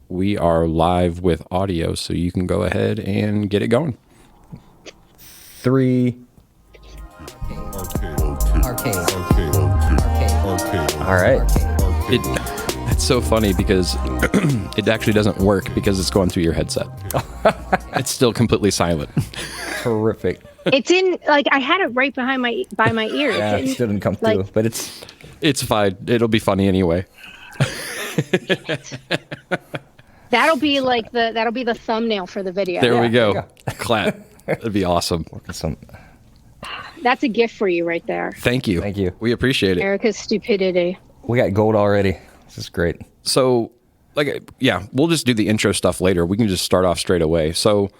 we are live with audio, so you can go ahead and get it going. 3. Arcade. All right. That's so funny because it actually doesn't work because it's going through your headset. It's still completely silent. Terrific. It's in, like, I had it right by my ear. Yeah, it still didn't come through, like, but it's fine. It'll be funny anyway. That'll be the thumbnail for the video. There we go. Clap. That'd be awesome. That's a gift for you right there. Thank you. Thank you. We appreciate it. Erica's stupidity. We got gold already. This is great. So, we'll just do the intro stuff later. We can just start off straight away. So,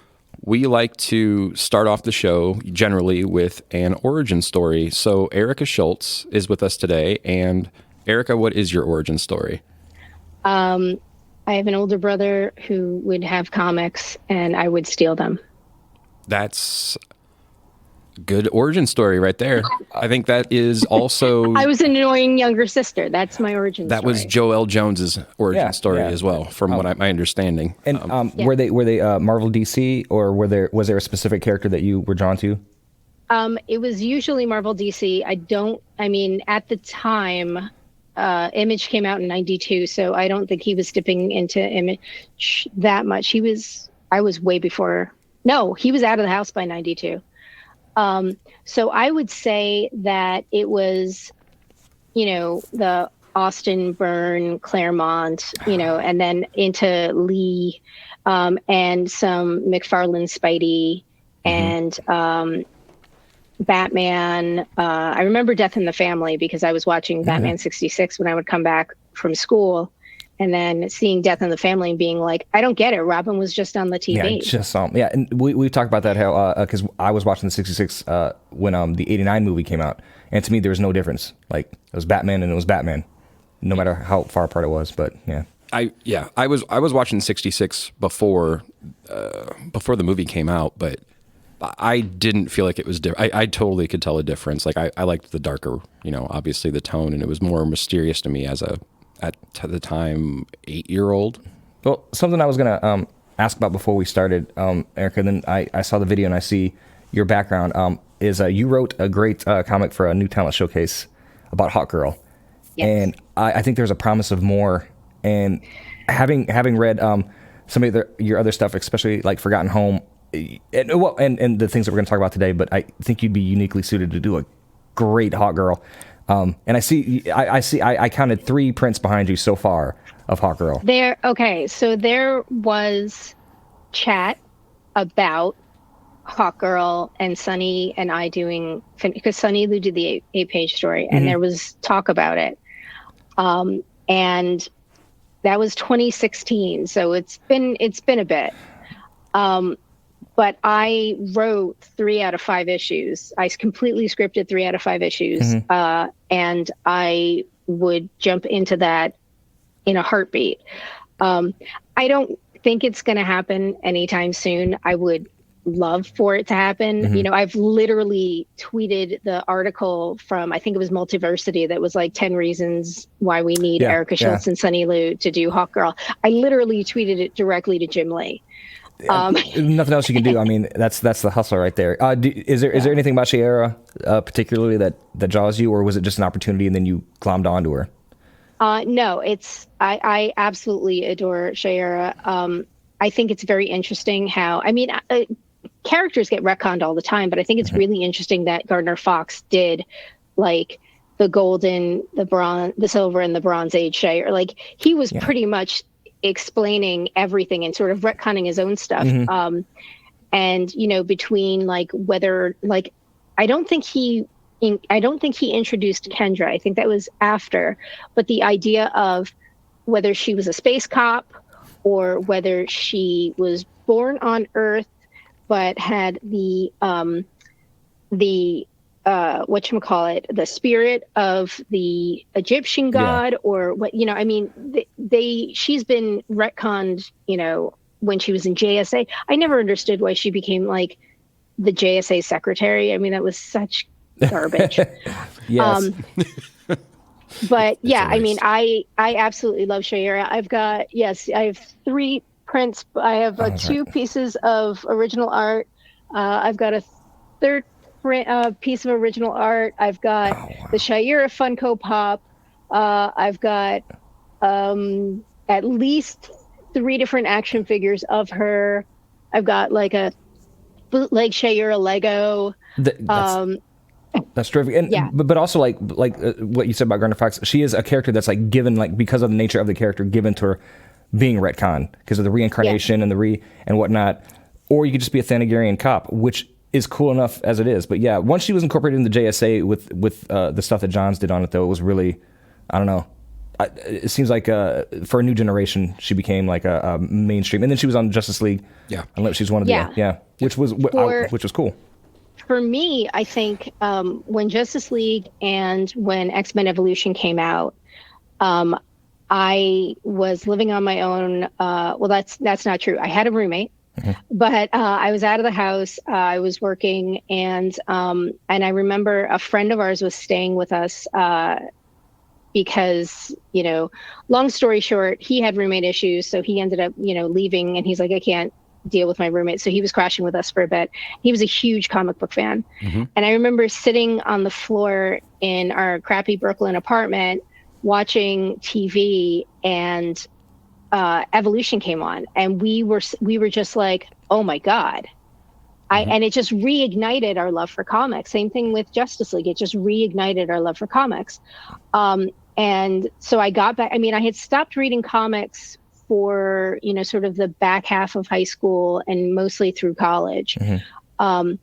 we like to start off the show generally with an origin story. So, Erica Schultz is with us today. And Erica, what is your origin story? I have an older brother who would have comics, and I would steal them. That's good origin story right there. I think that is also... I was an annoying younger sister. That's my origin story. That was Joel Jones's origin story as well, from my understanding. And were they Marvel DC, or was there a specific character that you were drawn to? It was usually Marvel DC. At the time, Image came out in 92, so I don't think he was dipping into Image that much. I was way before. No, he was out of the house by 92. So I would say that it was, the Austin, Byrne, Claremont, and then into Lee, and some McFarlane Spidey, and Batman. I remember Death in the Family because I was watching Batman 66 when I would come back from school, and then seeing Death in the Family and being like, I don't get it. Robin was just on the TV. Yeah, and we've talked about that, how because I was watching the 66 when the 89 movie came out, and to me there was no difference. Like, it was Batman and it was Batman, no matter how far apart it was. But yeah. I was watching 66 before the movie came out, but I didn't feel like it was different. I totally could tell a difference. Like, I liked the darker, obviously the tone, and it was more mysterious to me as at the time 8-year-old. Well, something I was gonna ask about before we started, Erica. Then I saw the video and I see your background. Is you wrote a great comic for a New Talent Showcase about Hawk Girl, and I think there's a promise of more. And having read some of your other stuff, especially like Forgotten Home, and the things that we're going to talk about today, but I think you'd be uniquely suited to do a great Hawk Girl. And I counted 3 prints behind you so far of Hawk Girl. So there was chat about Hawk Girl and Sunny and I doing, because Sunny Lou did the 8-page story, and there was talk about it. And that was 2016, so it's been a bit. But I wrote 3 out of 5 issues. I completely scripted 3 out of 5 issues. And I would jump into that in a heartbeat. I don't think it's going to happen anytime soon. I would love for it to happen. I've literally tweeted the article from, I think it was Multiversity, that was like 10 reasons why we need Erica Schultz and Sunny Lou to do Hawk Girl. I literally tweeted it directly to Jim Lee. Nothing else you can do. I mean, that's the hustle right there. Is there anything about Shayera particularly that draws you, or was it just an opportunity and then you glommed onto her? No, I absolutely adore Shayera. I think it's very interesting how, characters get retconned all the time, but I think it's really interesting that Gardner Fox did like the golden, the bronze, the silver, and the Bronze Age Shayera. Like, he was pretty much explaining everything and sort of retconning his own stuff. And between like whether, like, I don't think he introduced Kendra. I think that was after, but the idea of whether she was a space cop or whether she was born on Earth but had the whatchamacallit, the spirit of the Egyptian god, or what, she's been retconned, when she was in JSA. I never understood why she became like the JSA secretary. I mean, that was such garbage. Yes. But yeah, a I mean, race. I absolutely love Shayera. I have 3 prints. I have Oh, that's 2 right. pieces of original art. I've got a third piece of original art. I've got Oh, the wow. Shayera Funko Pop. I've got at least 3 different action figures of her. I've got like a bootleg Shayera Lego. Th- that's Um, that's terrific, yeah, and but also like what you said about Gardner Fox, she is a character that's like given, like, because of the nature of the character, given to her being retcon because of the yeah, reincarnation and and whatnot, or you could just be a Thanagarian cop, which is cool enough as it is. But yeah, once she was incorporated in the JSA with the stuff that Johns did on it, though, it was really, I don't know. It seems like for a new generation, she became like a mainstream, and then she was on Justice League. Yeah. Unless she's one of the yeah. which was For which was cool. for me, I think when Justice League and when X-Men Evolution came out, I was living on my own. Well, that's not true. I had a roommate, but I was out of the house. I was working, and I remember a friend of ours was staying with us because, long story short, he had roommate issues, so he ended up, leaving, and he's like, I can't deal with my roommate, so he was crashing with us for a bit. He was a huge comic book fan, and I remember sitting on the floor in our crappy Brooklyn apartment watching TV, and Evolution came on, and we were just like, oh my god. And it just reignited our love for comics. Same thing with Justice League. It just reignited our love for comics. And so I got back. I mean, I had stopped reading comics for, sort of the back half of high school and mostly through college. And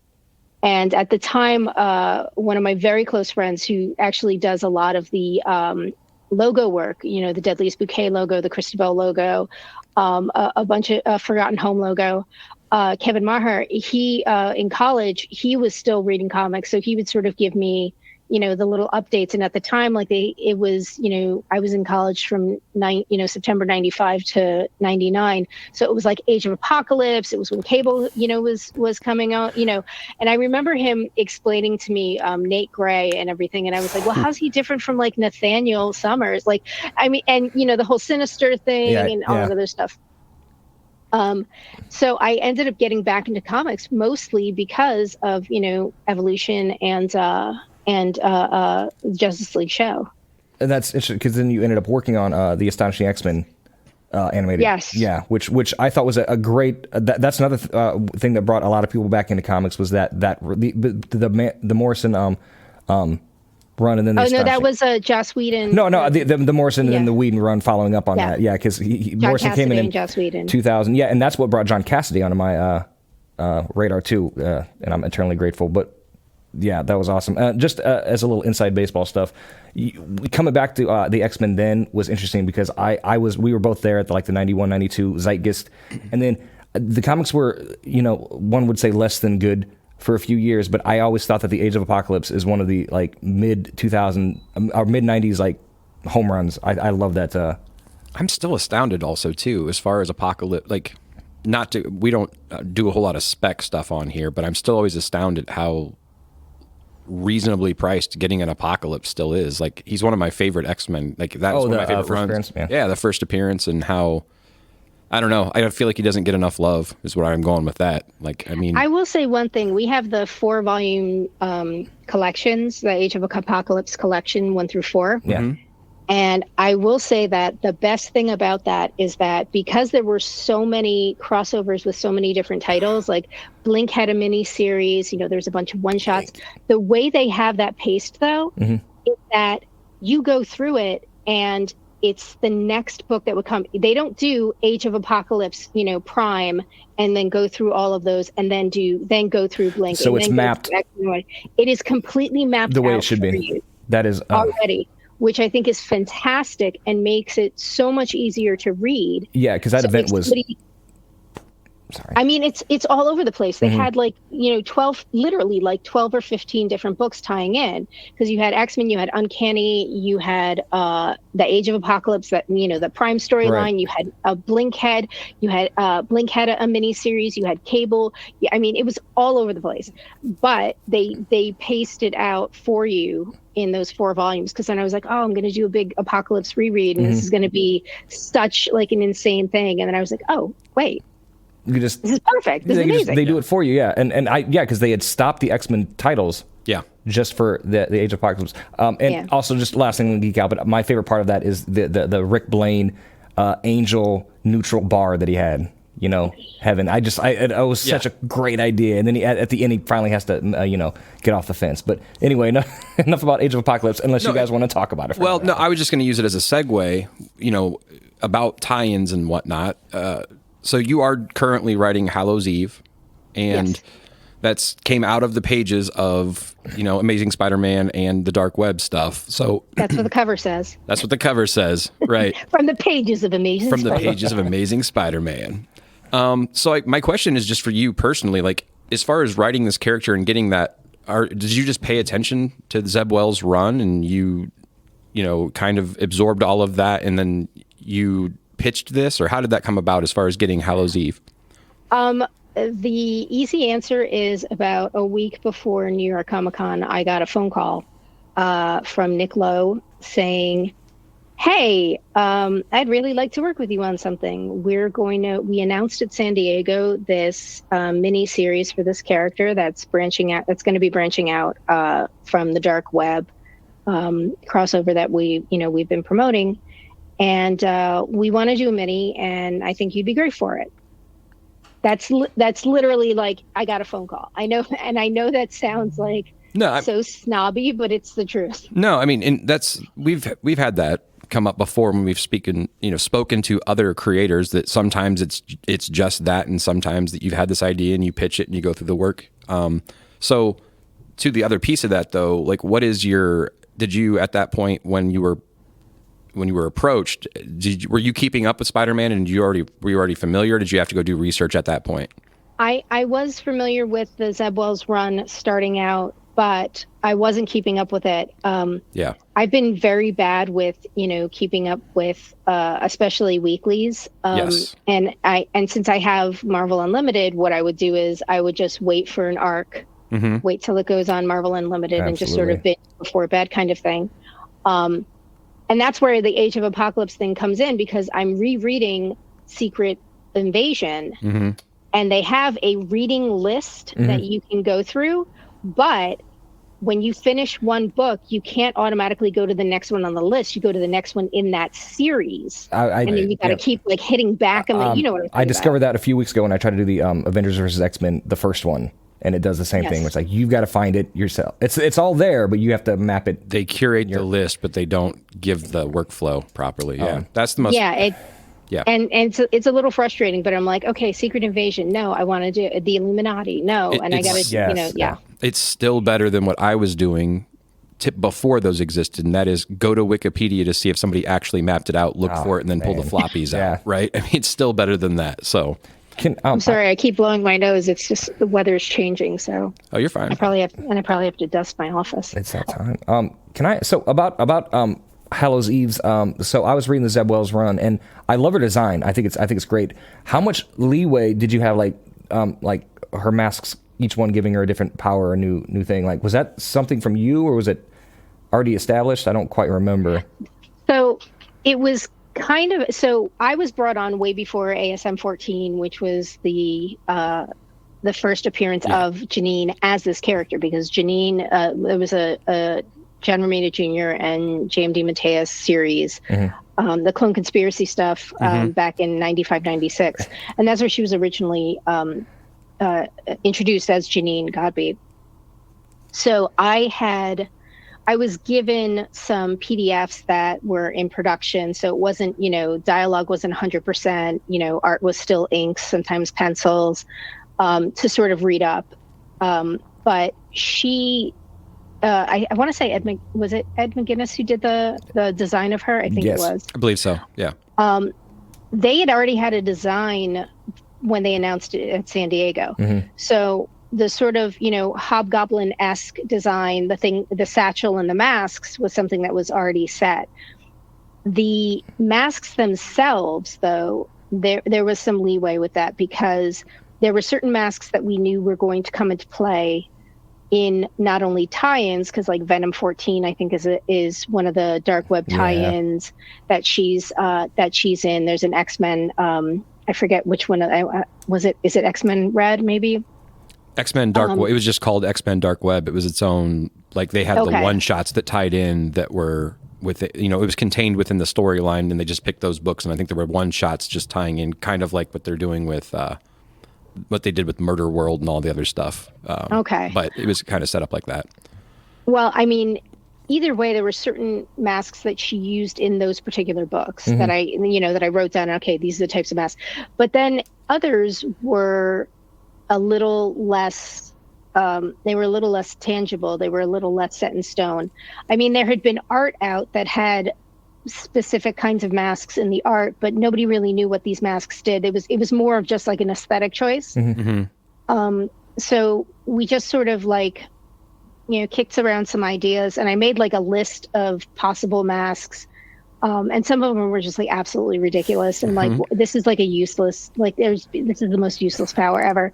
at the time, one of my very close friends who actually does a lot of the logo work, the Deadleist Bouquet logo, the Cristabel logo, a bunch of Forgotten Home logo, Kevin Maher, he in college, he was still reading comics. So he would sort of give me, the little updates. And at the time, it was, I was in college from September 95 to 99. So it was like Age of Apocalypse. It was when cable, was coming out, and I remember him explaining to me Nate Gray and everything. And I was like, well, how's he different from like Nathaniel Summers? Like, I mean, and, the whole Sinister thing and all that other stuff. So I ended up getting back into comics mostly because of, Evolution and Justice League show. And that's interesting because then you ended up working on the Astonishing X-Men animated. Yes. Yeah, which I thought was a great. That's another thing that brought a lot of people back into comics was the Morrison run, and then that was Joss Whedon. No, the Morrison and then the Whedon run following up on that. Yeah, because Morrison Cassidy came in Joss Whedon. 2000. Yeah, and that's what brought John Cassidy onto my radar too, and I'm eternally grateful. But yeah, that was awesome. Just as a little inside baseball stuff, coming back to the X-Men then was interesting because we were both there at the 91, 92 Zeitgeist, and then the comics were, one would say less than good for a few years, but I always thought that the Age of Apocalypse is one of the mid 2000 or mid 90s home runs. I love that. I'm still astounded also too as far as Apocalypse. We don't do a whole lot of spec stuff on here, but I'm still always astounded how reasonably priced getting an Apocalypse still is. Like, he's one of my favorite X-Men. Like, that was one of my favorite runs. Yeah, the first appearance, and how, I don't know, I feel like he doesn't get enough love is where I'm going with that. Like, I mean, I will say one thing. We have the 4-volume collections, the Age of Apocalypse collection 1 through 4. Yeah. And I will say that the best thing about that is that because there were so many crossovers with so many different titles, like Blink had a mini series, there's a bunch of one-shots. The way they have that paced, though, is that you go through it and it's the next book that would come. They don't do Age of Apocalypse, Prime, and then go through all of those and then go through Blink. So it's mapped. It is completely mapped the way out it should be. You that is already. Which I think is fantastic and makes it so much easier to read. Yeah, because that event was Sorry. I mean, it's all over the place. They had 12, literally 12 or 15 different books tying in, because you had X-Men, you had Uncanny, you had the Age of Apocalypse, that the Prime storyline, Right. you had a Blinkhead, you had Blink had a mini series, you had Cable. Yeah, I mean, it was all over the place. But they paced it out for you in those 4 volumes, because then I was like, oh, I'm going to do a big Apocalypse reread, and this is going to be such an insane thing. And then I was like, oh, wait. This is perfect. This is amazing. They do it for you, yeah. And because they had stopped the X-Men titles, just for the Age of Apocalypse. Also, just last thing to geek out, but my favorite part of that is the Rick Blaine angel neutral bar that he had. Heaven. It was such a great idea, and then at the end he finally has to get off the fence. But anyway, enough about Age of Apocalypse, unless you guys want to talk about it. Well, no, I was just going to use it as a segue. About tie-ins and whatnot. So you are currently writing Hallows Eve, and that's came out of the pages of, Amazing Spider-Man and the Dark Web stuff. So that's what the cover says. That's what the cover says, right? From the pages of Amazing Spider-Man. From the pages of Amazing Spider-Man. So my question is just for you personally, as far as writing this character and getting that, did you just pay attention to Zeb Wells' run and you kind of absorbed all of that, and then you pitched this, or how did that come about as far as getting Hallows Eve? The easy answer is about a week before New York Comic Con, I got a phone call from Nick Lowe saying, hey, I'd really like to work with you on something. We announced at San Diego this mini series for this character that's going to be branching out from the Dark Web crossover that we've been promoting. And we want to do a mini, and I think you'd be great for it. That's literally I got a phone call. I know, and I know that sounds so snobby, but it's the truth. No, I mean, and we've had that come up before when we've spoken to other creators, that sometimes it's just that, and sometimes that you've had this idea and you pitch it and you go through the work. So to the other piece of that though, did you at that point when you were approached, were you keeping up with Spider-Man, and were you already familiar? Or did you have to go do research at that point? I was familiar with the Zeb Wells run starting out, but I wasn't keeping up with it. I've been very bad with keeping up with especially weeklies. Yes. And since I have Marvel Unlimited, what I would do is I would just wait for an arc, wait till it goes on Marvel Unlimited, and just sort of binge before bed kind of thing. And that's where the Age of Apocalypse thing comes in, because I'm rereading Secret Invasion, and they have a reading list that you can go through. But when you finish one book, you can't automatically go to the next one on the list. You go to the next one in that series. And then you got to keep hitting back. I discovered that a few weeks ago when I tried to do the Avengers versus X-Men, the first one. And it does the same thing. It's you've got to find it yourself. It's all there, but you have to map it. They curate the list, but they don't give the workflow properly. Yeah, that's the most. And it's a little frustrating, but I'm like, okay, Secret Invasion. No, I want to do the Illuminati. No, and I got to, It's still better than what I was doing before those existed, and that is go to Wikipedia to see if somebody actually mapped it out, look for it, and then pull the floppies out. Right? I mean, it's still better than that. So. I'm sorry, I keep blowing my nose. It's just the weather's changing, so. Oh, you're fine. I probably have to dust my office. It's that time. About Hallows Eve's. So I was reading the Zeb Wells run, and I love her design. I think it's great. How much leeway did you have, her masks, each one giving her a different power, a new thing? Was that something from you, or was it already established? I don't quite remember. So it was. So I was brought on way before ASM 14, which was the first appearance of Janine as this character, because Janine, it was a John Romita Jr. and James DeMatteis series, the Clone Conspiracy stuff back in 95, 96. And that's where she was originally introduced as Janine Godby. So I was given some PDFs that were in production. So it wasn't, dialogue wasn't 100%, art was still inks, sometimes pencils, to sort of read up. But she, I want to say was it Ed McGuinness who did the design of her? I think it was. I believe so. Yeah. They had already had a design when they announced it at San Diego. So the sort of, hobgoblin-esque design, the satchel and the masks was something that was already set. The masks themselves, though, there was some leeway with that, because there were certain masks that we knew were going to come into play in not only tie-ins, because like Venom 14, I think is one of the dark web tie-ins that she's in. There's an X-Men. I forget which one was it. Is it X-Men Red? Maybe. X-Men Dark Web. It was just called X-Men Dark Web. It was its own, like they had the one shots that tied in that were with it. It was contained within the storyline, and they just picked those books. And I think there were one shots just tying in, kind of like what they're doing with what they did with Murder World and all the other stuff. But it was kind of set up like that. Well, I mean, either way, there were certain masks that she used in those particular books that I wrote down. Okay, these are the types of masks. But then others were a little less. They were a little less tangible. They were a little less set in stone. I mean, there had been art out that had specific kinds of masks in the art, but nobody really knew what these masks did. It was more of just like an aesthetic choice. So we just sort of like, kicked around some ideas, and I made like a list of possible masks. And some of them were just like absolutely ridiculous. And like, this is like a useless, like this is the most useless power ever.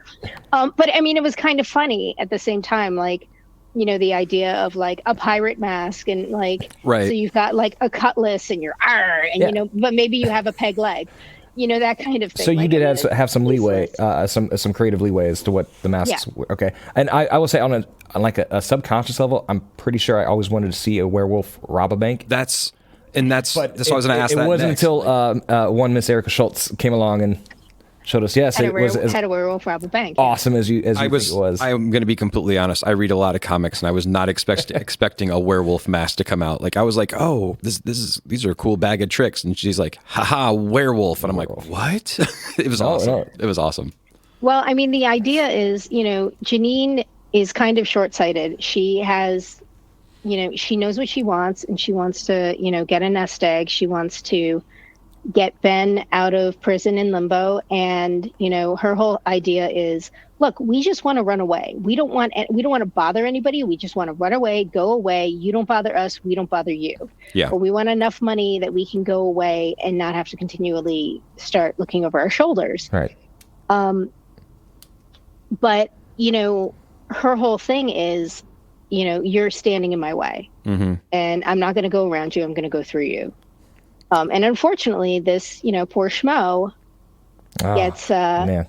But I mean, it was kind of funny at the same time, like, the idea of like a pirate mask and like, so you've got like a cutlass and you're and, but maybe you have a peg leg, that kind of thing. So you did have some leeway, some creative leeway as to what the masks were. Okay. And I will say on a subconscious level, I'm pretty sure I always wanted to see a werewolf rob a bank. That's why I was going to ask that. It wasn't until one Miss Erica Schultz came along and showed us. Yes, it was had a werewolf rob a bank. Awesome as you think it was. I'm going to be completely honest. I read a lot of comics, and I was not expecting a werewolf mask to come out. Like I was like, oh, these are a cool bag of tricks, and she's like, haha, werewolf, and I'm like, what? It was awesome. No. It was awesome. Well, I mean, the idea is, Janine is kind of short-sighted. She has, she knows what she wants, and she wants to, get a nest egg. She wants to get Ben out of prison in limbo. And, her whole idea is, look, we just want to run away. We don't want to bother anybody. We just want to run away, go away. You don't bother us. We don't bother you. Yeah. But we want enough money that we can go away and not have to continually start looking over our shoulders. Right. But, her whole thing is, you're standing in my way, and I'm not going to go around you. I'm going to go through you. And unfortunately, this, poor schmo gets. Man.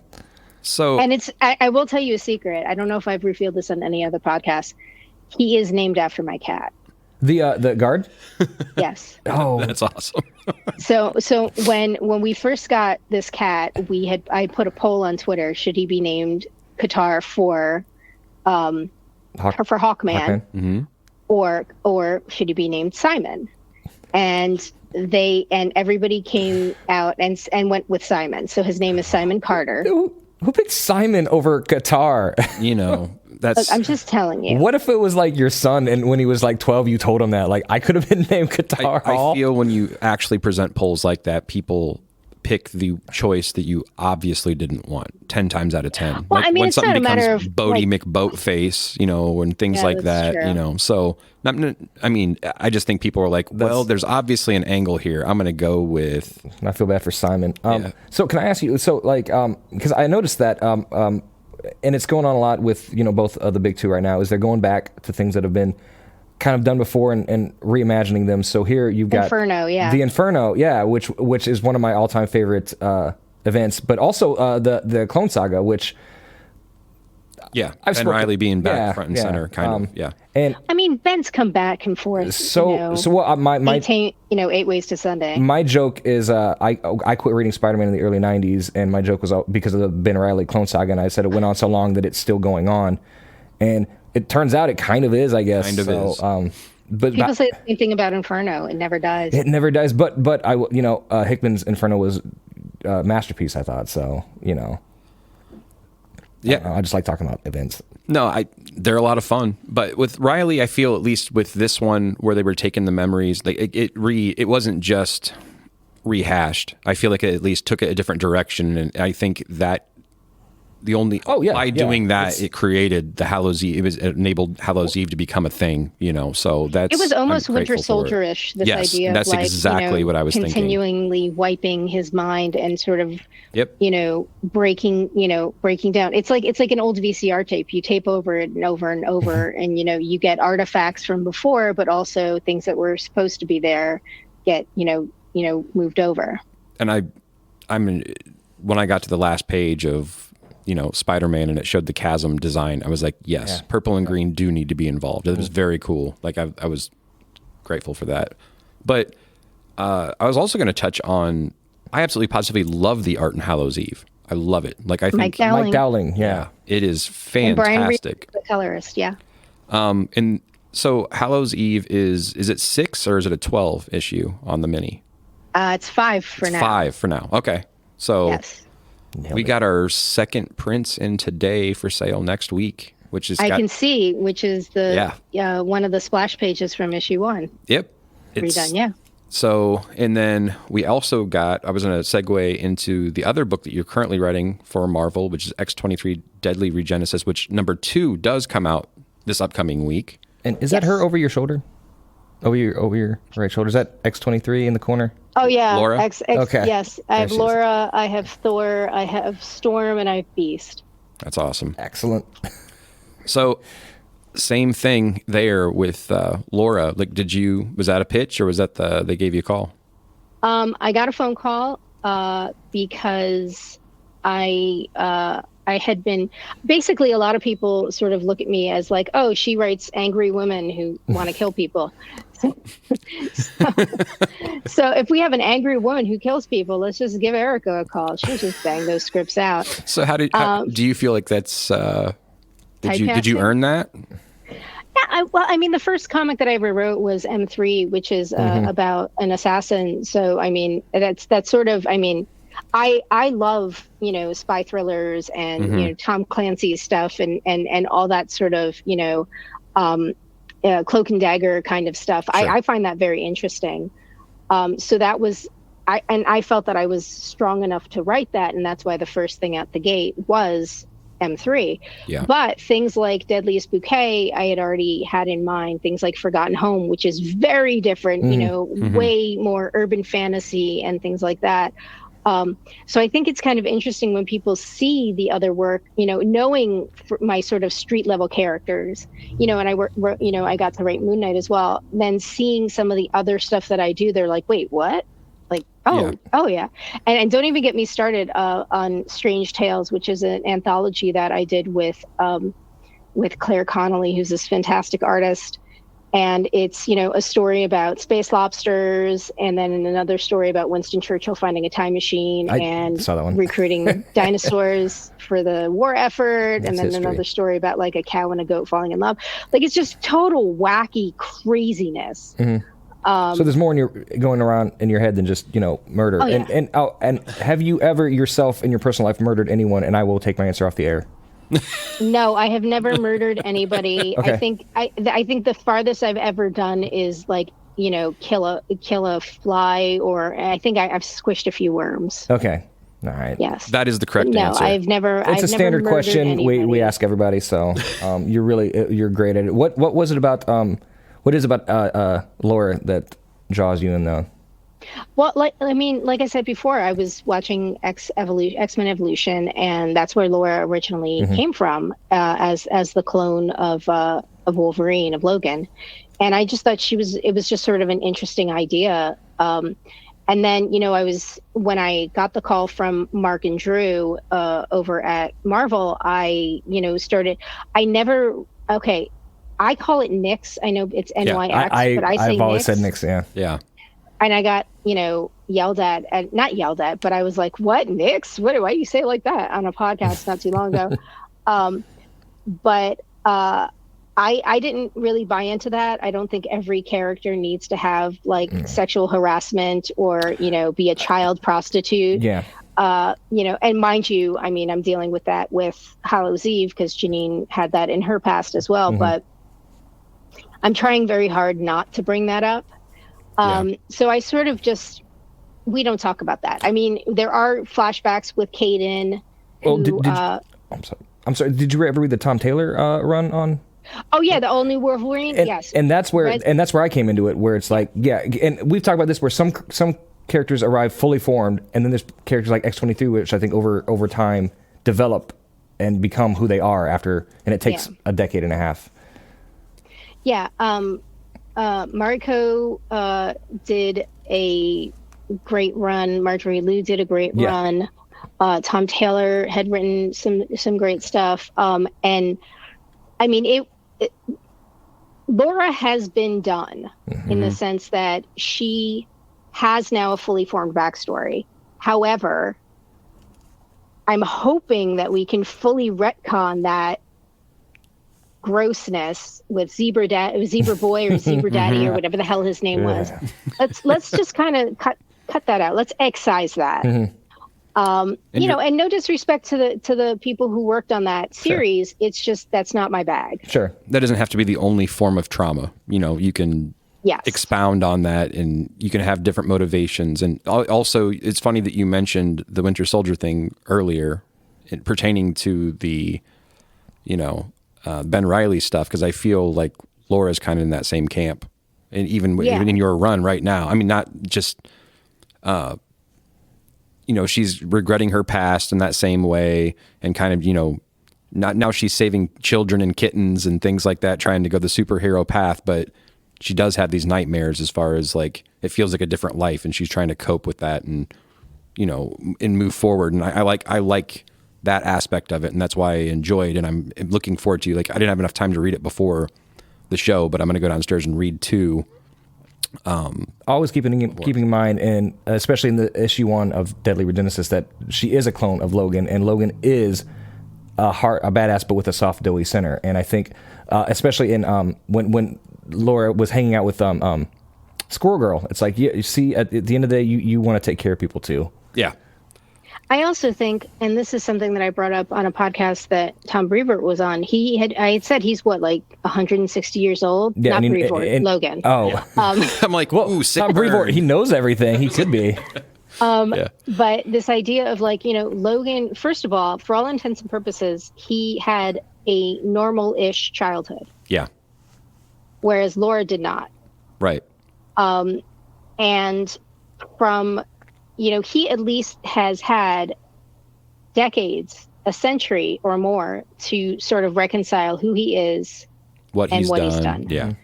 So, and I will tell you a secret. I don't know if I've revealed this on any other podcast. He is named after my cat. The guard? Yes. Oh, that's awesome. So when we first got this cat, I put a poll on Twitter: should he be named Qatar for Hawkman, or should he be named Simon? And everybody came out and went with Simon. So his name is Simon Carter. Who picked Simon over Qatar? That's. I'm just telling you. What if it was like your son, and when he was like 12, you told him that? Like, I could have been named Qatar. I feel when you actually present polls like that, people pick the choice that you obviously didn't want 10 times out of 10. Well, like I mean, when it's something not a matter becomes of Bodie McBoatface, and things like that, true. So, I mean, I just think people are like, well, there's obviously an angle here. I'm going to go with. I feel bad for Simon. So can I ask you? So like, because I noticed that, and it's going on a lot with both of the big two right now. Is they're going back to things that have been kind of done before and reimagining them. So here you've got the Inferno, which is one of my all-time favorite events, but also the Clone Saga, which Ben Reilly being back front and center, kind of. And I mean, Ben's come back and forth. So what my 8 Ways to Sunday. My joke is I quit reading Spider-Man in the early '90s, and my joke was because of the Ben Reilly Clone Saga, and I said it went on so long that it's still going on, and it turns out it kind of is, I guess. Kind of is. But people say the same thing about Inferno. It never dies. It never dies. But Hickman's Inferno was a masterpiece, I thought. So I just like talking about events. No, they're a lot of fun. But with Riley, I feel at least with this one where they were taking the memories, it wasn't just rehashed. I feel like it at least took it a different direction, and I think that by doing that, it created the Hallows Eve. It enabled Hallows Eve to become a thing, So that's, it was almost I'm Winter grateful for it. Soldier-ish. This Yes, idea that's of like, exactly what I was thinking. Continually wiping his mind and sort of, breaking down. It's like an old VCR tape. You tape over it and over and over, and you get artifacts from before, but also things that were supposed to be there get moved over. And when I got to the last page of Spider-Man and it showed the chasm design, I was like, yes, purple and green do need to be involved. It was very cool. Like I was grateful for that. But I was also going to touch on, I absolutely positively love the art in Hallows Eve. I love it. Like I think Mike Dowling, it is fantastic. And Brian Reed, the colorist, and so Hallows Eve is it 6 or is it a 12 issue on the mini? It's 5 for now. 5 for now. Okay. So yes. We got our second prints in today for sale next week, which is which is the one of the splash pages from issue 1. Yep. Redone, yeah. So, and then we also got, I was going to segue into the other book that you're currently writing for Marvel, which is X-23 Deadly Regenesis, which number 2 does come out this upcoming week. And is that her over your shoulder? Over your right shoulder? Is that X-23 in the corner? Oh, yeah. Laura? Okay. Yes. I have Laura, I have Thor, I have Storm, and I have Beast. That's awesome. Excellent. So, same thing there with Laura. Like, was that a pitch or was that they gave you a call? I got a phone call because I had been, basically a lot of people sort of look at me as like, oh, she writes angry women who want to kill people. So if we have an angry woman who kills people, let's just give Erica a call. She'll just bang those scripts out. So how do you feel like that's, did you earn that? Yeah, the first comic that I ever wrote was M3, which is about an assassin. So, that's sort of, I love, spy thrillers and, Tom Clancy's stuff and all that sort of, cloak and dagger kind of stuff. Sure. I find that very interesting. So that was, I felt that I was strong enough to write that. And that's why the first thing out the gate was M3. Yeah. But things like Deadleist Bouquet, I had already had in mind. Things like Forgotten Home, which is very different, way more urban fantasy and things like that. So I think it's kind of interesting when people see the other work, knowing my sort of street level characters, and I got to write Moon Knight as well. Then seeing some of the other stuff that I do, they're like, wait, what? Like, oh yeah. And don't even get me started on Strange Tales, which is an anthology that I did with Claire Connolly, who's this fantastic artist. And it's, a story about space lobsters, and then another story about Winston Churchill finding a time machine and saw that one. recruiting dinosaurs for the war effort. And then another story about like a cow and a goat falling in love. Like, it's just total wacky craziness. So there's more going around in your head than just, murder. Oh, yeah. And have you ever yourself in your personal life murdered anyone? And I will take my answer off the air. No, I have never murdered anybody. Okay. I think the farthest I've ever done is like, kill a fly, or I think I've squished a few worms. Okay. All right. Yes. That is the correct answer. I've never. It's a standard question we ask everybody. So you're great at it. What was it about? What is about Laura that draws you in though? Well, like I said before, I was watching X-Men Evolution, and that's where Laura originally came from, as the clone of Wolverine, of Logan. And I just thought it was just sort of an interesting idea. And then, when I got the call from Mark and Drew over at Marvel, I call it Nix. I know it's NYX, but I say I've always Nix. said Nix, yeah. Yeah. And I got, not yelled at, but I was like, what, Nix? Why do you say it like that on a podcast not too long ago? But I didn't really buy into that. I don't think every character needs to have sexual harassment or, be a child prostitute. Yeah. And mind you, I'm dealing with that with Hallows Eve because Janine had that in her past as well. But I'm trying very hard not to bring that up. So I sort of just we don't talk about that. I mean, there are flashbacks with Caden. Who, I'm sorry. Did you ever read the Tom Taylor run on? Oh yeah, the all new Wolverine. Yes, and that's where I came into it. Where it's like, yeah, and we've talked about this where some characters arrive fully formed, and then there's characters like X-23, which I think over time develop and become who they are after, and it takes a decade and a half. Yeah, Mariko did a great run. Marjorie Liu did a great run. Tom Taylor had written some great stuff. And I mean, Laura has been done in the sense that she has now a fully formed backstory. However, I'm hoping that we can fully retcon that grossness with Zebra Boy or Zebra Daddy or whatever the hell his name was. Let's just kind of cut that out. Let's excise that. And no disrespect to the people who worked on that series. It's just that's not my bag. Sure, that doesn't have to be the only form of trauma. You can expound on that, and you can have different motivations. And also, it's funny that you mentioned the Winter Soldier thing earlier, pertaining to the, Ben Reilly stuff, because I feel like Laura's kind of in that same camp, and even in your run right now. I mean, not just, she's regretting her past in that same way, and kind of, not now she's saving children and kittens and things like that, trying to go the superhero path, but she does have these nightmares as far as like, it feels like a different life, and she's trying to cope with that and, and move forward. And I like that aspect of it, and that's why I enjoyed, and I'm looking forward to, like, I didn't have enough time to read it before the show, but I'm going to go downstairs and read 2. Always keeping in mind, and especially in the issue 1 of Deadly Regenesis, that she is a clone of Logan, and Logan is a badass, but with a soft, doughy center. And I think, especially in when Laura was hanging out with Squirrel Girl, it's like, you see, at the end of the day, you want to take care of people too. Yeah. I also think, and this is something that I brought up on a podcast that Tom Brevoort was on. I had said he's what, like 160 years old? Yeah, Not Brevoort, Logan. Oh, I'm like, whoa, Tom Brevoort, he knows everything. He could be. But this idea of like, Logan, first of all, for all intents and purposes, he had a normal-ish childhood. Yeah. Whereas Laura did not. Right. And from, he at least has had decades, a century or more, to sort of reconcile who he is what he's done. Yeah.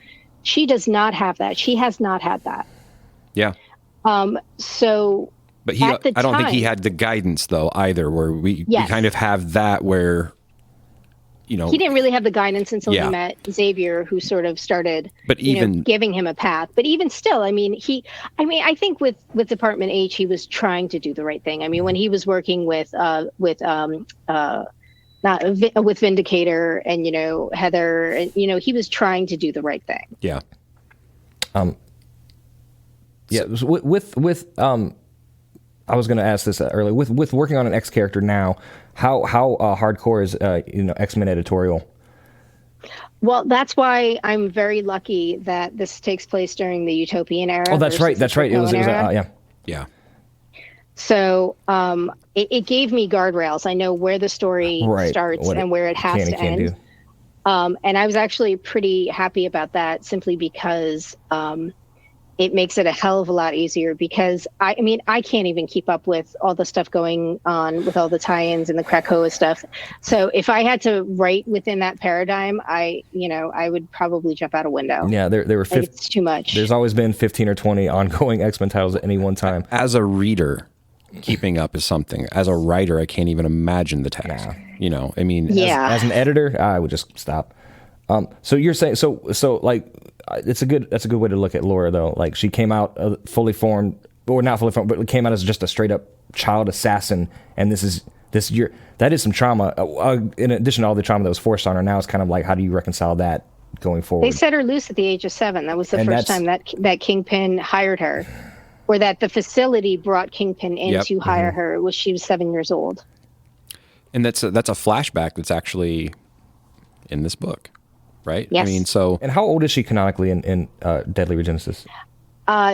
She does not have that. She has not had that. Yeah. So, but I don't think he had the guidance though either, where we kind of have that where, he didn't really have the guidance until he met Xavier, who sort of started, giving him a path. But even still, I I think with Department H, he was trying to do the right thing. I mean, when he was working with Vindicator and, Heather, and, he was trying to do the right thing. Yeah. With I was going to ask this earlier. With working on an X character now, how hardcore is X-Men editorial? Well, that's why I'm very lucky that this takes place during the Utopian era. Oh, that's right. That's right. It was yeah. So it gave me guardrails. I know where the story starts and where it has to end. And I was actually pretty happy about that, simply because it makes it a hell of a lot easier, because I can't even keep up with all the stuff going on with all the tie-ins and the Krakoa stuff. So if I had to write within that paradigm, I would probably jump out a window. Yeah, there were it's too much. There's always been 15 or 20 ongoing X-Men titles at any one time. As a reader, keeping up is something. As a writer, I can't even imagine the task. As an editor, I would just stop. So you're saying so like that's a good way to look at Laura though. Like, she came out fully formed, or not fully formed, but came out as just a straight up child assassin, and that is some trauma. In addition to all the trauma that was forced on her, now it's kind of like, how do you reconcile that going forward? They set her loose at the age of 7. That was the first time that Kingpin hired her, or that the facility brought Kingpin in to hire her. She was 7 years old. And that's a flashback that's actually in this book. Right? Yes. And how old is she canonically in Deadly Regenesis?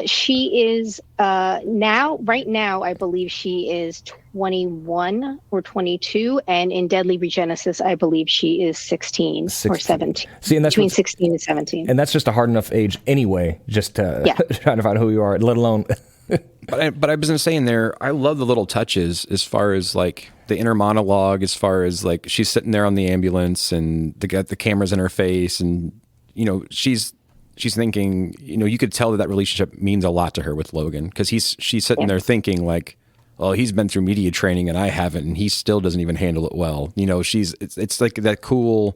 She is right now, I believe she is 21 or 22. And in Deadly Regenesis, I believe she is 16 or 17. See, and that's between 16 and 17. And that's just a hard enough age anyway, just to trying to find who you are, let alone. But I was gonna say in there, I love the little touches as far as like the inner monologue, as far as like she's sitting there on the ambulance and the camera's in her face, and you know she's thinking, you know, you could tell that relationship means a lot to her with Logan, because she's sitting there thinking like, oh, he's been through media training and I haven't, and he still doesn't even handle it well. You know, it's like that cool.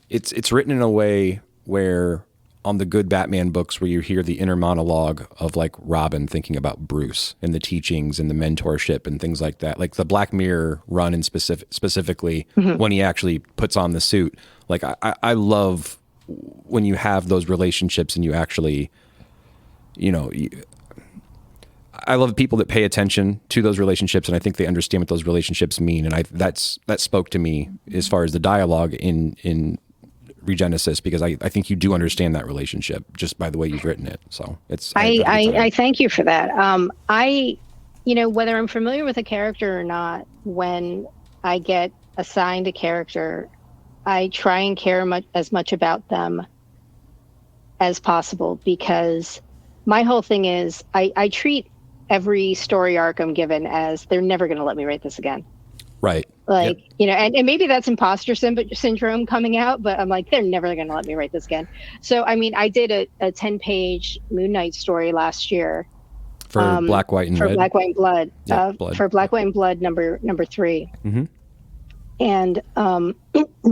It's written in a way where on the good Batman books where you hear the inner monologue of like Robin thinking about Bruce and the teachings and the mentorship and things like that, like the Black Mirror run in specifically when he actually puts on the suit. Like I love when you have those relationships and you actually, you know, I love people that pay attention to those relationships, and I think they understand what those relationships mean. And that spoke to me as far as the dialogue in Regenesis, because I think you do understand that relationship just by the way you've written it. So I thank you for that. You know, whether I'm familiar with a character or not, when I get assigned a character, I try and care as much about them as possible, because my whole thing is I treat every story arc I'm given as they're never going to let me write this again. Right. Like, you know, and maybe that's imposter syndrome coming out, but I'm like, they're never going to let me write this again. So, I mean, I did a 10-page Moon Knight story last year. For Black, White, and for Red? Black, White, and Blood. Blood. For Black, White, and Blood number 3. Mm-hmm. And,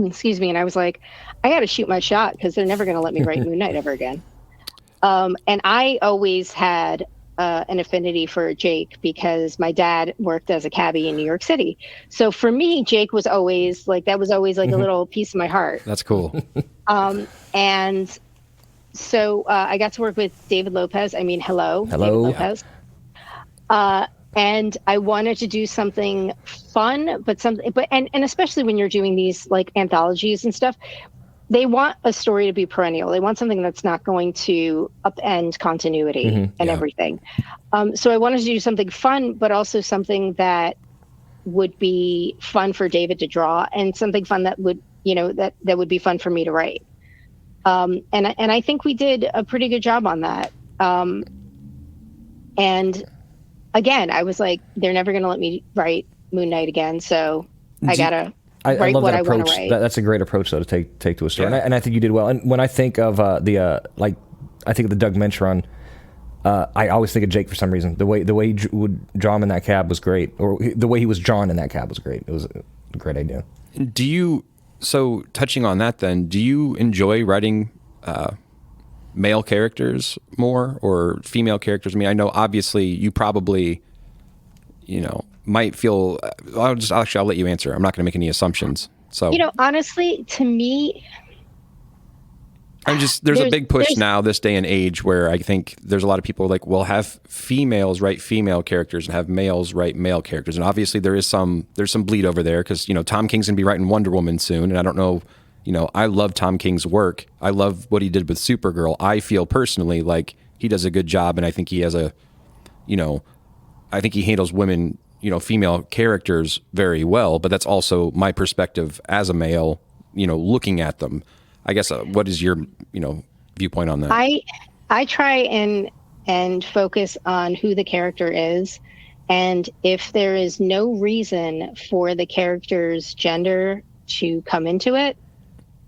excuse me. And I was like, I got to shoot my shot, because they're never going to let me write Moon Knight ever again. And I always had an affinity for Jake, because my dad worked as a cabbie in New York City. So for me, Jake was always like, that was always like a little piece of my heart. That's cool. And so I got to work with David Lopez. I mean, hello. David Lopez. And I wanted to do something fun, but especially when you're doing these like anthologies and stuff, they want a story to be perennial. They want something that's not going to upend continuity and everything. So I wanted to do something fun, but also something that would be fun for David to draw, and something fun that would, you know, that would be fun for me to write. And I think we did a pretty good job on that. And again, I was like, they're never going to let me write Moon Knight again. So I gotta write what I want to write. That's a great approach, though, to take to a story. And I think you did well. And when I think of I think of the Doug Mensch run, I always think of Jake for some reason. The way he would draw him in that cab was great, or the way he was drawn in that cab was great. It was a great idea. So touching on that, then, do you enjoy writing male characters more or female characters? I mean, I know obviously you probably, you know, might feel. I'll let you answer. I'm not going to make any assumptions. So, you know, honestly, to me, there's a big push now this day and age where I think there's a lot of people like, well, have females write female characters and have males write male characters. And obviously there's some bleed over there, because, you know, Tom King's going to be writing Wonder Woman soon. And I don't know, you know, I love Tom King's work. I love what he did with Supergirl. I feel personally like he does a good job. And I think he has I think he handles women, you know, female characters very well, but that's also my perspective as a male, you know, looking at them. I guess what is your, you know, viewpoint on that? I try and focus on who the character is, and if there is no reason for the character's gender to come into it,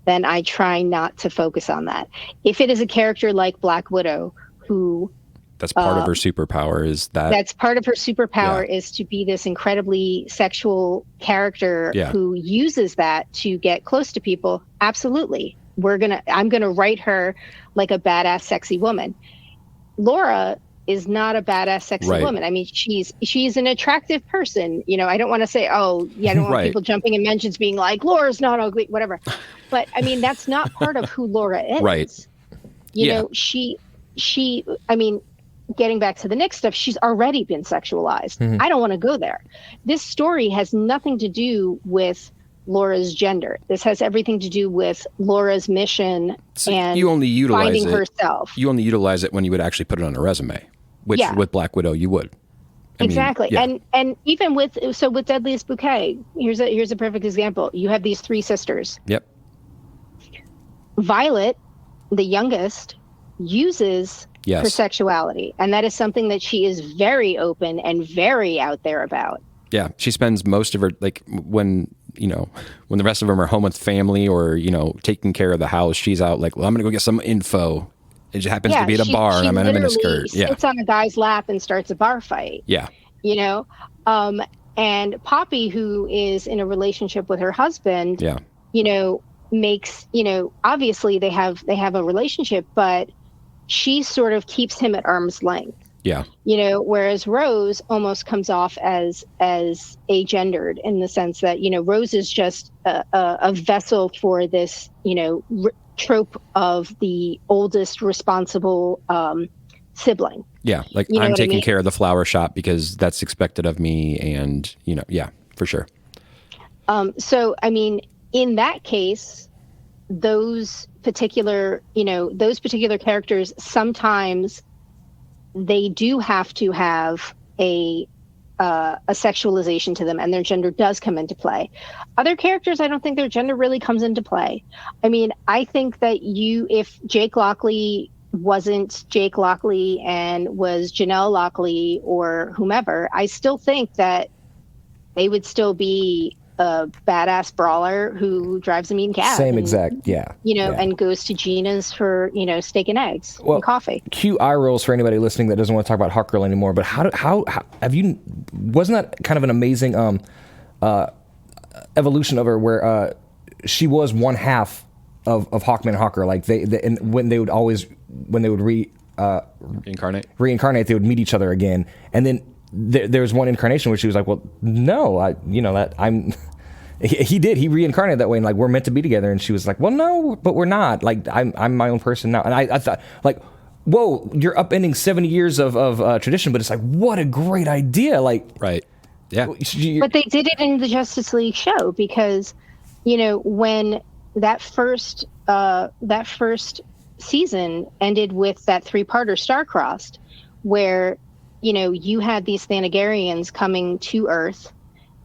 then I try not to focus on that. If it is a character like Black Widow, who that's part of her superpower, that's part of her superpower is to be this incredibly sexual character who uses that to get close to people. Absolutely. I'm going to write her like a badass, sexy woman. Laura is not a badass, sexy woman. I mean, she's an attractive person. You know, I don't want to say, oh, yeah, I don't want people jumping in mentions being like, Laura's not ugly, whatever. But I mean, that's not part of who Laura is. Right. You know, she, I mean, getting back to the Nick stuff, she's already been sexualized. I don't want to go there. This story has nothing to do with Laura's gender. This has everything to do with Laura's mission and you only utilize finding it. herself. You only utilize it when you would actually put it on a resume, which with Black Widow you would. Exactly. And even with Deadleist Bouquet, here's a perfect example. You have these three sisters. Yep. Violet, the youngest, uses her sexuality, and that is something that she is very open and very out there about. Yeah, she spends most of her, like, when the rest of them are home with family or, taking care of the house, she's out like, well, I'm going to go get some info. It just happens to be at a bar and I'm in a miniskirt. She sits on a guy's lap and starts a bar fight. Yeah. And Poppy, who is in a relationship with her husband, makes, obviously they have a relationship, but she sort of keeps him at arm's length. Yeah. Whereas Rose almost comes off as agendered in the sense that, Rose is just a vessel for this, trope of the oldest responsible sibling. Yeah. Like, I'm taking care of the flower shop because that's expected of me. And, for sure. So, in that case, those particular characters, sometimes they do have to have a sexualization to them, and their gender does come into play. Other characters, I don't think their gender really comes into play. I think that if Jake Lockley wasn't Jake Lockley and was Janelle Lockley or whomever, I still think that they would still be a badass brawler who drives a mean cab. Same exact, and goes to Gina's for, steak and eggs and coffee. Cue eye rolls for anybody listening that doesn't want to talk about Hawkgirl anymore. But how have you? Wasn't that kind of an amazing evolution of her, where she was one half of Hawkman and Hawkgirl? Like when they would reincarnate, they would meet each other again, and then there was one incarnation where she was like, well, no, he reincarnated that way, and like, we're meant to be together. And she was like, well, no, but we're not. Like, I'm my own person now. And I thought, like, whoa, you're upending 70 years of tradition, but it's like, what a great idea. Like, right. Yeah. But they did it in the Justice League show because, when that first season ended with that 3-parter Star-Crossed, where, you had these Thanagarians coming to Earth,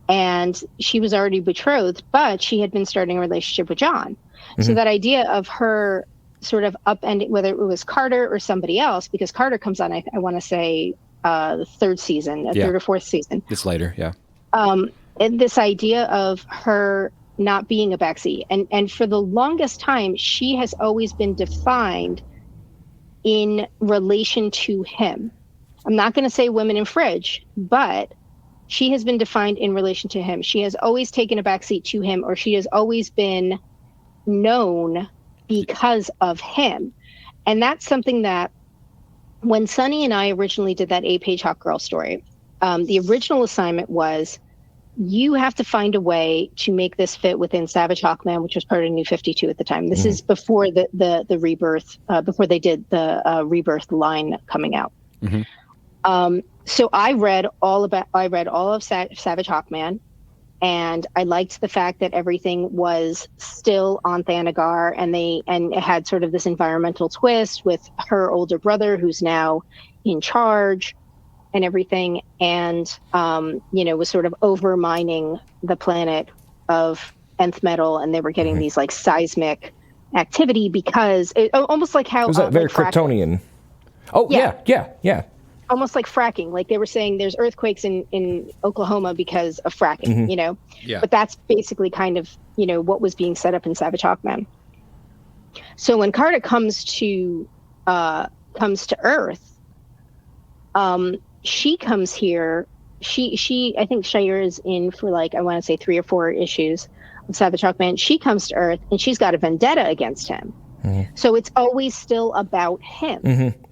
and she was already betrothed, but she had been starting a relationship with John. Mm-hmm. So that idea of her sort of upending, whether it was Carter or somebody else, because Carter comes on, I want to say, the third or fourth season. It's later, yeah. And this idea of her not being a backseat. And for the longest time, she has always been defined in relation to him. I'm not going to say women in fridge, but she has been defined in relation to him. She has always taken a backseat to him, or she has always been known because of him. And that's something that when Sunny and I originally did that 8-page Hawkgirl story, the original assignment was, you have to find a way to make this fit within Savage Hawkman, which was part of New 52 at the time. This is before the rebirth, before they did the rebirth line coming out. Mm-hmm. So I read all of Savage Hawkman, and I liked the fact that everything was still on Thanagar, and it had sort of this environmental twist with her older brother who's now in charge and everything, and was sort of overmining the planet of nth metal, and they were getting these like seismic activity because it almost like how it was very like Kryptonian. Oh yeah. Almost like fracking. Like they were saying there's earthquakes in Oklahoma because of fracking, Yeah. But that's basically kind of, what was being set up in Savage Hawkman. So when Carter comes to Earth, she comes here. I think Shayera is in for like, I want to say 3 or 4 issues of Savage Hawkman. She comes to Earth and she's got a vendetta against him. Mm-hmm. So it's always still about him. Mm-hmm.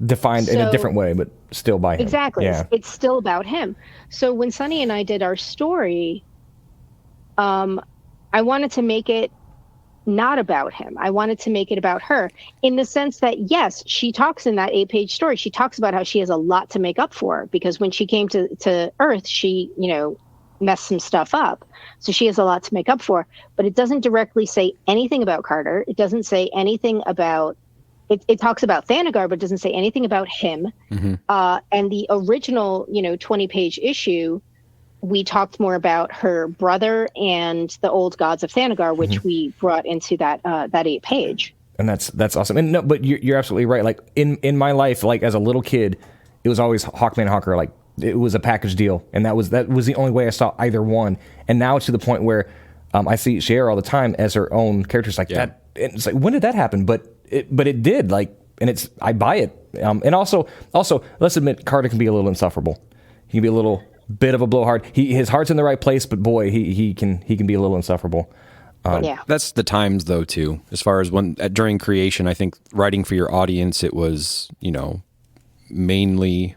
Defined in a different way, but still by him. Exactly. Yeah. It's still about him. So when Sunny and I did our story, I wanted to make it not about him. I wanted to make it about her, in the sense that, yes, she talks in that 8-page story. She talks about how she has a lot to make up for, because when she came to Earth, she, mess some stuff up. So she has a lot to make up for, but it doesn't directly say anything about Carter. It doesn't say anything about it talks about Thanagar, but doesn't say anything about him. And the original, 20-page issue, we talked more about her brother and the old gods of Thanagar, which we brought into that 8-page. And that's awesome. And no, but you're absolutely right. Like in my life, like as a little kid, it was always Hawkman and Hawker. Like it was a package deal, and that was the only way I saw either one. And now it's to the point where I see Shayera all the time as her own characters like that. It's like, when did that happen? But it did, like, and I buy it. And also, let's admit, Carter can be a little insufferable. He can be a little bit of a blowhard. His heart's in the right place, but boy, he can be a little insufferable. That's the times, though, too. As far as during creation, I think writing for your audience, it was, mainly,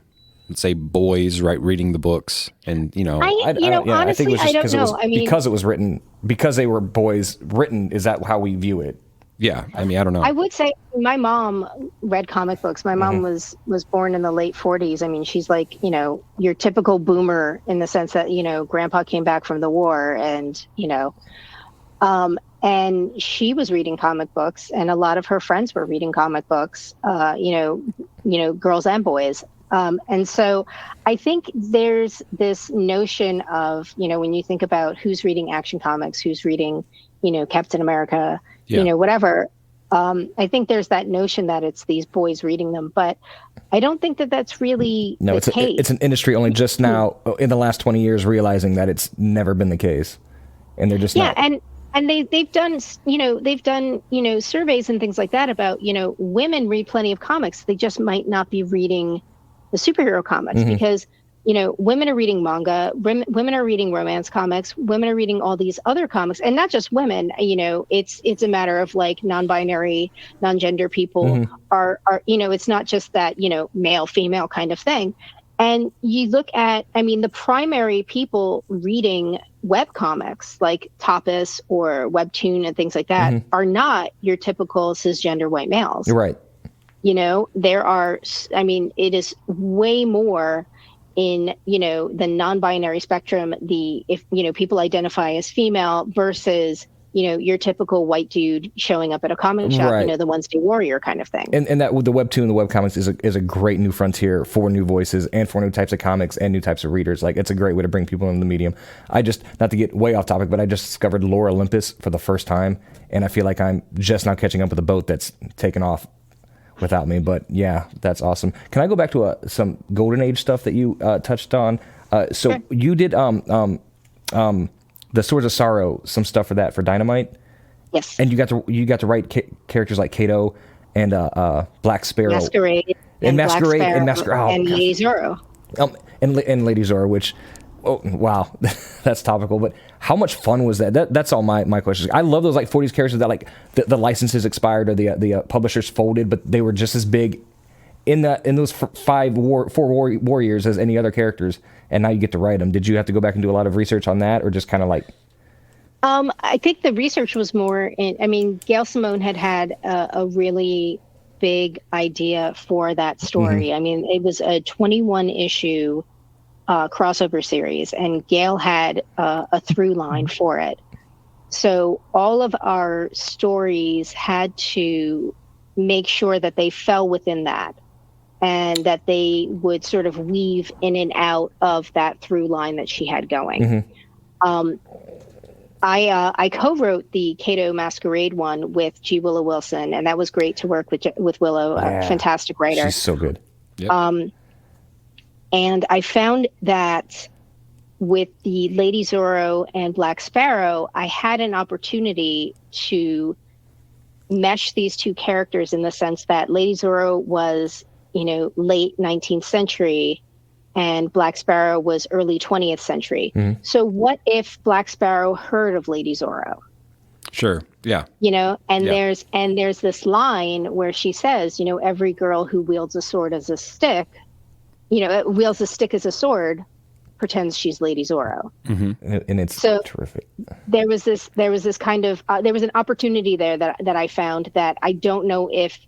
let's say, boys, right, reading the books, and honestly, I think it was just because it was written because they were boys written. Is that how we view it? Yeah, I mean, I don't know. I would say my mom read comic books. My mom was born in the late 40s. I mean, she's like, your typical boomer in the sense that, grandpa came back from the war and, and she was reading comic books, and a lot of her friends were reading comic books, girls and boys. And so I think there's this notion of, when you think about who's reading Action Comics, who's reading, Captain America, whatever. I think there's that notion that it's these boys reading them, but I don't think that that's really the case. It's an industry only just now in the last 20 years realizing that it's never been the case, and they're just not. And they've done surveys and things like that about women read plenty of comics. They just might not be reading the superhero comics because women are reading manga, women are reading romance comics, women are reading all these other comics, and not just women. It's a matter of like non-binary, non-gender people are it's not just that male female kind of thing. And you look at, the primary people reading web comics like Tapas or Webtoon and things like that are not your typical cisgender white males. You're right. There are, it is way more in, the non-binary spectrum, if people identify as female versus, your typical white dude showing up at a comic shop, the Wednesday Warrior kind of thing. And that with the Webtoon and the webcomics is a great new frontier for new voices and for new types of comics and new types of readers. Like, it's a great way to bring people into the medium. Not to get way off topic, but I just discovered Lore Olympus for the first time, and I feel like I'm just now catching up with a boat that's taken off without me. But yeah, that's awesome. Can I go back to some Golden Age stuff that you touched on? Sure. You did the Swords of Sorrow, some stuff for that for Dynamite. Yes. And you got to write characters like Kato and Black Sparrow, Masquerade, and Masquerade, and Lady Zoro. And Lady Zoro, which, oh wow, that's topical. But how much fun was that? That's all my questions. I love those like 40s characters that like the licenses expired or the publishers folded, but they were just as big in those four warriors as any other characters, and now you get to write them. Did you have to go back and do a lot of research on that, or just kind of like? I think the research was more Gail Simone had a really big idea for that story. It was a 21 issue crossover series, and Gail had a through line for it. So all of our stories had to make sure that they fell within that, and that they would sort of weave in and out of that through line that she had going. I co-wrote the Kato Masquerade one with G. Willow Wilson, and that was great to work with Willow, a fantastic writer. She's so good. Yep. And I found that with the Lady Zoro and Black Sparrow, I had an opportunity to mesh these two characters in the sense that Lady Zoro was, late 19th century, and Black Sparrow was early 20th century. So what if Black Sparrow heard of Lady Zoro? Sure. Yeah. There's this line where she says, every girl who wields a sword as a stick, wields a stick as a sword, pretends she's Lady Zoro. And it's terrific. There was this kind of there was an opportunity there that I found that I don't know if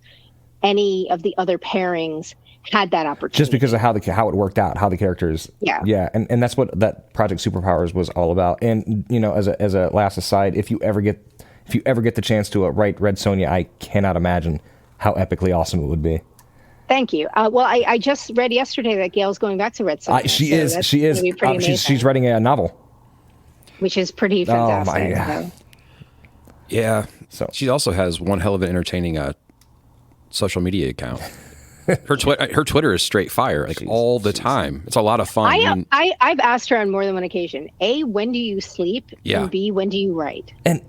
any of the other pairings had that opportunity. Just because of how it worked out, how the characters. Yeah. And that's what that Project Superpowers was all about. And as a last aside, if you ever get the chance to write Red Sonja, I cannot imagine how epically awesome it would be. Thank you. Well, I just read yesterday that Gail's going back to Red Sonja. She is. She's writing a novel, which is pretty fantastic. Oh my God. Yeah. So she also has one hell of an entertaining social media account. Her Twitter is straight fire, like all the time. It's a lot of fun. I've asked her on more than one occasion. A, when do you sleep? Yeah. And B, when do you write? And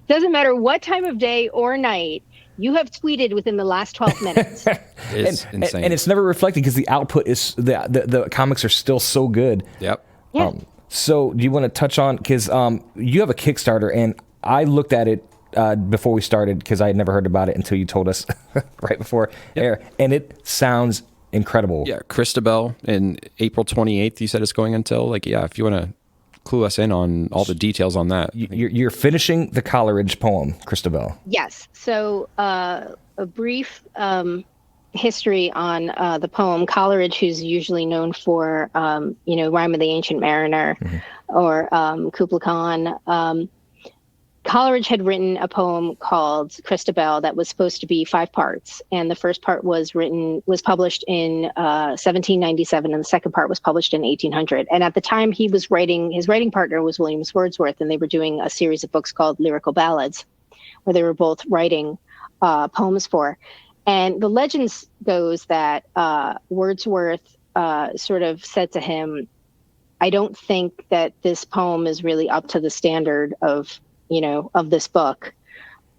doesn't matter what time of day or night. You have tweeted within the last 12 minutes. It's insane. And it's never reflected because the output is the comics are still so good. Yep. Yeah. So do you want to touch on, because you have a Kickstarter, and I looked at it before we started because I had never heard about it until you told us right before air, and it sounds incredible. Yeah, Cristabel in April 28th, you said it's going until, if you want to clue us in on all the details on that. You're finishing the Coleridge poem, Cristabel. Yes. So a brief history on the poem. Coleridge, who's usually known for, Rime of the Ancient Mariner or Kubla Khan. Coleridge had written a poem called Cristabel that was supposed to be 5 parts. And the first part was published in 1797, and the second part was published in 1800. And at the time he was writing, his writing partner was William Wordsworth, and they were doing a series of books called Lyrical Ballads, where they were both writing poems for. And the legends goes that Wordsworth sort of said to him, I don't think that this poem is really up to the standard of this book.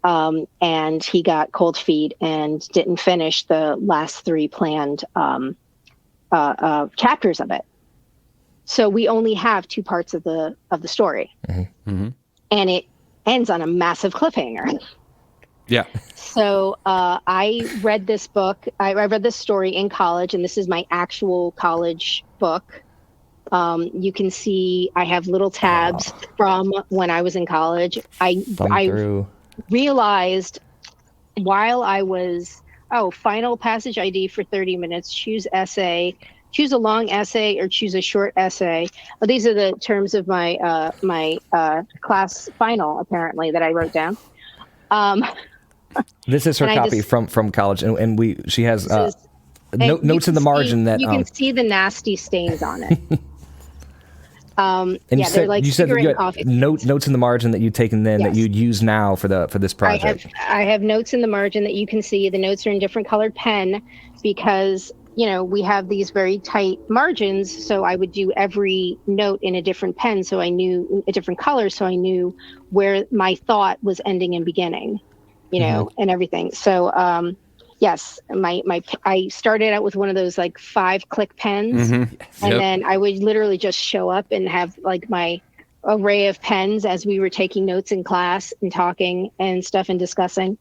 And he got cold feet and didn't finish the last 3 planned chapters of it. So we only have 2 parts of the story. And it ends on a massive cliffhanger. Yeah. So I read this book. I read this story in college, and this is my actual college book. You can see I have little tabs from when I was in college. I realized while I was, final passage ID for 30 minutes, choose essay, choose a long essay or choose a short essay. Well, these are the terms of my class final, apparently, that I wrote down. This is her copy from college, and she has notes in the margin that you can see the nasty stains on it. And you said you had notes in the margin that you'd taken then that you'd use now for this project. I have notes in the margin that you can see. The notes are in different colored pen because we have these very tight margins. So I would do every note in a different pen, so I knew a different color, so I knew where my thought was ending and beginning, and everything. So yes, I started out with one of those 5-click pens, and then I would literally just show up and have my array of pens as we were taking notes in class and talking and stuff and discussing.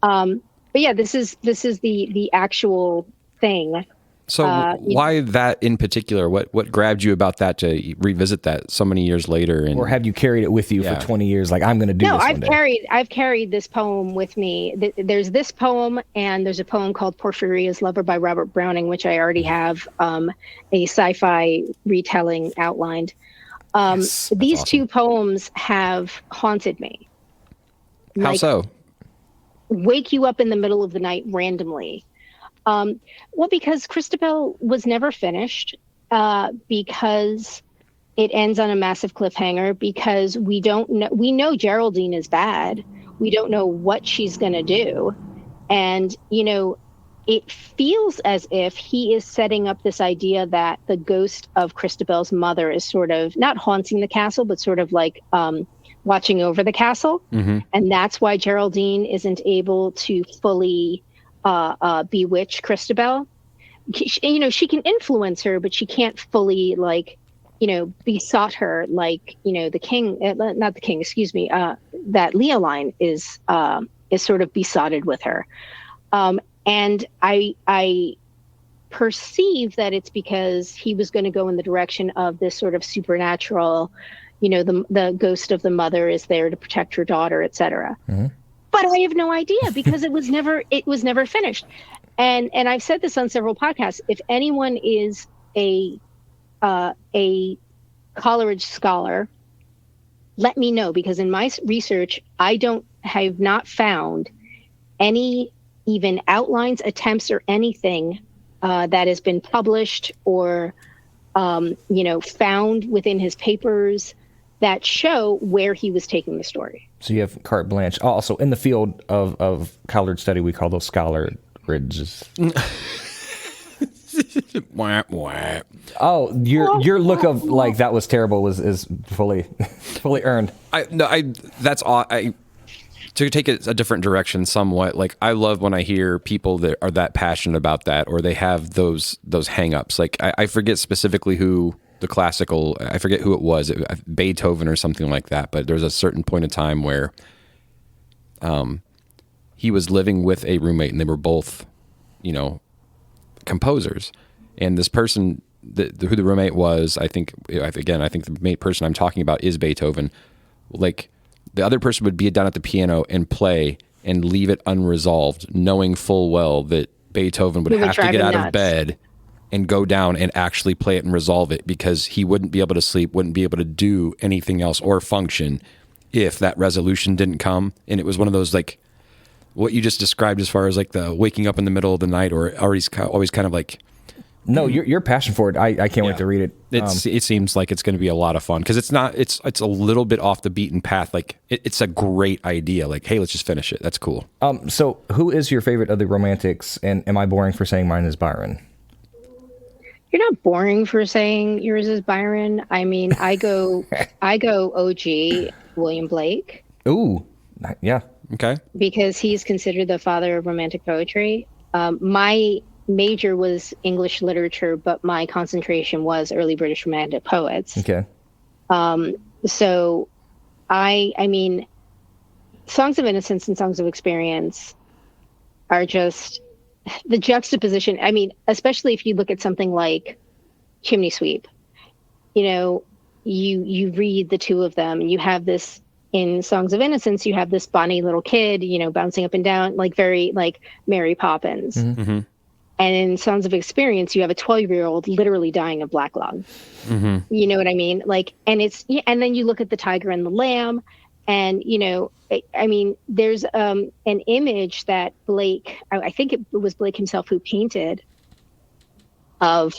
But yeah, this is the actual thing. So why that in particular? What grabbed you about that to revisit that so many years later? Or have you carried it with you for 20 years? I'm going to do this one day. I've carried this poem with me. There's this poem, and there's a poem called Porphyria's Lover by Robert Browning, which I already have a sci-fi retelling outlined. These awesome. 2 poems have haunted me. How so? Wake you up in the middle of the night randomly. Well, because Cristabel was never finished, because it ends on a massive cliffhanger, because we know Geraldine is bad. We don't know what she's going to do. And, it feels as if he is setting up this idea that the ghost of Cristabel's mother is sort of not haunting the castle, but sort of watching over the castle. And that's why Geraldine isn't able to fully bewitch Cristabel. She can influence her, but she can't fully besot her the king, not the king, excuse me, that Leoline is sort of besotted with her. And I perceive that it's because he was going to go in the direction of this sort of supernatural, the ghost of the mother is there to protect her daughter, etc. But I have no idea because it was never finished. And I've said this on several podcasts. If anyone is a Coleridge scholar, let me know, because in my research, have not found any even outlines, attempts, or anything that has been published or found within his papers that show where he was taking the story. So you have carte blanche. Also, in the field of Coleridge study, we call those scholar ridges. Wah, wah. Oh, your look of like that was terrible is fully earned. That's all. To take it a different direction somewhat, like I love when I hear people that are that passionate about that, or they have those hang-ups. Like I forget specifically who the classical, I forget who it was, Beethoven or something like that, but there was a certain point in time where he was living with a roommate and they were both, composers. And this person, who the roommate was, I think the main person I'm talking about is Beethoven. Like, the other person would be down at the piano and play and leave it unresolved, knowing full well that Beethoven would have to get out of bed and go down and actually play it and resolve it, because he wouldn't be able to sleep, wouldn't be able to do anything else or function if that resolution didn't come. And it was one of those, like, what you just described as far as like the waking up in the middle of the night, or always kind of like... No, your passion for it. I can't wait to read it. It seems like it's going to be a lot of fun, because it's a little bit off the beaten path. Like it's a great idea. Like, hey, let's just finish it. That's cool. So who is your favorite of the romantics? And am I boring for saying mine is Byron? You're not boring for saying yours is Byron. I mean, I go OG William Blake. Ooh, yeah. Okay. Because he's considered the father of romantic poetry. My major was English literature, but my concentration was early British romantic poets. Okay. So I mean, Songs of Innocence and Songs of Experience are just the juxtaposition. I mean, especially if you look at something like Chimney Sweep, you read the two of them and you have this. In Songs of Innocence, you have this bonny little kid, bouncing up and down, like very like Mary Poppins. Mm-hmm. And in Songs of Experience, you have a 12-year-old literally dying of black lung. Mm-hmm. You know what I mean? Like, and then you look at The Tiger and the Lamb, and I mean, there's an image that Blake, I think it was Blake himself who painted, of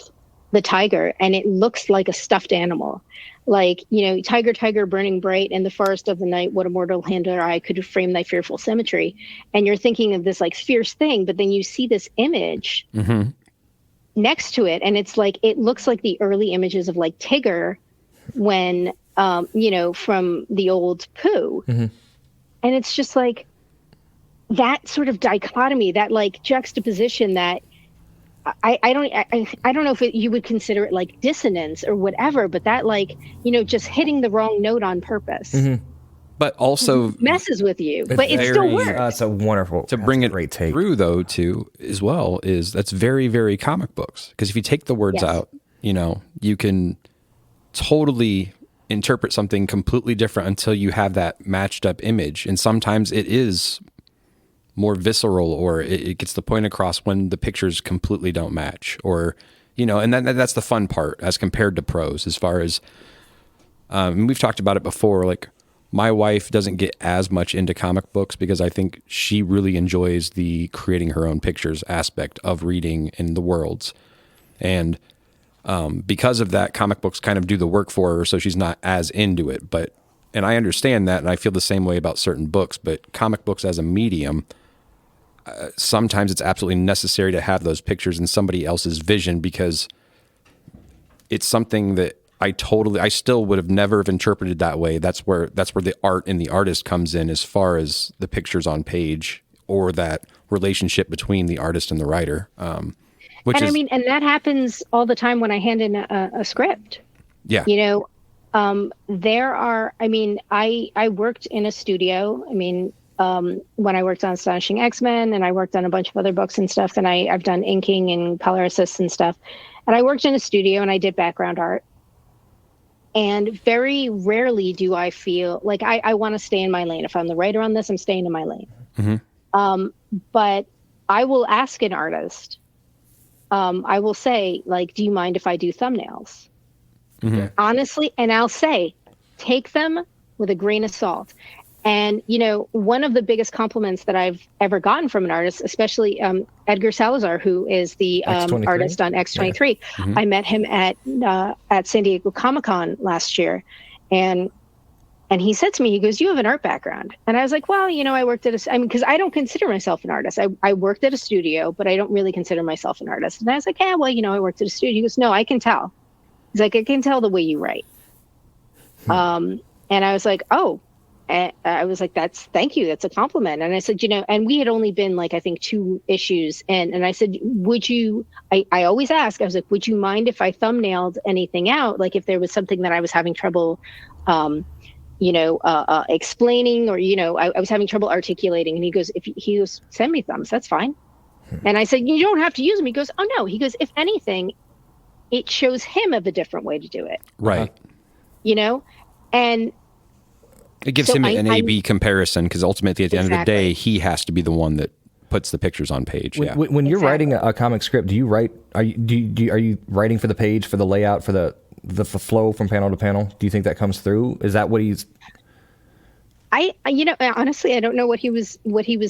the tiger, and it looks like a stuffed animal. Like, tiger, tiger, burning bright in the forest of the night, what a mortal hand or eye could frame thy fearful symmetry. And you're thinking of this like fierce thing, but then you see this image next to it, and it's like, it looks like the early images of like Tigger when, from the old Pooh. Mm-hmm. And it's just like that sort of dichotomy, that like juxtaposition that I don't know if you would consider it like dissonance or whatever, but that like, just hitting the wrong note on purpose. Mm-hmm. But also messes with you, but it still works. It's a wonderful, to bring it great take. Through though too as well is that's very, very comic books. Because if you take the words out, you can totally interpret something completely different until you have that matched up image. And sometimes it is more visceral, or it gets the point across when the pictures completely don't match, or and that's the fun part as compared to prose. As far as and we've talked about it before, like my wife doesn't get as much into comic books because I think she really enjoys the creating her own pictures aspect of reading in the worlds, and because of that, comic books kind of do the work for her, so she's not as into it. And I understand that, and I feel the same way about certain books, but comic books as a medium, sometimes it's absolutely necessary to have those pictures in somebody else's vision, because it's something that I still would have never have interpreted that way. That's where the art and the artist comes in, as far as the pictures on page, or that relationship between the artist and the writer. And that happens all the time when I hand in a script. Yeah. I worked in a studio. When I worked on Astonishing X-Men, and I worked on a bunch of other books and stuff, and I've done inking and color assists and stuff. And I worked in a studio and I did background art. And very rarely do I feel like I want to stay in my lane. If I'm the writer on this, I'm staying in my lane. Mm-hmm. But I will ask an artist, I will say, like, do you mind if I do thumbnails? Mm-hmm. Honestly, and I'll say, take them with a grain of salt. And, you know, one of the biggest compliments that I've ever gotten from an artist, especially Edgar Salazar, who is the artist on X-23. Yeah. Mm-hmm. I met him at San Diego Comic-Con last year. And he said to me, he goes, you have an art background. And I was like, well, you know, I worked at because I don't consider myself an artist. I worked at a studio, but I don't really consider myself an artist. And I was like, yeah, well, you know, I worked at a studio. He goes, no, I can tell. He's like, I can tell the way you write. And I was like, oh. And I was like, thank you. That's a compliment. And I said, you know, and we had only been like, I think 2 issues. And I said, I always ask, I was like, would you mind if I thumbnailed anything out? Like if there was something that I was having trouble, explaining, or, you know, I was having trouble articulating. And he goes, send me thumbs, that's fine. And I said, you don't have to use them. He goes, oh no. He goes, if anything, it shows him of a different way to do it. Right. You know, and it gives him an A/B comparison, because ultimately at the end of the day, he has to be the one that puts the pictures on page. When you're writing a comic script, do you write? Are you writing for the page, for the layout, for the flow from panel to panel? Do you think that comes through? Is that what he's? Honestly, I don't know what he was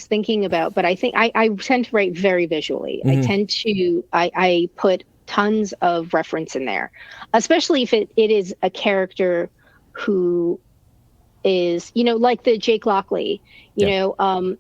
thinking about, but I think I tend to write very visually. Mm-hmm. I put tons of reference in there, especially if it is a character who is, you know, like the Jake Lockley, you know,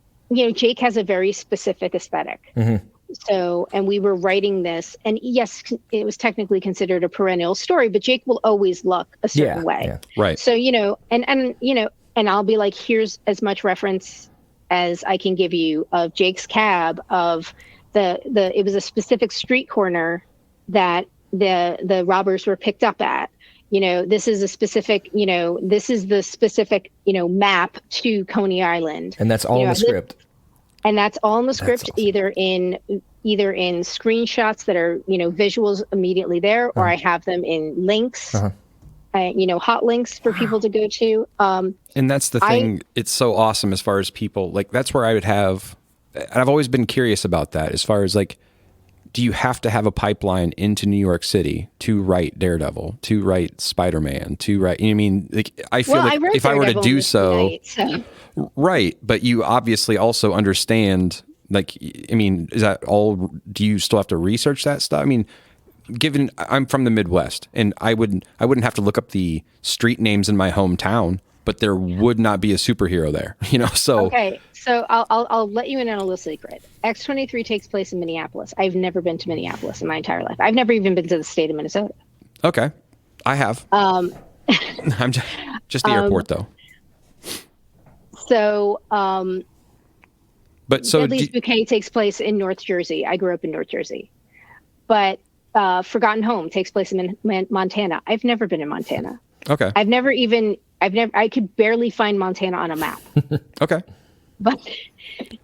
Jake has a very specific aesthetic. Mm-hmm. So, and we were writing this, and yes, it was technically considered a perennial story, but Jake will always look a certain way. Yeah. Right. So, you know, and I'll be like, here's as much reference as I can give you of Jake's cab, of it was a specific street corner that the robbers were picked up at. You know, this is the specific map to Coney Island. And that's all in the script. And that's all in the script, awesome. either in screenshots that are, you know, visuals immediately there, or I have them in links, hot links for people to go to. And that's the thing. It's so awesome as far as people, like, that's where I would have, and I've always been curious about that, as far as like, do you have to have a pipeline into New York City to write Daredevil, to write Spider-Man, to write, you know what I mean? Like, I feel like if I were to do so, right, but you obviously also understand, like, I mean, is that all, do you still have to research that stuff? I mean, given I'm from the Midwest, and I wouldn't have to look up the street names in my hometown, but there would not be a superhero there, you know? So okay, so I'll let you in on a little secret. X-23 takes place in Minneapolis. I've never been to Minneapolis in my entire life. I've never even been to the state of Minnesota. Okay, I have. I'm just the airport though. So, but so Deadleist Bouquet takes place in North Jersey. I grew up in North Jersey, but Forgotten Home takes place in Montana. I've never been in Montana. Okay. I could barely find Montana on a map. Okay. But,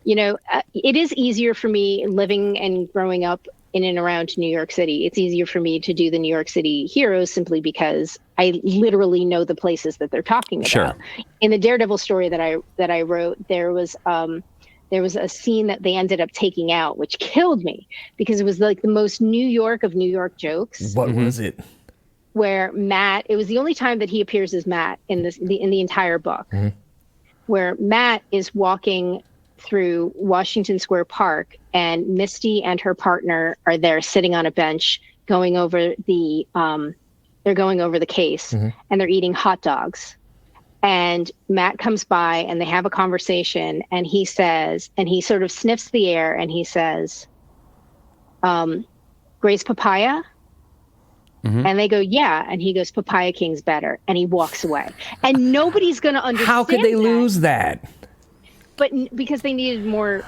you know, it is easier for me living and growing up in and around New York City. It's easier for me to do the New York City heroes simply because I literally know the places that they're talking about. Sure. In the Daredevil story that I wrote, there was a scene that they ended up taking out, which killed me because it was like the most New York of New York jokes. What was it? Where Matt, it was the only time that he appears as Matt in the entire book, where Matt is walking through Washington Square Park, and Misty and her partner are there sitting on a bench going over the case, and they're eating hot dogs. And Matt comes by and they have a conversation, and he says, and he sort of sniffs the air and he says, Gray's papaya? And they go, yeah. And he goes, Papaya King's better. And he walks away. And nobody's going to understand. How could they lose that? But because they needed more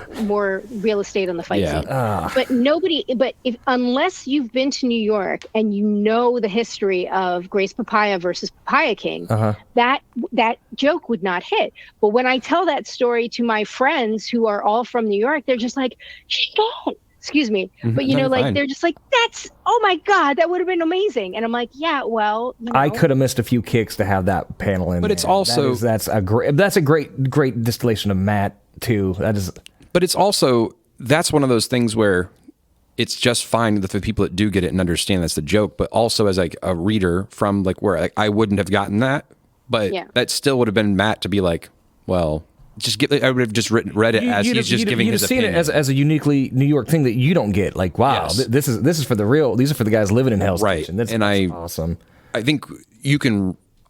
real estate on the fight scene. But unless you've been to New York and you know the history of Gray's Papaya versus Papaya King, that joke would not hit. But when I tell that story to my friends who are all from New York, they're just like, shit. Excuse me. But, you know, like, fine. They're just like, oh my God, that would have been amazing. And I'm like, yeah, well, you know. I could have missed a few kicks to have that panel in. But it's also, that's a great distillation of Matt too. That is. But it's also, that's one of those things where it's just fine that the people that do get it and understand that's the joke, but also as like a reader from like where like, I wouldn't have gotten that, but that still would have been Matt to be like, well, I would have just read it as he's just giving his opinion. You'd have seen it as a uniquely New York thing that you don't get. Like, wow, this is for the real. These are for the guys living in Hell's Kitchen. That's awesome. I think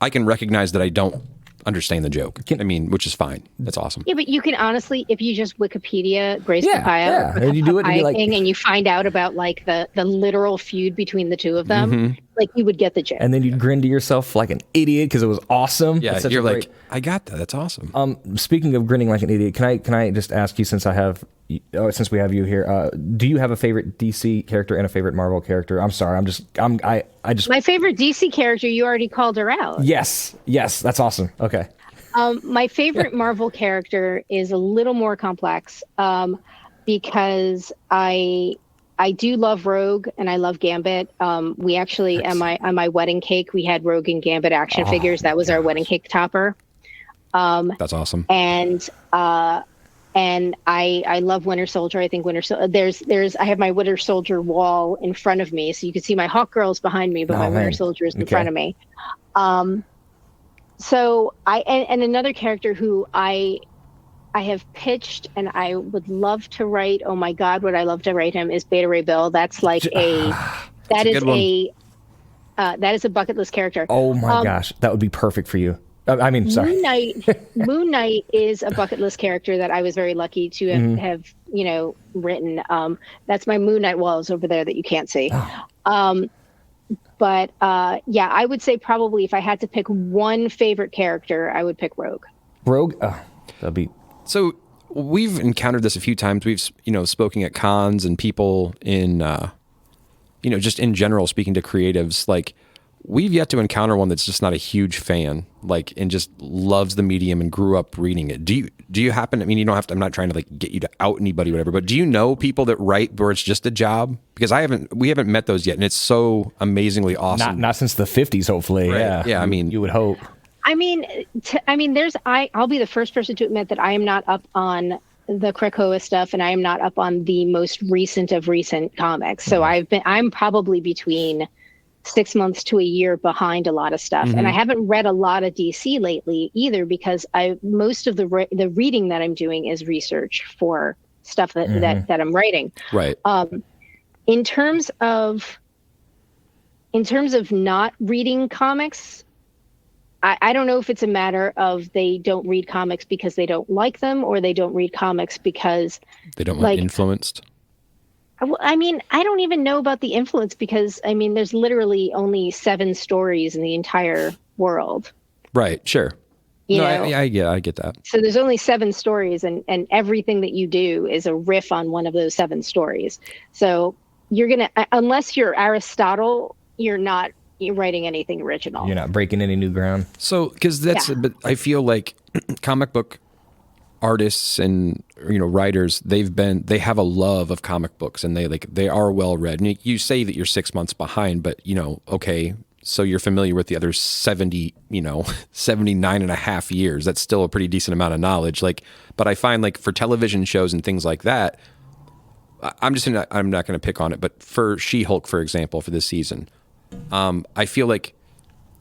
I can recognize that I don't understand the joke. Which is fine. That's awesome. Yeah, but you can honestly, if you just Wikipedia Grace Papaya, and you do it, and you find out about like the literal feud between the two of them, like you would get the joke. And then you'd grin to yourself like an idiot because it was awesome. Yeah, you're like, I got that. That's awesome. Speaking of grinning like an idiot, can I just ask you, since we have you here, do you have a favorite DC character and a favorite Marvel character? I'm sorry, I just my favorite DC character, you already called her out. Yes, that's awesome. Okay. My favorite Marvel character is a little more complex, because I do love Rogue and I love Gambit. We actually on my wedding cake we had Rogue and Gambit action figures. That was our wedding cake topper. That's awesome. And I love Winter Soldier. I think I have my Winter Soldier wall in front of me, so you can see my Hawk Girls behind me, but my Winter Soldier is in front of me. So and another character who I have pitched and I would love to write. Oh my God, would I love to write him? Is Beta Ray Bill. That's like that is a bucket list character. Oh my gosh, that would be perfect for you. I mean, sorry. Moon Knight is a bucket list character that I was very lucky to have written. That's my Moon Knight walls over there that you can't see. But I would say probably if I had to pick one favorite character, I would pick Rogue. Rogue? That'd be... So we've encountered this a few times. We've, spoken at cons and people in, just in general, speaking to creatives, like we've yet to encounter one that's just not a huge fan, like, and just loves the medium and grew up reading it. Do you happen, you don't have to, I'm not trying to like get you to out anybody, whatever, but do you know people that write where it's just a job? Because we haven't met those yet. And it's so amazingly awesome. Not since the 50s, hopefully. Right. Yeah. Yeah. You would hope. I'll be the first person to admit that I am not up on the Krakoa stuff, and I am not up on the most recent of recent comics. So I'm probably between 6 months to a year behind a lot of stuff. And I haven't read a lot of DC lately either, because most of the reading that I'm doing is research for stuff that I'm writing. Right. In terms of not reading comics, I don't know if it's a matter of they don't read comics because they don't like them, or they don't read comics because they don't want influenced. I don't even know about the influence, because there's literally only 7 stories in the entire world. Right. Sure. I get that. So there's only 7 stories, and everything that you do is a riff on one of those 7 stories. So unless you're Aristotle, you're writing anything original. You're not breaking any new ground. So, but I feel like comic book artists and writers, they have a love of comic books, and they are well read. And you say that you're 6 months behind, but okay, so you're familiar with the other 79 and a half years. That's still a pretty decent amount of knowledge. But I find like for television shows and things like that, I'm not going to pick on it, but for She-Hulk, for example, for this season, I feel like,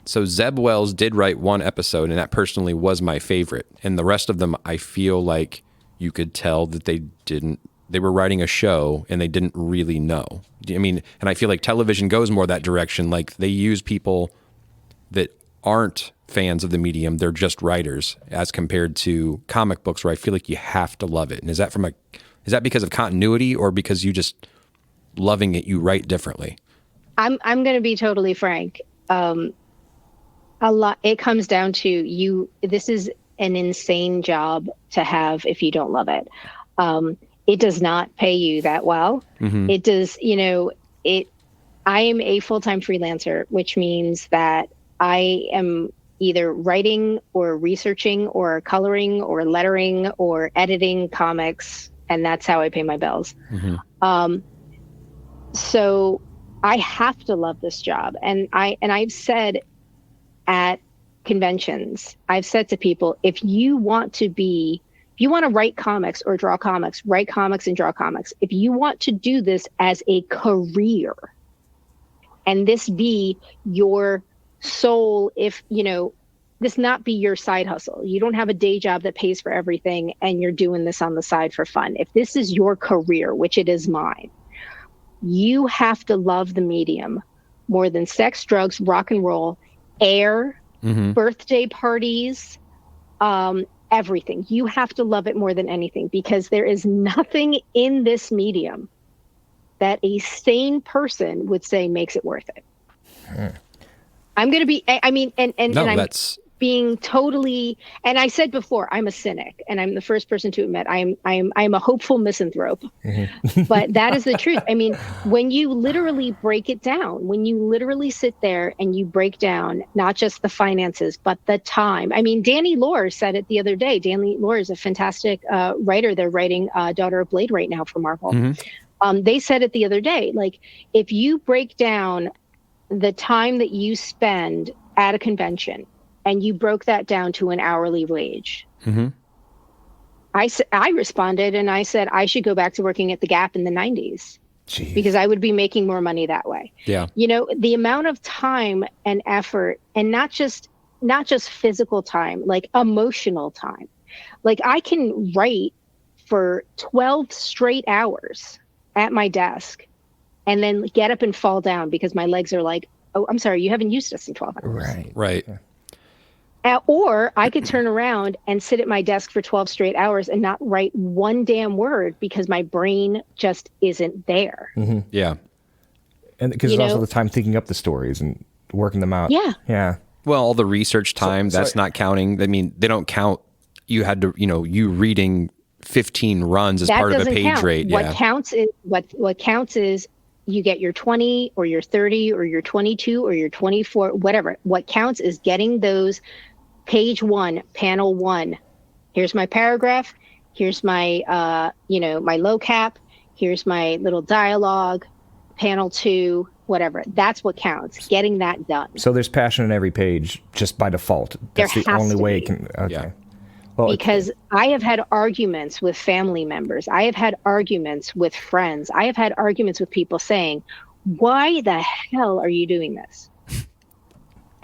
so Zeb Wells did write one episode, and that personally was my favorite. And the rest of them, I feel like you could tell that they were writing a show and they didn't really know. And I feel like television goes more that direction. Like they use people that aren't fans of the medium. They're just writers, as compared to comic books, where I feel like you have to love it. And is that because of continuity, or because you just loving it, you write differently? I'm going to be totally frank. A lot. It comes down to you. This is an insane job to have if you don't love it. It does not pay you that well. It does. I am a full-time freelancer, which means that I am either writing or researching or coloring or lettering or editing comics, and that's how I pay my bills. So I have to love this job. And I've said at conventions, I've said to people, if you want to be If you want to write comics or draw comics, write comics and draw comics. If you want to do this as a career and this be your sole, if, you know, this not be your side hustle, you don't have a day job that pays for everything and you're doing this on the side for fun. If this is your career, which it is mine, you have to love the medium more than sex, drugs, rock and roll, air, birthday parties, everything. You have to love it more than anything, because there is nothing in this medium that a sane person would say makes it worth it. I'm going to be, I mean, and No, I'm that's being totally, and I said before, I'm a cynic, and I'm the first person to admit I'm a hopeful misanthrope. But that is the truth. I mean, when you literally break it down, when you literally sit there and you break down not just the finances, but the time. I mean, Danny Lore said it the other day. Danny Lore is a fantastic writer. They're writing Daughter of Blade right now for Marvel. They said it the other day, like, if you break down the time that you spend at a convention and you broke that down to an hourly wage, I responded and I said I should go back to working at the Gap in the 90s. Jeez. Because I would be making more money that way. Yeah. You know, the amount of time and effort, and not just physical time, like emotional time. Like, I can write for 12 straight hours at my desk and then get up and fall down because my legs are like, oh, I'm sorry, you haven't used us in 12 hours. Right. Or I could turn around and sit at my desk for 12 straight hours and not write one damn word because my brain just isn't there. Yeah. And because there's also the time thinking up the stories and working them out. Yeah. Well, all the research time, that's not counting. I mean, they don't count. You had to, you reading 15 runs as that part of a doesn't page count. rate. What Yeah. counts is what counts is you get your 20 or your 30 or your 22 or your 24, whatever. What counts is getting those page 1, panel 1. Here's my paragraph. Here's my, my low cap. Here's my little dialogue, panel 2, whatever. That's what counts. Getting that done. So there's passion in every page just by default. That's There the has only to way be. it can. Okay. Yeah. Well, Because I have had arguments with family members. I have had arguments with friends. I have had arguments with people saying, why the hell are you doing this?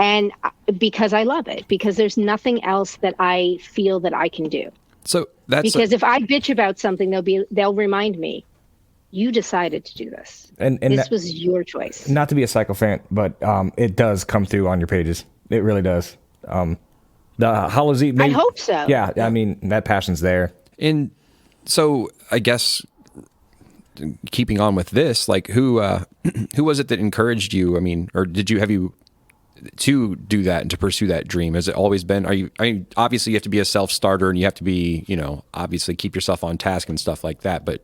And because I love it, because there's nothing else that I feel that I can do. So that's Because if I bitch about something, they'll remind me, you decided to do this. and This was your choice. not to be a psychophant, but it does come through on your pages. It really does. The Hallows Eve. I hope so. Yeah, I mean, that passion's there. And so I guess keeping on with this, like who was it that encouraged you? I mean, or have you to do that and to pursue that dream? Has it always been, obviously you have to be a self-starter and you have to be, obviously keep yourself on task and stuff like that. But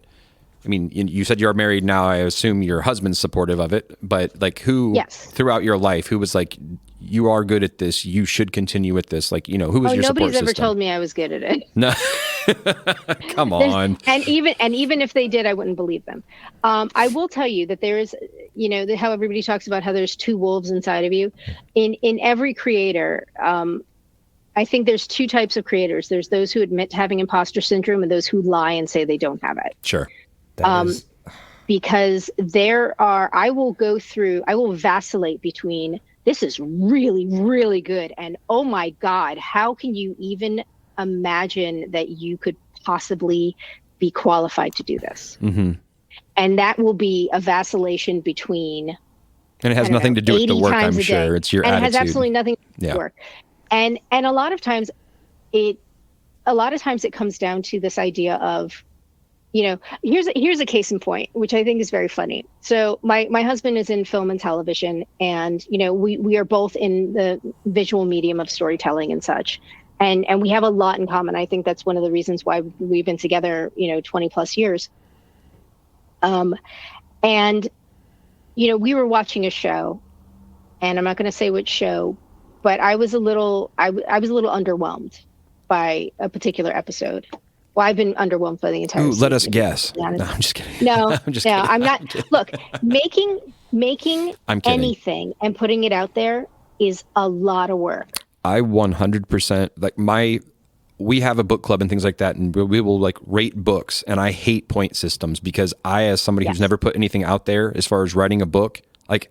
I mean, you said you're married now. I assume your husband's supportive of it, but like who throughout your life, who was like, you are good at this, you should continue with this? Like, who was your support system? Nobody's ever told me I was good at it. No, come on. And even if they did, I wouldn't believe them. I will tell you that there is, how everybody talks about how there's 2 wolves inside of you. In every creator, I think there's 2 types of creators. There's those who admit to having imposter syndrome and those who lie and say they don't have it. Sure. Because I will vacillate between, this is really, really good, and oh my God, how can you even imagine that you could possibly be qualified to do this? And that will be a vacillation between. And it has nothing to do with the work, I'm sure. It's your attitude. It has absolutely nothing to do with work. And a lot of times it comes down to this idea of, here's a case in point, which I think is very funny. So my husband is in film and television, and we are both in the visual medium of storytelling and such, and we have a lot in common. I think that's one of the reasons why we've been together 20 plus years. And we were watching a show, and I'm not going to say which show, but I was a little underwhelmed by a particular episode. Well, I've been underwhelmed by the entire season. Let us guess. No, I'm just kidding. No, I'm just kidding. I'm not. Look, making anything and putting it out there is a lot of work. I 100%, like we have a book club and things like that, and we will like rate books, and I hate point systems because I, as somebody who's never put anything out there as far as writing a book, like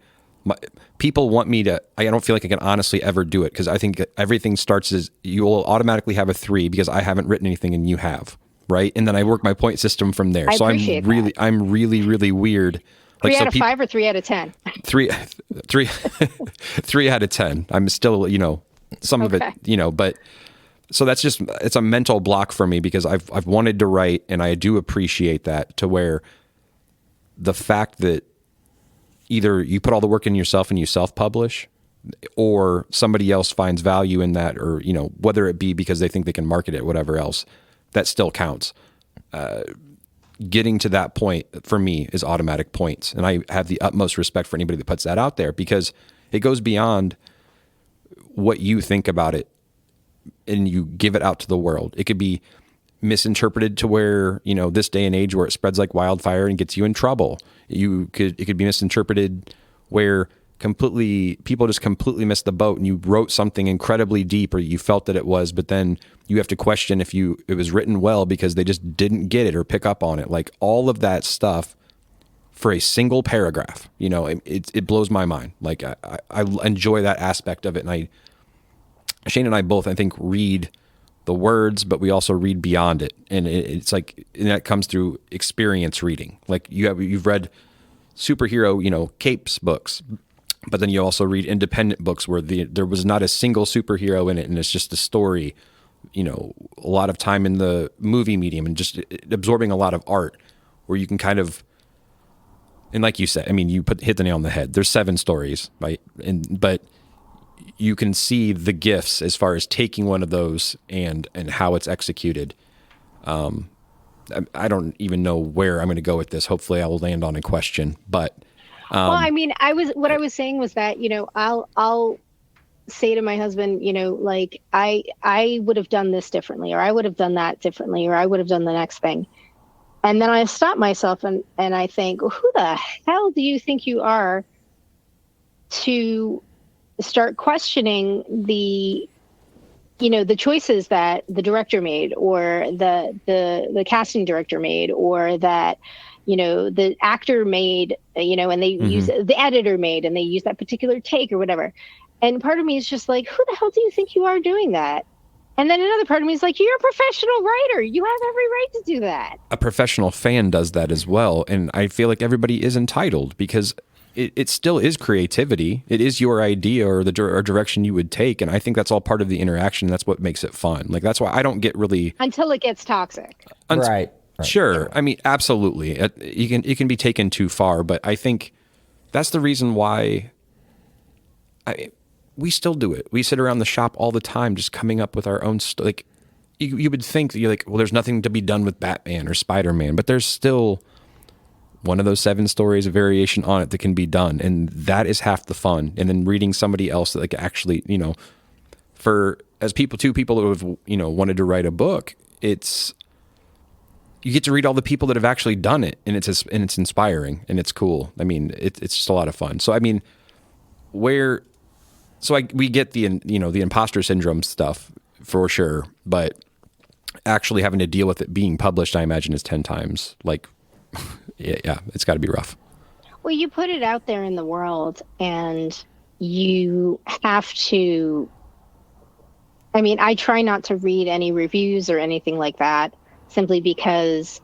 people want me to, I don't feel like I can honestly ever do it, because I think everything starts as you will automatically have a 3 because I haven't written anything and you have, right? And then I work my point system from there. So I'm really weird. Like, 3 out of 5 or 3 out of 10? 3 out of 10. I'm still, some of it, but so that's just, it's a mental block for me because I've wanted to write, and I do appreciate that, to where the fact that either you put all the work in yourself and you self-publish, or somebody else finds value in that, or, whether it be because they think they can market it, whatever else, that still counts. Getting to that point for me is automatic points. And I have the utmost respect for anybody that puts that out there, because it goes beyond what you think about it and you give it out to the world. It could be misinterpreted to where, this day and age where it spreads like wildfire and gets you in trouble. It could be misinterpreted where people just completely missed the boat, and you wrote something incredibly deep, or you felt that it was, but then you have to question if it was written well because they just didn't get it or pick up on it. Like, all of that stuff for a single paragraph, it blows my mind. Like, I enjoy that aspect of it. And Shane and I both, I think, read the words, but we also read beyond it. And it's like, and that comes through experience reading. Like, you've read superhero, capes books, but then you also read independent books where there was not a single superhero in it, and it's just a story, a lot of time in the movie medium and just absorbing a lot of art, where you can kind of, and like you said, I mean, you hit the nail on the head. There's 7 stories, right? But you can see the gifts as far as taking one of those and how it's executed. I don't even know where I'm going to go with this. Hopefully I will land on a question, but well, I mean, what I was saying was that, I'll say to my husband, like, I would have done this differently, or I would have done that differently, or I would have done the next thing. And then I stop myself and I think, well, who the hell do you think you are to start questioning the choices that the director made, or the casting director made, or that, the actor made, and they use the editor made, and they use that particular take or whatever. And part of me is just like, who the hell do you think you are doing that? And then another part of me is like, you're a professional writer. You have every right to do that. A professional fan does that as well. And I feel like everybody is entitled, because it still is creativity. It is your idea or the direction you would take. And I think that's all part of the interaction. That's what makes it fun. Like, that's why I don't get really... Until it gets toxic. Right. Sure. I mean, absolutely. It can be taken too far, but I think that's the reason why we still do it. We sit around the shop all the time just coming up with our own like, you would think that you're like, well, there's nothing to be done with Batman or Spider-Man, but there's still one of those 7 stories, a variation on it that can be done. And that is half the fun. And then reading somebody else that, like, actually, two people who have, wanted to write a book, you get to read all the people that have actually done it, and it's inspiring and it's cool. I mean, it's just a lot of fun. So, I mean, we get the imposter syndrome stuff for sure, but actually having to deal with it being published, I imagine, is 10 times like, yeah, it's got to be rough. Well, you put it out there in the world, and you have to, I mean, I try not to read any reviews or anything like that, simply because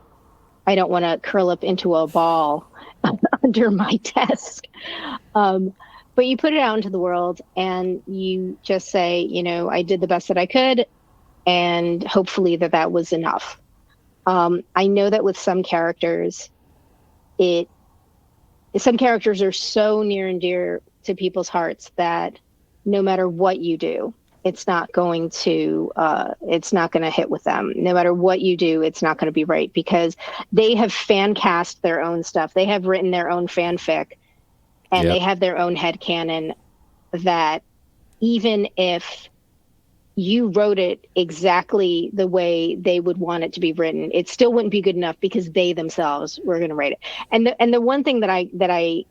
I don't want to curl up into a ball under my desk. But you put it out into the world, and you just say, I did the best that I could, and hopefully that was enough. I know that with some characters, some characters are so near and dear to people's hearts that no matter what you do, it's not going to hit with them. No matter what you do, it's not going to be right, because they have fan cast their own stuff. They have written their own fanfic, and they have their own headcanon that even if you wrote it exactly the way they would want it to be written, it still wouldn't be good enough, because they themselves were going to write it. And the one thing that I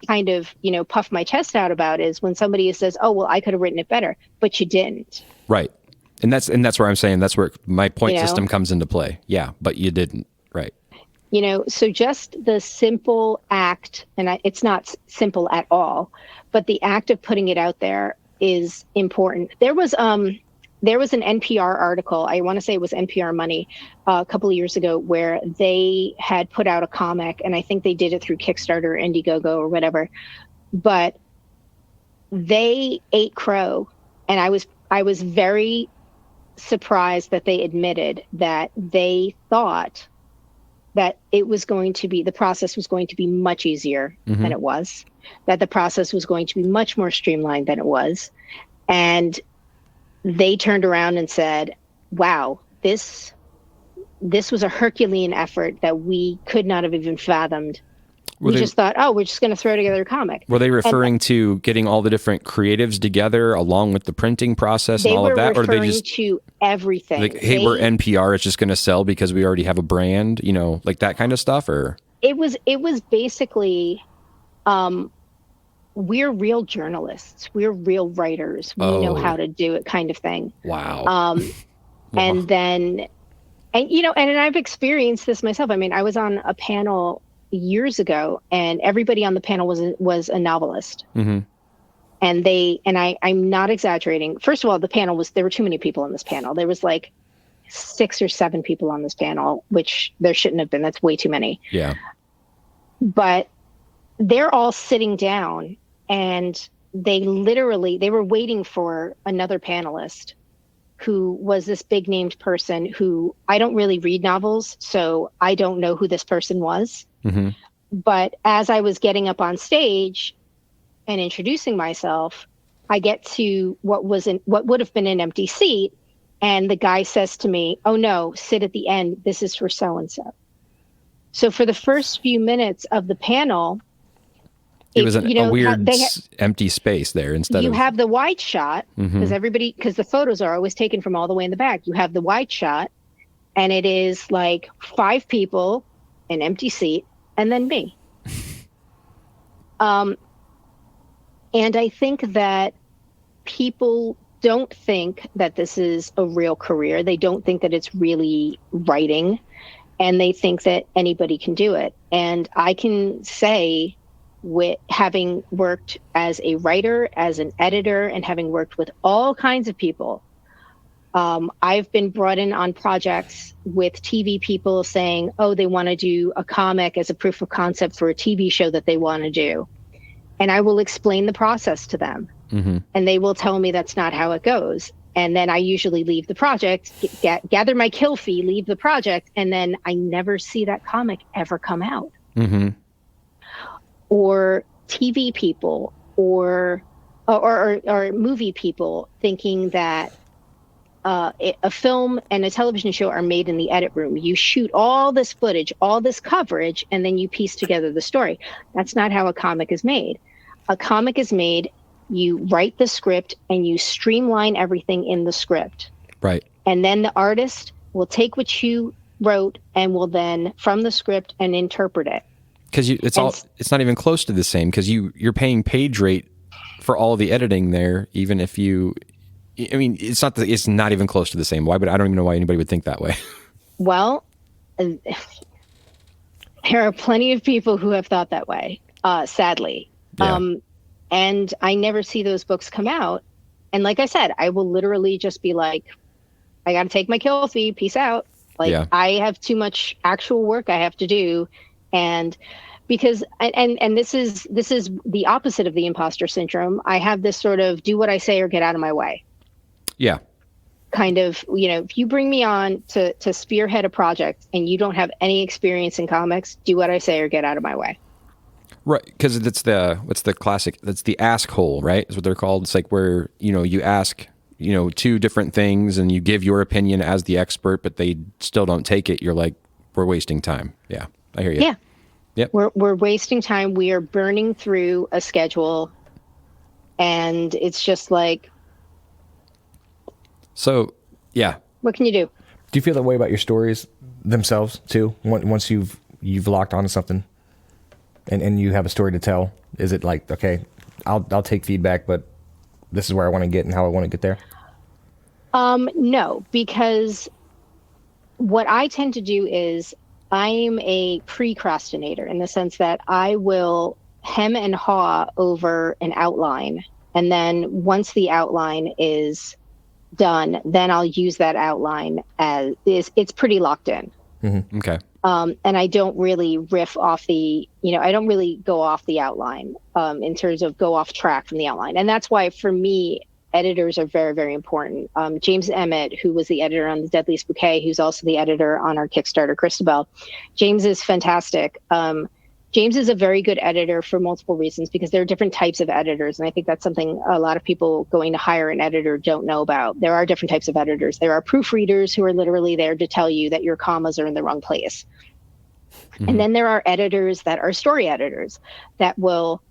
kind of, puff my chest out about is when somebody says, oh, well, I could have written it better, but you didn't. Right. that's where I'm saying that's where my point You know? system comes into play. Yeah, but you didn't, right? So just the simple act, and it's not simple at all, but the act of putting it out there is important. There was an NPR article, I want to say it was NPR Money, a couple of years ago, where they had put out a comic, and I think they did it through Kickstarter or Indiegogo or whatever, but they ate crow, and I was very surprised that they admitted that they thought that the process was going to be much easier than it was, that the process was going to be much more streamlined than it was. And they turned around and said, wow, this was a Herculean effort that we could not have even fathomed. We just thought, we're just going to throw together a comic. Were they referring to getting all the different creatives together along with the printing process and all of that? Or they were referring to everything. Like, hey, we're NPR, it's just going to sell because we already have a brand, like that kind of stuff? Or it was basically, we're real journalists. We're real writers. We know how to do it, kind of thing. Wow. And then, and I've experienced this myself. I mean, I was on a panel years ago, and everybody on the panel was a novelist. Mm-hmm. And I'm not exaggerating. First of all, there were too many people on this panel. There was like 6 or 7 people on this panel, which there shouldn't have been. That's way too many. Yeah. But they're all sitting down, and they were waiting for another panelist who was this big named person who I don't really read novels, so I don't know who this person was. Mm-hmm. But as I was getting up on stage and introducing myself, I get to what would have been an empty seat, and the guy says to me, "Oh no, sit at the end. This is for so and so." So for the first few minutes of the panel, it was a weird empty space there instead you of... have the wide shot, because because the photos are always taken from all the way in the back. You have the wide shot, and it is like 5 people, an empty seat, and then me. And I think that people don't think that this is a real career. They don't think that it's really writing, and they think that anybody can do it. And I can say, with having worked as a writer, as an editor, and having worked with all kinds of people, I've been brought in on projects with TV people saying, they want to do a comic as a proof of concept for a TV show that they want to do. And I will explain the process to them. Mm-hmm. And they will tell me that's not how it goes. And then I usually leave the project, gather my kill fee, leave the project, and then I never see that comic ever come out. Mm-hmm. Or TV people or movie people thinking that a film and a television show are made in the edit room. You shoot all this footage, all this coverage, and then you piece together the story. That's not how a comic is made. A comic is made, you write the script and you streamline everything in the script. Right. And then the artist will take what you wrote and will then, from the script, and interpret it. Because it's not even close to the same, because you're paying page rate for all of the editing there, even if it's not even close to the same. Why? But I don't even know why anybody would think that way. Well, there are plenty of people who have thought that way, sadly. Yeah. And I never see those books come out. And like I said, I will literally just be like, I got to take my kill fee. Peace out. I have too much actual work I have to do. And because, and this is the opposite of the imposter syndrome. I have this sort of do what I say or get out of my way. Yeah. Kind of, if you bring me on to spearhead a project and you don't have any experience in comics, do what I say or get out of my way. Right. Because what's the classic, that's the ask hole, right? Is what they're called. It's like where, you ask, 2 different things and you give your opinion as the expert, but they still don't take it. You're like, we're wasting time. Yeah. I hear you. Yeah. Yep. We're wasting time. We are burning through a schedule, and it's just like. So, yeah. What can you do? Do you feel that way about your stories themselves too? Once you've locked onto something, and you have a story to tell, is it like, okay, I'll take feedback, but this is where I want to get and how I want to get there? No, because what I tend to do is I'm a precrastinator in the sense that I will hem and haw over an outline. And then once the outline is done, then I'll use that outline as it's pretty locked in. Mm-hmm. Okay. And I don't really riff off I don't really go off the outline in terms of go off track from the outline. And that's why for me, editors are very, very important. James Emmett, who was the editor on the Deadleist Bouquet, who's also the editor on our Kickstarter, Cristabel. James is fantastic. James is a very good editor for multiple reasons because there are different types of editors. And I think that's something a lot of people going to hire an editor don't know about. There are different types of editors. There are proofreaders who are literally there to tell you that your commas are in the wrong place. Mm-hmm. And then there are editors that are story editors that will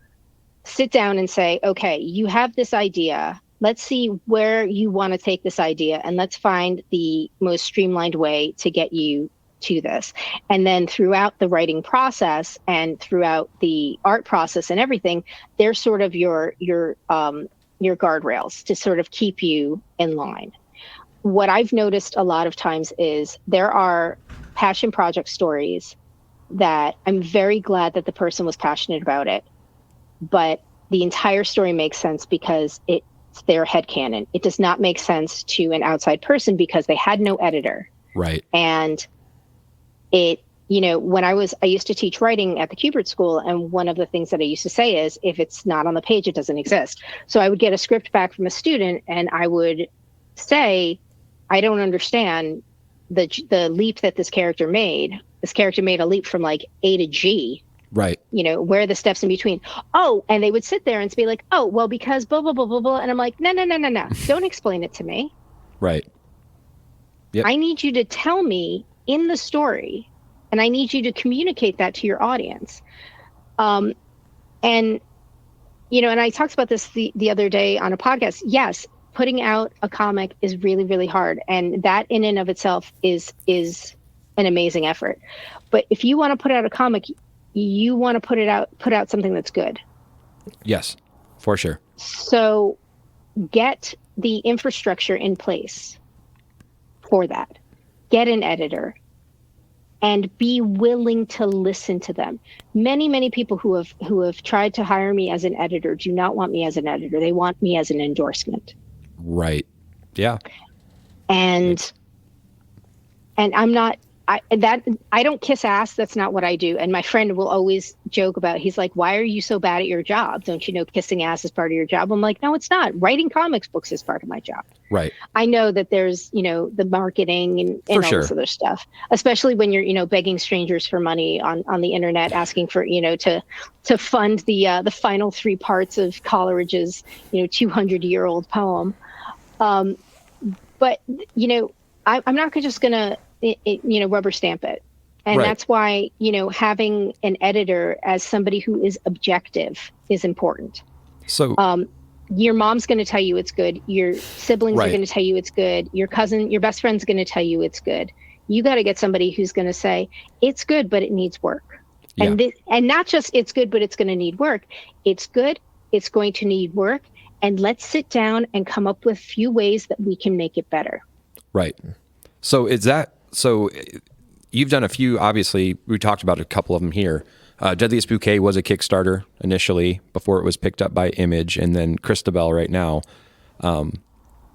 sit down and say, okay, you have this idea. Let's see where you want to take this idea and let's find the most streamlined way to get you to this. And then throughout the writing process and throughout the art process and everything, they're sort of your guardrails to sort of keep you in line. What I've noticed a lot of times is there are passion project stories that I'm very glad that the person was passionate about it, but the entire story makes sense because it's their headcanon. It does not make sense to an outside person because they had no editor. Right. And when I used to teach writing at the Kubert School, and one of the things that I used to say is, if it's not on the page, it doesn't exist. So I would get a script back from a student and I would say, I don't understand the leap that this character made. This character made a leap from like A to G. Right. Where are the steps in between? Oh, and they would sit there and be like, oh, well, because blah, blah, blah, blah, blah. And I'm like, no. Don't explain it to me. Right. Yep. I need you to tell me in the story, and I need you to communicate that to your audience. And I talked about this the other day on a podcast. Yes, putting out a comic is really, really hard. And that in and of itself is an amazing effort. But if you want to put out a comic, you want to put out something that's good. Yes, for sure. So get the infrastructure in place for that. Get an editor and be willing to listen to them. Many, many people who have tried to hire me as an editor do not want me as an editor. They want me as an endorsement. Right. Yeah. And I'm not, I don't kiss ass. That's not what I do. And my friend will always joke about, he's like, why are you so bad at your job? Don't you know kissing ass is part of your job? I'm like, no, it's not. Writing comics books is part of my job. Right. I know that there's, the marketing and all this other stuff, especially when you're, begging strangers for money on the internet, asking for, to fund the final 3 parts of Coleridge's, 200-year-old poem. But, I'm not just going to, rubber stamp it. And right. That's why, having an editor as somebody who is objective is important. So your mom's going to tell you it's good. Your siblings right. are going to tell you it's good. Your cousin, your best friend's going to tell you it's good. You got to get somebody who's going to say it's good, but it needs work. Yeah. And not just it's good, but it's going to need work. It's good. It's going to need work. And let's sit down and come up with a few ways that we can make it better. Right. So you've done a few, obviously, we talked about a couple of them here. Deadleist Bouquet was a Kickstarter initially before it was picked up by Image, and then Cristabel right now,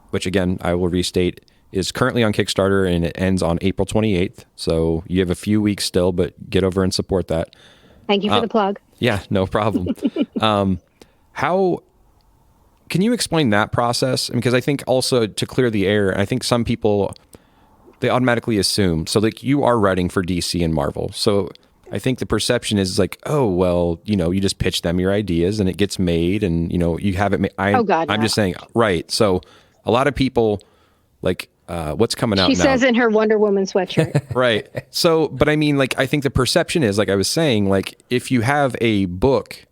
which again, I will restate, is currently on Kickstarter and it ends on April 28th. So you have a few weeks still, but get over and support that. Thank you for the plug. Yeah, no problem. How can you explain that process? Because I think also to clear the air, I think some people, they automatically assume, so like you are writing for DC and Marvel. So I think the perception is like, oh, well, you just pitch them your ideas and it gets made and, you have it made. I'm just saying, right. So a lot of people like, what's coming out now? She says in her Wonder Woman sweatshirt. Right. So, but I mean, like, I think the perception is, like I was saying, like, if you have a book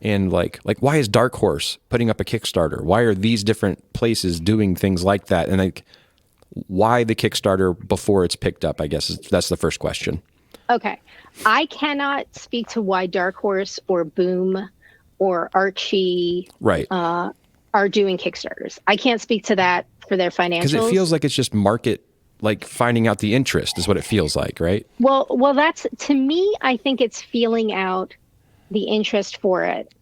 and like why is Dark Horse putting up a Kickstarter? Why are these different places doing things like that? And like, why the Kickstarter before it's picked up, I guess that's the first question. Okay. I cannot speak to why Dark Horse or Boom or Archie right. Are doing Kickstarters. I can't speak to that for their financials. Because it feels like it's just market, like finding out the interest is what it feels like, right? Well, that's, to me, I think it's feeling out the interest for it.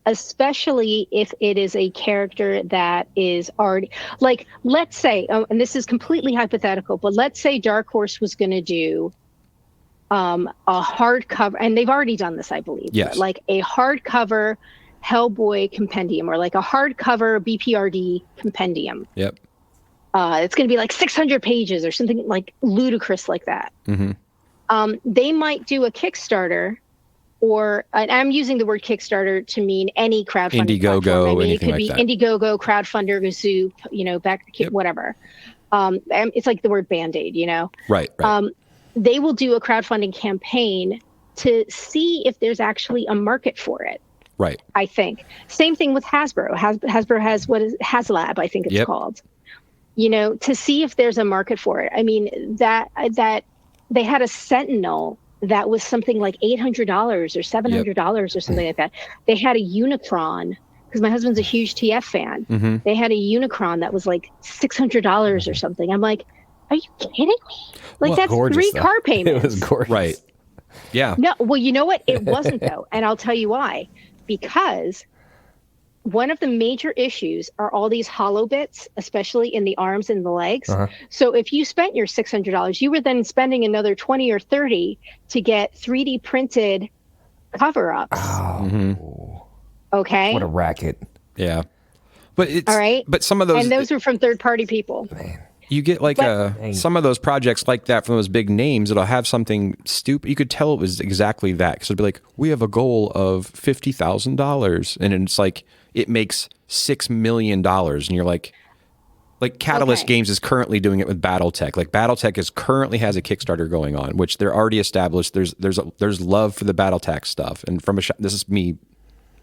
Especially if it is a character that is already, like, let's say, and this is completely hypothetical, but let's say Dark Horse was going to do a hardcover, and they've already done this, I believe. Yes. Like a hardcover Hellboy compendium, or like a hardcover BPRD compendium. Yep. It's going to be like 600 pages or something like ludicrous like that. Mm-hmm. They might do a Kickstarter, or, and I'm using the word Kickstarter to mean any crowdfunding Indiegogo, platform. I mean, anything it could like be that. Indiegogo, Crowdfunder, Zoop, Yep. whatever. It's like the word Band-Aid, Right. They will do a crowdfunding campaign to see if there's actually a market for it. Right. I think. Same thing with Hasbro. Hasbro has HasLab, I think it's called. To see if there's a market for it. I mean, that they had a Sentinel that was something like $800 or $700 or something like that. They had a Unicron, because my husband's a huge TF fan. Mm-hmm. They had a Unicron that was like $600 or something. I'm like, are you kidding me? Like, that's three car payments. It was gorgeous. Right. Yeah. No, well, you know what? It wasn't, though. And I'll tell you why. Because one of the major issues are all these hollow bits, especially in the arms and the legs. Uh-huh. So if you spent your $600, you were then spending another 20 or 30 to get 3D printed cover-ups. Oh. Mm-hmm. Okay. What a racket. Yeah. But it's, all right. But some of those, and those are from third-party people. Man. you get like some of those projects like that from those big names. It'll have something stupid. You could tell it was exactly that. Because it'd be like, we have a goal of $50,000, and it's like it makes $6 million, and you're like Catalyst Games is currently doing it with BattleTech. Like BattleTech currently has a Kickstarter going on, which they're already established. There's love for the BattleTech stuff, and this is me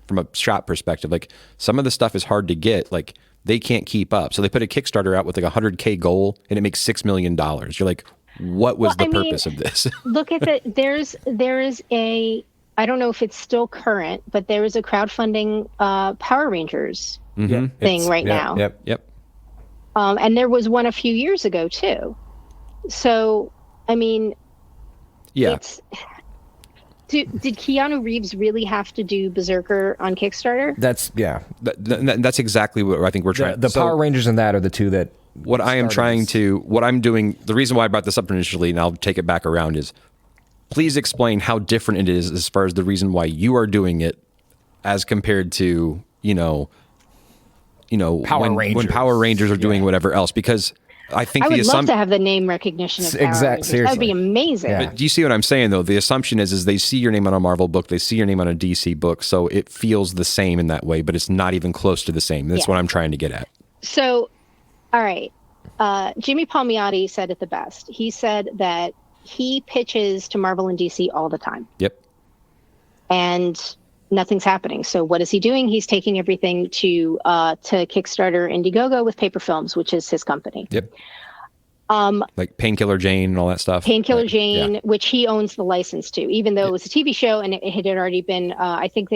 from a shop perspective. Like some of the stuff is hard to get. Like they can't keep up, so they put a Kickstarter out with like $100K goal, and it makes $6 million. You're like, what was the purpose of this? Look at it. There is a, I don't know if it's still current, but there is a crowdfunding Power Rangers thing right now. Yep. And there was one a few years ago too. So, I mean, did Keanu Reeves really have to do Berserker on Kickstarter? That's exactly what I think we're trying. The Power Rangers and that are the two that. What I'm doing, the reason why I brought this up initially, and I'll take it back around, is please explain how different it is as far as the reason why you are doing it as compared to, when Power Rangers are doing whatever else, because I think I would love to have the name recognition of Power Rangers. That would be amazing. Yeah. But do you see what I'm saying, though? The assumption is they see your name on a Marvel book, they see your name on a DC book, so it feels the same in that way, but it's not even close to the same. That's what I'm trying to get at. So, all right. Jimmy Palmiotti said it the best. He said that he pitches to Marvel and DC all the time. Yep. And nothing's happening. So what is he doing? He's taking everything to Kickstarter Indiegogo with Paper Films, which is his company. Yep. Like Painkiller Jane and all that stuff. Painkiller Jane, which he owns the license to, even though it was a TV show and it had already been, I think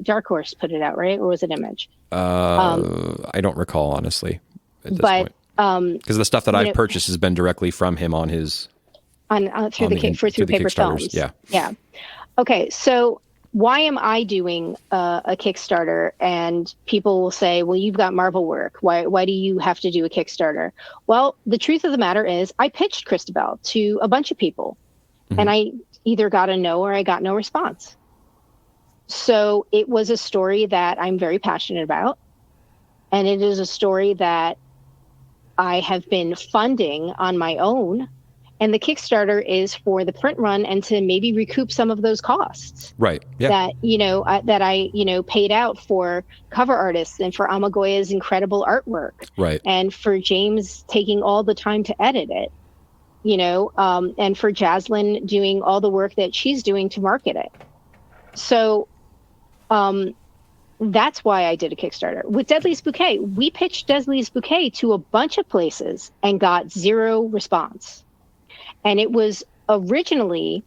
Dark Horse put it out, right? Or was it Image? I don't recall, honestly, at this point. Because the stuff that I've purchased has been directly from him on his... through Paper Films. Yeah. Okay, so why am I doing a Kickstarter? And people will say, well, you've got Marvel work. Why do you have to do a Kickstarter? Well, the truth of the matter is I pitched Cristabel to a bunch of people, and I either got a no or I got no response. So it was a story that I'm very passionate about, and it is a story that I have been funding on my own. And the Kickstarter is for the print run and to maybe recoup some of those costs. Right. Yeah. That I paid out for cover artists and for Amagoya's incredible artwork. Right. And for James taking all the time to edit it, and for Jaslyn doing all the work that she's doing to market it. So that's why I did a Kickstarter. With Deadleist Bouquet, we pitched Deadleist Bouquet to a bunch of places and got zero response. And it was originally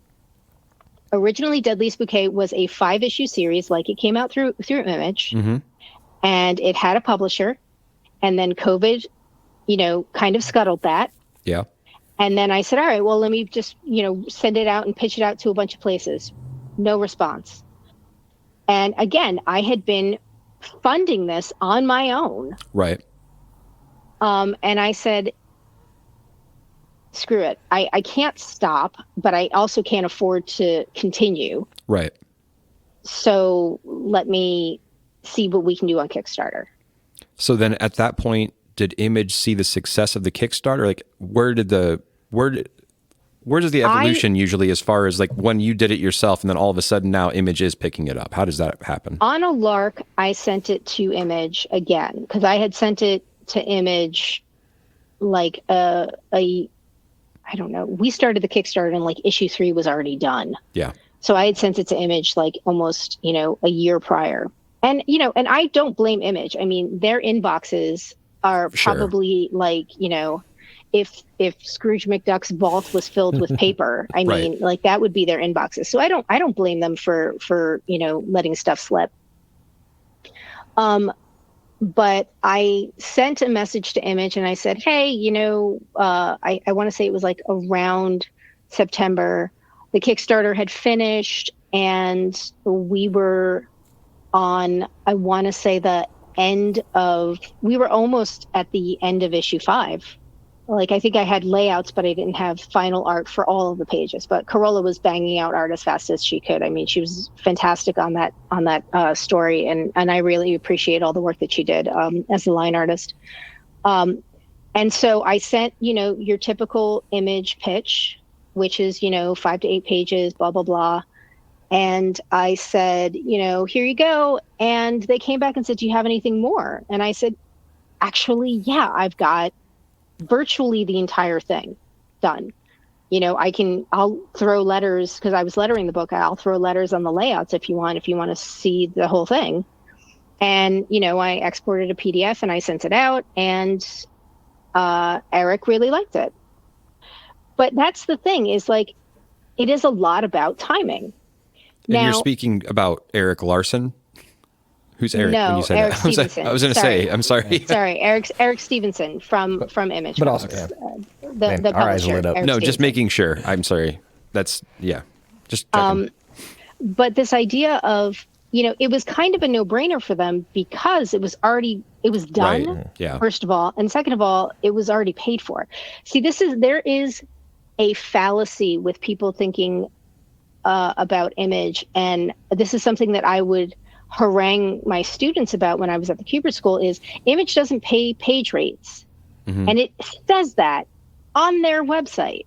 Deadleist Bouquet was a 5-issue series, like it came out through Image, and it had a publisher, and then COVID kind of scuttled that. Yeah. And then I said, all right, well, let me just, send it out and pitch it out to a bunch of places. No response. And again, I had been funding this on my own. Right. And I said, screw it. I can't stop, but I also can't afford to continue. Right. So let me see what we can do on Kickstarter. So then at that point, did Image see the success of the Kickstarter? Like where does the evolution usually, as far as like when you did it yourself and then all of a sudden now Image is picking it up? How does that happen? On a lark, I sent it to Image again because I had sent it to Image like I don't know. We started the Kickstarter and like issue 3 was already done. Yeah. So I had sent it to Image like almost, a year prior. And, and I don't blame Image. I mean, their inboxes are probably like, if Scrooge McDuck's vault was filled with paper, I mean, like that would be their inboxes. So I don't blame them for letting stuff slip. But I sent a message to Image and I said, hey, I want to say it was like around September. The Kickstarter had finished and we were on, I want to say we were almost at the end of issue 5. Like, I think I had layouts, but I didn't have final art for all of the pages. But Carola was banging out art as fast as she could. I mean, she was fantastic on that story, and I really appreciate all the work that she did as a line artist. And so I sent, your typical Image pitch, which is 5 to 8 pages, blah blah blah. And I said, here you go. And they came back and said, do you have anything more? And I said, actually, yeah, I've got virtually the entire thing done. I'll throw letters because I was lettering the book. I'll throw letters on the layouts if you want to see the whole thing. And, I exported a PDF and I sent it out and Eric really liked it. But that's the thing is like, it is a lot about timing. And now, you're speaking about Eric Larson? Who's Eric? No, when you said Eric that? Stevenson. I was going to say, I'm sorry. Sorry, Eric Stevenson from Image. But also, the our eyes publisher. lit up. Eric No, Stevenson. just making sure. I'm sorry. That's, yeah. Just checking. But this idea of, it was kind of a no-brainer for them because it was done, Right. Yeah. first of all. And second of all, it was already paid for. See, there is a fallacy with people thinking about Image. And this is something that I would harangue my students about when I was at the Kubert School is Image doesn't pay page rates. Mm-hmm. And it says that on their website.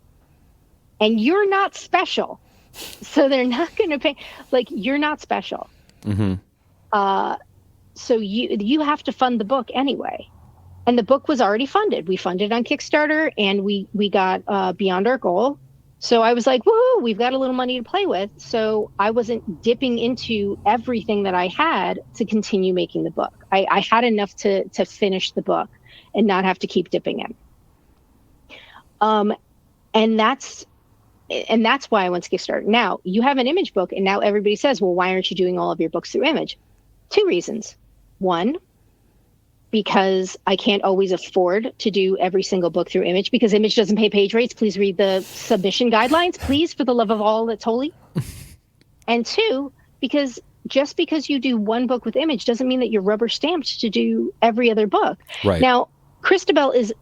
And you're not special. So they're not going to pay. Like, you're not special. Mm-hmm. So you have to fund the book anyway. And the book was already funded. We funded on Kickstarter and we got beyond our goal. So I was like, woohoo, we've got a little money to play with. So I wasn't dipping into everything that I had to continue making the book. I had enough to finish the book and not have to keep dipping in. And that's why I went to Kickstarter. Now, you have an Image book, and now everybody says, well, why aren't you doing all of your books through Image? 2 reasons. One, because I can't always afford to do every single book through Image because Image doesn't pay page rates. Please read the submission guidelines, please, for the love of all that's holy. And 2, because just because you do one book with Image doesn't mean that you're rubber stamped to do every other book. Right. Now, Cristabel is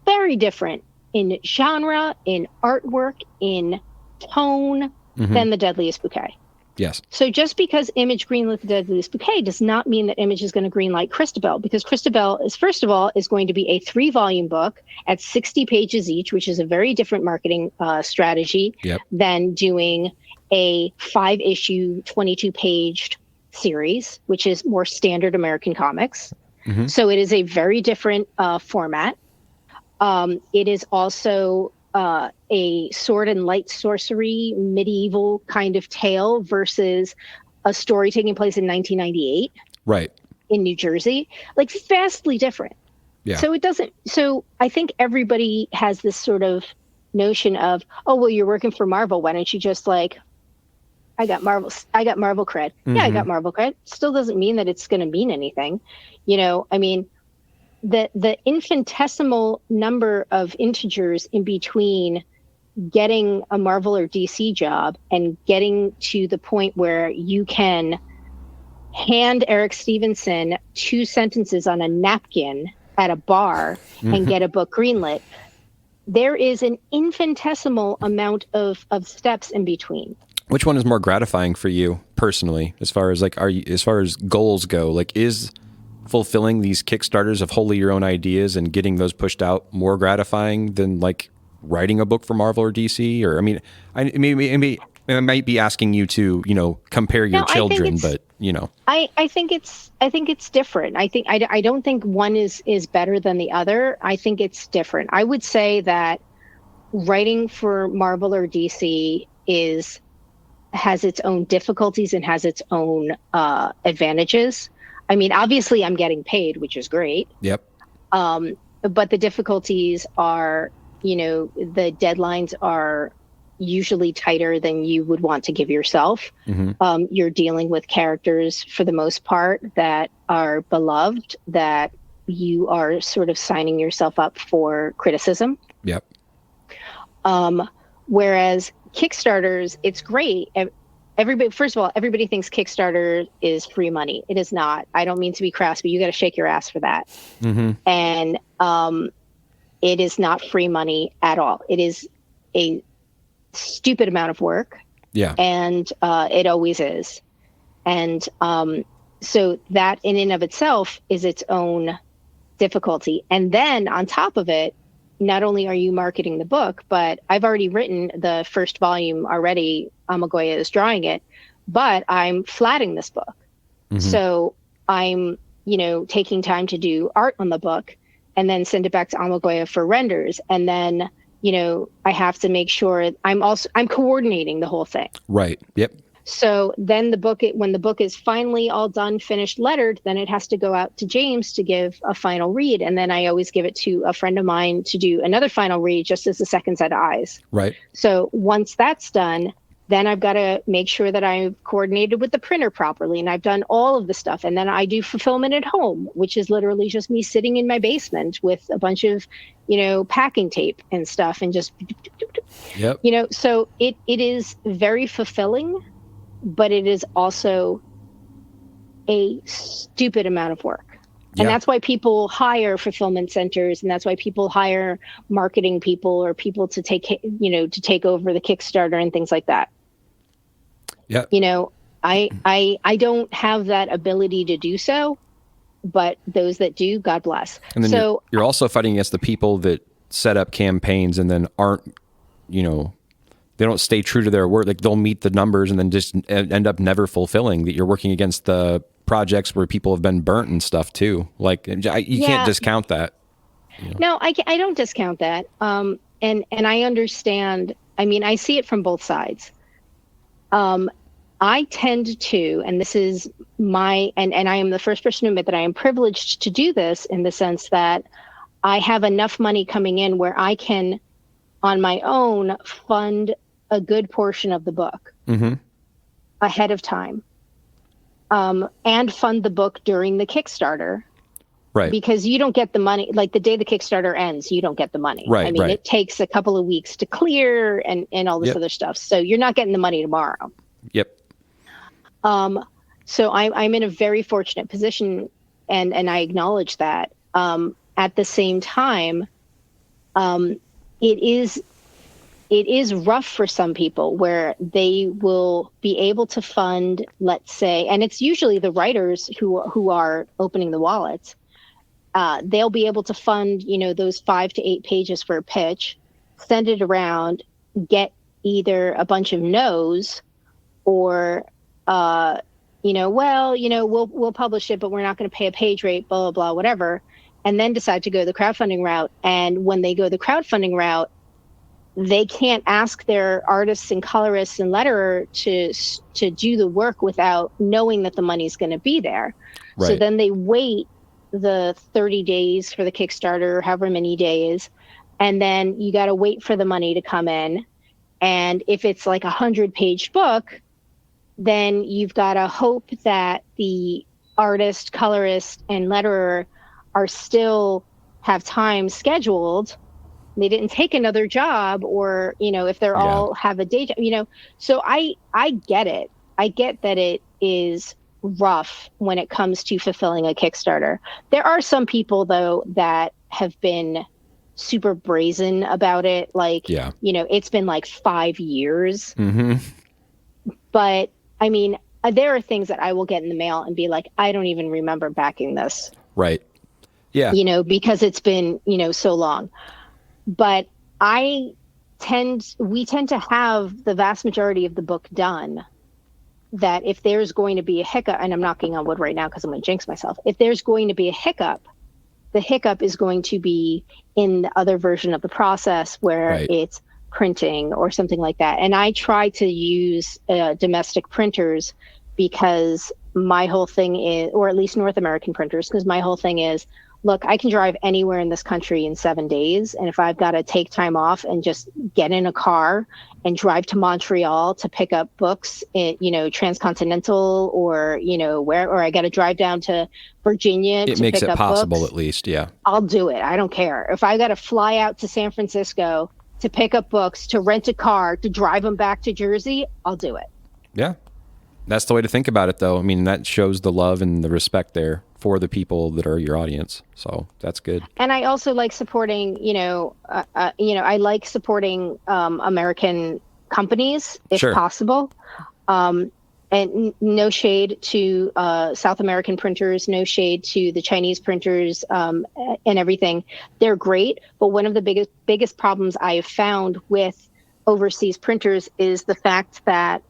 very different in genre, in artwork, in tone than the Deadleist Bouquet. Yes. So just because Image greenlit the Deadleist Bouquet does not mean that Image is going to greenlight Cristabel, because Cristabel is, first of all, is going to be a 3-volume book at 60 pages each, which is a very different marketing strategy than doing a 5-issue, 22-paged series, which is more standard American comics. Mm-hmm. So it is a very different format. It is also a sword and light sorcery medieval kind of tale versus a story taking place in 1998 right in New Jersey, like vastly different. Yeah. So I think everybody has this sort of notion of, oh, well, you're working for Marvel, why don't you just like, I got Marvel cred. Mm-hmm. Yeah, I got Marvel cred. Still doesn't mean that it's going to mean anything. I mean, the infinitesimal number of integers in between getting a Marvel or DC job and getting to the point where you can hand Eric Stevenson 2 sentences on a napkin at a bar and get a book greenlit. There is an infinitesimal amount of steps in between. Which one is more gratifying for you personally, as far as as far as goals go? Like, is fulfilling these Kickstarters of wholly your own ideas and getting those pushed out more gratifying than like writing a book for Marvel or DC? Or, I mean, I might be asking you to, compare your children, but I think it's different. I don't think one is better than the other. I think it's different. I would say that writing for Marvel or DC has its own difficulties and has its own advantages. I mean, obviously I'm getting paid, which is great. Yep. But the difficulties are, the deadlines are usually tighter than you would want to give yourself. You're dealing with characters for the most part that are beloved, that you are sort of signing yourself up for criticism. Yep. Whereas Kickstarters, it's great. First of all, everybody thinks Kickstarter is free money. It is not. I don't mean to be crass, but you got to shake your ass for that. And it is not free money at all. It is a stupid amount of work. Yeah. And it always is. And so that in and of itself is its own difficulty. And then on top of it, not only are you marketing the book, but I've already written the first volume already. Amagoya is drawing it, but I'm flatting this book. So I'm, taking time to do art on the book and then send it back to Amagoya for renders. And then, I have to make sure I'm coordinating the whole thing. Right. Yep. So then when the book is finally all done, finished, lettered, then it has to go out to James to give a final read. And then I always give it to a friend of mine to do another final read just as a second set of eyes. Right. So once that's done, then I've got to make sure that I've coordinated with the printer properly and I've done all of the stuff. And then I do fulfillment at home, which is literally just me sitting in my basement with a bunch of, packing tape and stuff and just, yep. So it is very fulfilling, but it is also a stupid amount of work. And Yeah. that's why people hire fulfillment centers, and that's why people hire marketing people or people to take over the Kickstarter and things like that. Yeah. I don't have that ability to do so, but those that do, God bless. And then you're also fighting against the people that set up campaigns and then aren't, they don't stay true to their word. Like they'll meet the numbers and then just end up never fulfilling. That you're working against the projects where people have been burnt and stuff too. Like you can't discount that. No, I don't discount that. And I understand. I mean, I see it from both sides. I tend to, and this is and I am the first person to admit that I am privileged to do this in the sense that I have enough money coming in where I can, on my own, fund a good portion of the book ahead of time, and fund the book during the Kickstarter. Right. Because you don't get the money, like the day the Kickstarter ends, you don't get the money. Right. I mean, it takes a couple of weeks to clear and all this other stuff. So you're not getting the money tomorrow. Yep. So I'm in a very fortunate position and I acknowledge that. At the same time, it is rough for some people where they will be able to fund, let's say, and it's usually the writers who are opening the wallets. They'll be able to fund, those 5 to 8 pages for a pitch, send it around, get either a bunch of no's or, we'll publish it, but we're not going to pay a page rate, blah, blah, blah, whatever. And then decide to go the crowdfunding route. And when they go the crowdfunding route, they can't ask their artists and colorists and letterer to do the work without knowing that the money's going to be there. Right. So then they wait the 30 days for the Kickstarter, however many days, and then you got to wait for the money to come in. And if it's like 100-page book, then you've got to hope that the artist, colorist, and letterer are still have time scheduled. They didn't take another job, or, if they're all have a day job, so I get it. I get that it is rough when it comes to fulfilling a Kickstarter. There are some people, though, that have been super brazen about it. Like, it's been like 5 years. Mm-hmm. But I mean, there are things that I will get in the mail and be like, I don't even remember backing this. Right. Yeah. Because it's been, so long. But we tend to have the vast majority of the book done, that if there's going to be a hiccup, and I'm knocking on wood right now because I'm going to jinx myself. If there's going to be a hiccup, the hiccup is going to be in the other version of the process where it's printing or something like that. And I try to use domestic printers, because my whole thing is, or at least North American printers, because my whole thing is, look, I can drive anywhere in this country in 7 days. And if I've got to take time off and just get in a car and drive to Montreal to pick up books, transcontinental, or, or I got to drive down to Virginia to pick up books. It makes it possible, at least. Yeah. I'll do it. I don't care. If I got to fly out to San Francisco to pick up books, to rent a car, to drive them back to Jersey, I'll do it. Yeah. That's the way to think about it, though. I mean, that shows the love and the respect there for the people that are your audience. So that's good. And I also like supporting, I like supporting American companies if possible. And no shade to South American printers, no shade to the Chinese printers and everything. They're great. But one of the biggest problems I have found with overseas printers is the fact that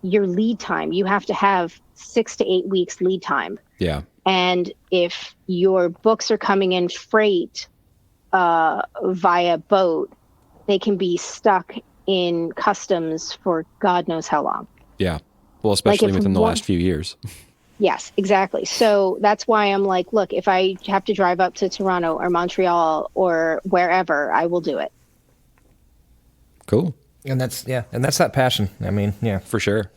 your lead time, you have to have 6 to 8 weeks lead time. Yeah. And if your books are coming in freight via boat, they can be stuck in customs for God knows how long. Yeah. Well, especially within the last few years. Yes, exactly. So that's why I'm like, look, if I have to drive up to Toronto or Montreal or wherever, I will do it. Cool. And that's that passion. I mean, yeah, for sure.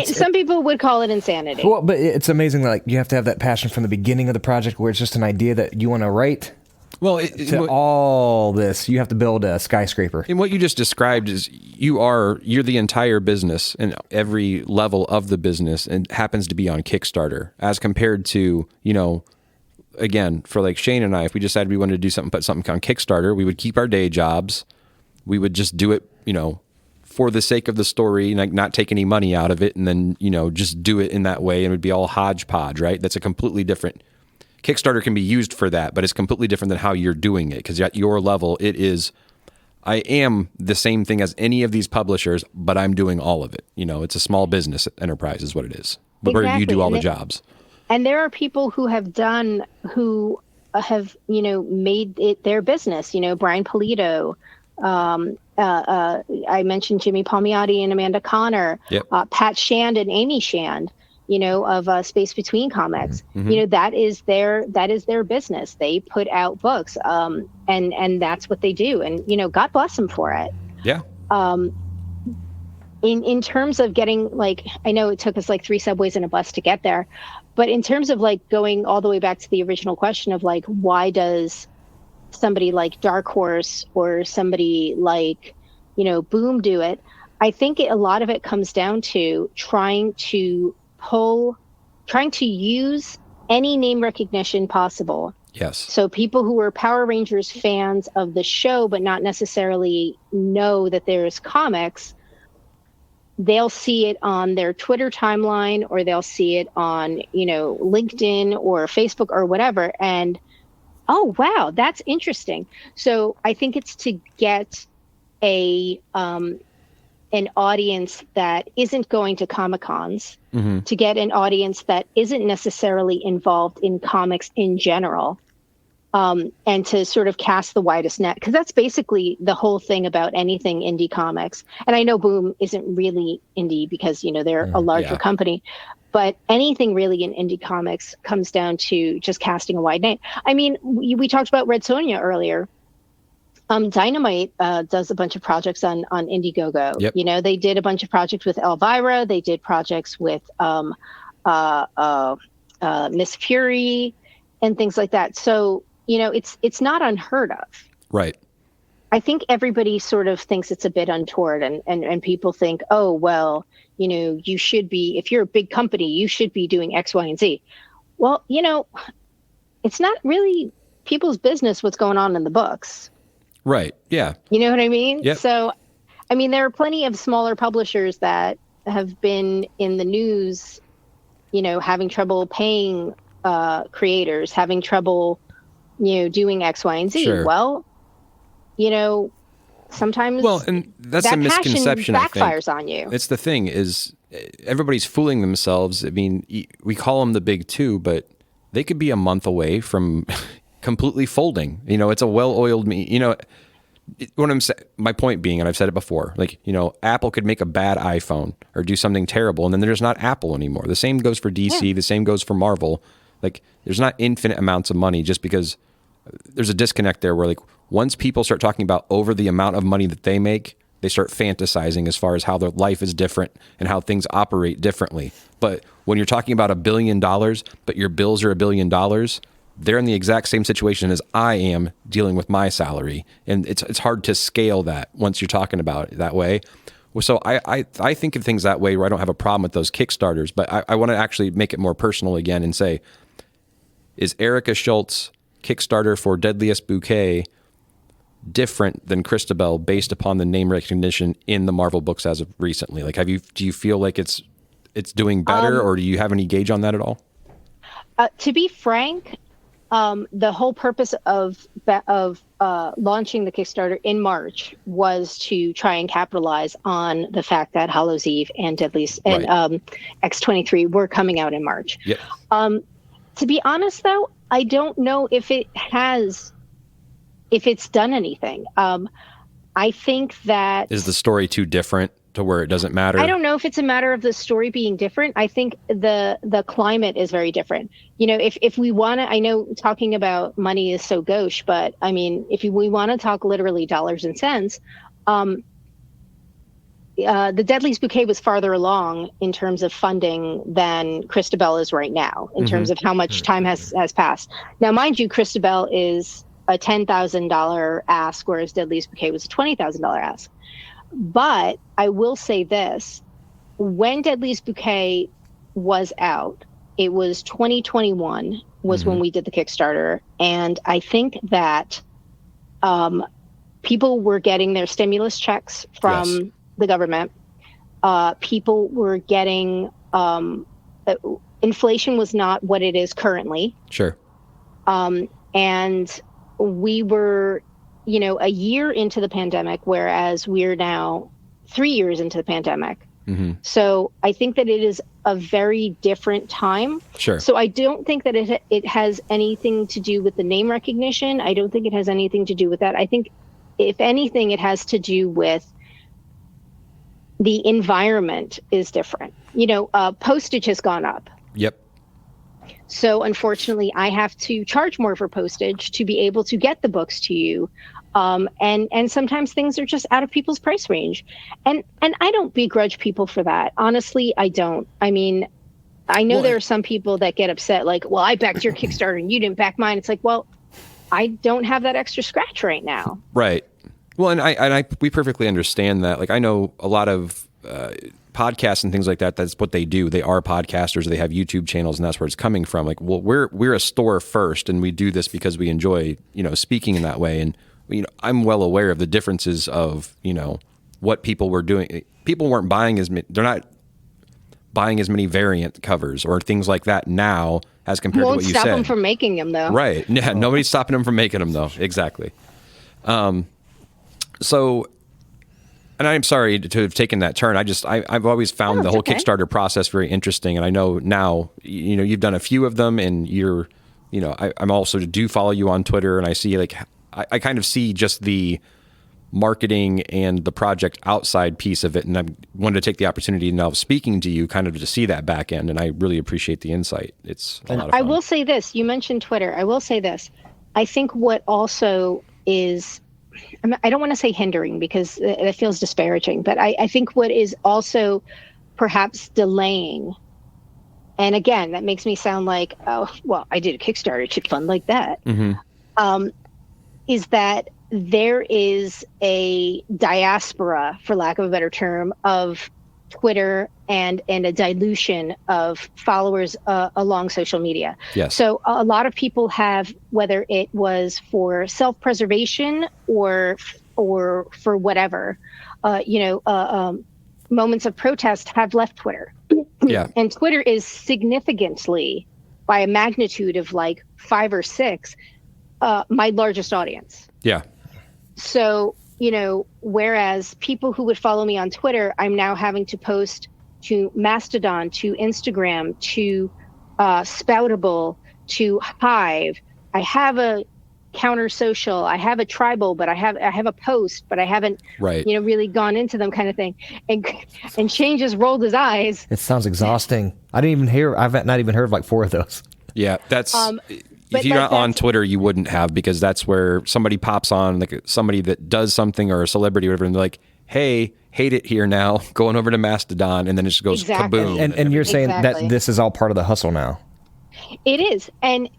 Some people would call it insanity. Well, but it's amazing that, like, you have to have that passion from the beginning of the project, where it's just an idea that you want to write. Well, all this, you have to build a skyscraper. And what you just described is you're the entire business, and every level of the business, and happens to be on Kickstarter, as compared to, again, for like Shane and I, if we decided we wanted to do something, put something on Kickstarter, we would keep our day jobs. We would just do it, for the sake of the story, like not take any money out of it, and then, just do it in that way, and it would be all hodgepodge, right? That's a completely different... Kickstarter can be used for that, but it's completely different than how you're doing it, because at your level, it is... I am the same thing as any of these publishers, but I'm doing all of it. It's a small business enterprise is what it is, where you do all the jobs. And there are people who have made it their business. Brian Polito, I mentioned Jimmy Palmiotti and Amanda Connor, Pat Shand and Amy Shand, of Space Between Comics. Mm-hmm. That is their business. They put out books, and that's what they do. And God bless them for it. Yeah. In terms of getting, like, I know it took us like 3 subways and a bus to get there, but in terms of like going all the way back to the original question of like, why does somebody like Dark Horse or somebody like, Boom do it? I think a lot of it comes down to trying to use any name recognition possible. Yes. So people who are Power Rangers fans of the show, but not necessarily know that there's comics, they'll see it on their Twitter timeline, or they'll see it on, LinkedIn or Facebook or whatever. And, oh, wow, that's interesting. So I think it's to get an audience that isn't going to Comic-Cons, mm-hmm. to get an audience that isn't necessarily involved in comics in general, and to sort of cast the widest net, because that's basically the whole thing about anything indie comics. And I know Boom isn't really indie because, they're a larger company, but anything really in indie comics comes down to just casting a wide net. I mean, we talked about Red Sonja earlier. Dynamite does a bunch of projects on Indiegogo. Yep. They did a bunch of projects with Elvira. They did projects with Miss Fury. and things like that. So, it's not unheard of. Right. I think everybody sort of thinks it's a bit untoward, and people think, oh, well, you should be, if you're a big company, you should be doing X, Y, and Z. Well, it's not really people's business what's going on in the books. Right. Yeah. You know what I mean? Yep. So, I mean, there are plenty of smaller publishers that have been in the news, having trouble paying creators, having trouble, doing X, Y, and Z. Sure. Well, sometimes and that's that a misconception. backfires I think on you. It's the thing is everybody's fooling themselves. I mean, we call them the big two, but they could be a month away from completely folding. It's a well-oiled what I'm saying, my point being, and I've said it before, like, Apple could make a bad iPhone or do something terrible, and then there's not Apple anymore. The same goes for DC. Yeah. The same goes for Marvel. Like, there's not infinite amounts of money just because there's a disconnect there where, like, once people start talking about over the amount of money that they make, they start fantasizing as far as how their life is different and how things operate differently. But when you're talking about $1 billion, but your bills are $1 billion, they're in the exact same situation as I am dealing with my salary. And it's hard to scale that once you're talking about it that way. So I think of things that way where I don't have a problem with those Kickstarters, but I want to actually make it more personal again and say, is Erica Schultz Kickstarter for Deadleist Bouquet different than Cristabel based upon the name recognition in the Marvel books as of recently? Like, do you feel like it's doing better, or do you have any gauge on that at all? To be frank, the whole purpose of launching the Kickstarter in March was to try and capitalize on the fact that Hallows Eve and Deadleist and X-23 were coming out in March. Yep. To be honest, though, I don't know if it's done anything. I think that... Is the story too different to where it doesn't matter? I don't know if it's a matter of the story being different. I think the climate is very different. If we want to, I know talking about money is so gauche, but I mean, if we want to talk literally dollars and cents, the Deadleist Bouquet was farther along in terms of funding than Cristabel is right now, in terms of how much time has passed. Now, mind you, Cristabel is a $10,000 ask, whereas Deadleist Bouquet was a $20,000 ask. But I will say this, when Deadleist Bouquet was out, it was 2021 was when we did the Kickstarter. And I think that people were getting their stimulus checks from the government. People were getting, inflation was not what it is currently. Sure. And we were, a year into the pandemic, whereas we're now 3 years into the pandemic. So I think that it is a very different time. Sure. So I don't think that it has anything to do with the name recognition. I don't think it has anything to do with that. I think, if anything, it has to do with the environment is different. Postage has gone up. Yep. So unfortunately, I have to charge more for postage to be able to get the books to you. And sometimes things are just out of people's price range. And I don't begrudge people for that. Honestly, I don't. I mean, I know there are some people that get upset, like, well, I backed your Kickstarter and you didn't back mine. It's like, well, I don't have that extra scratch right now. Right. Well, and we perfectly understand that. Like, I know a lot of podcasts and things like that. That's what they do. They are podcasters. They have YouTube channels, and that's where it's coming from. Like, well, we're a store first, and we do this because we enjoy, speaking in that way. And I'm well aware of the differences of what people were doing. People weren't buying they're not buying as many variant covers or things like that now as compared to what you said. Won't stop them from making them, though. Right. Yeah. Nobody's stopping them from making them, though. Exactly. So, and I'm sorry to have taken that turn. I've always found the whole Kickstarter process very interesting. And I know now, you've done a few of them, and you're, I'm also do follow you on Twitter, and I see I kind of see just the marketing and the project outside piece of it. And I wanted to take the opportunity now of speaking to you kind of to see that back end. And I really appreciate the insight. It's a lot of fun. I will say this, you mentioned Twitter. I will say this. I think what also is, I don't want to say hindering because it feels disparaging, but I think what is also perhaps delaying and again, that makes me sound like, oh, well, I did a Kickstarter, it should fund like that. Is that there is a diaspora, for lack of a better term, of Twitter and a dilution of followers along social media. Yes. So a lot of people have, whether it was for self-preservation or for whatever, moments of protest, have left Twitter. Yeah. And Twitter is significantly, by a magnitude of like 5 or 6, my largest audience. Yeah. So, whereas people who would follow me on Twitter, I'm now having to post to Mastodon, to Instagram, to Spoutable, to Hive. I have a counter social, I have a tribal, but I have a post, but I haven't really gone into them, kind of thing. And Shane just rolled his eyes. It sounds exhausting. I've not even heard of like 4 of those. Yeah, that's if you're not on Twitter, you wouldn't have, because that's where somebody pops on, like somebody that does something or a celebrity or whatever, and they're like, hey, hate it here now, going over to Mastodon, and then it just goes kaboom. And you're saying that this is all part of the hustle now. It is. And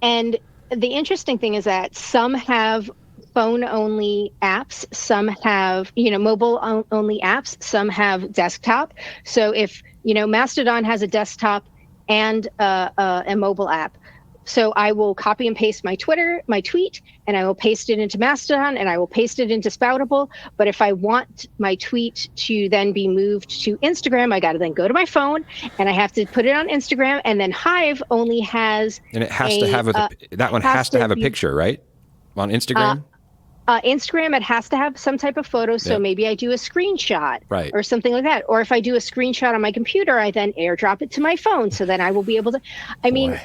the interesting thing is that some have phone-only apps, some have, mobile-only apps, some have desktop. So if, Mastodon has a desktop and a mobile app, so I will copy and paste my tweet, and I will paste it into Mastodon, and I will paste it into Spoutable. But if I want my tweet to then be moved to Instagram, I got to then go to my phone, and I have to put it on Instagram. And then Hive only has, and it has to have that one has to have a picture, right? On Instagram. Instagram, it has to have some type of photo. So maybe I do a screenshot, right, or something like that. Or if I do a screenshot on my computer, I then airdrop it to my phone. So then I will be able to. I mean.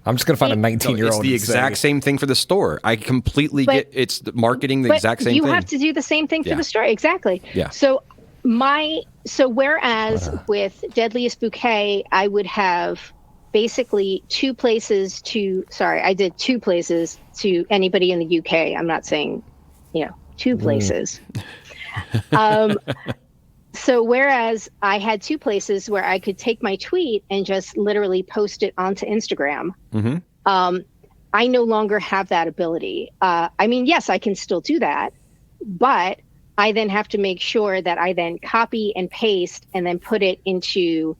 I'm just going to find a 19-year-old. It's the exact same thing for the store. I completely get it's marketing the exact same thing. You have to do the same thing for the store. Exactly. Yeah. So whereas with Deadleist Bouquet, I would have basically 2 places I did 2 places to anybody in the UK. I'm not saying, 2 places. So whereas I had 2 places where I could take my tweet and just literally post it onto Instagram, I no longer have that ability. Yes, I can still do that, but I then have to make sure that I then copy and paste and then put it into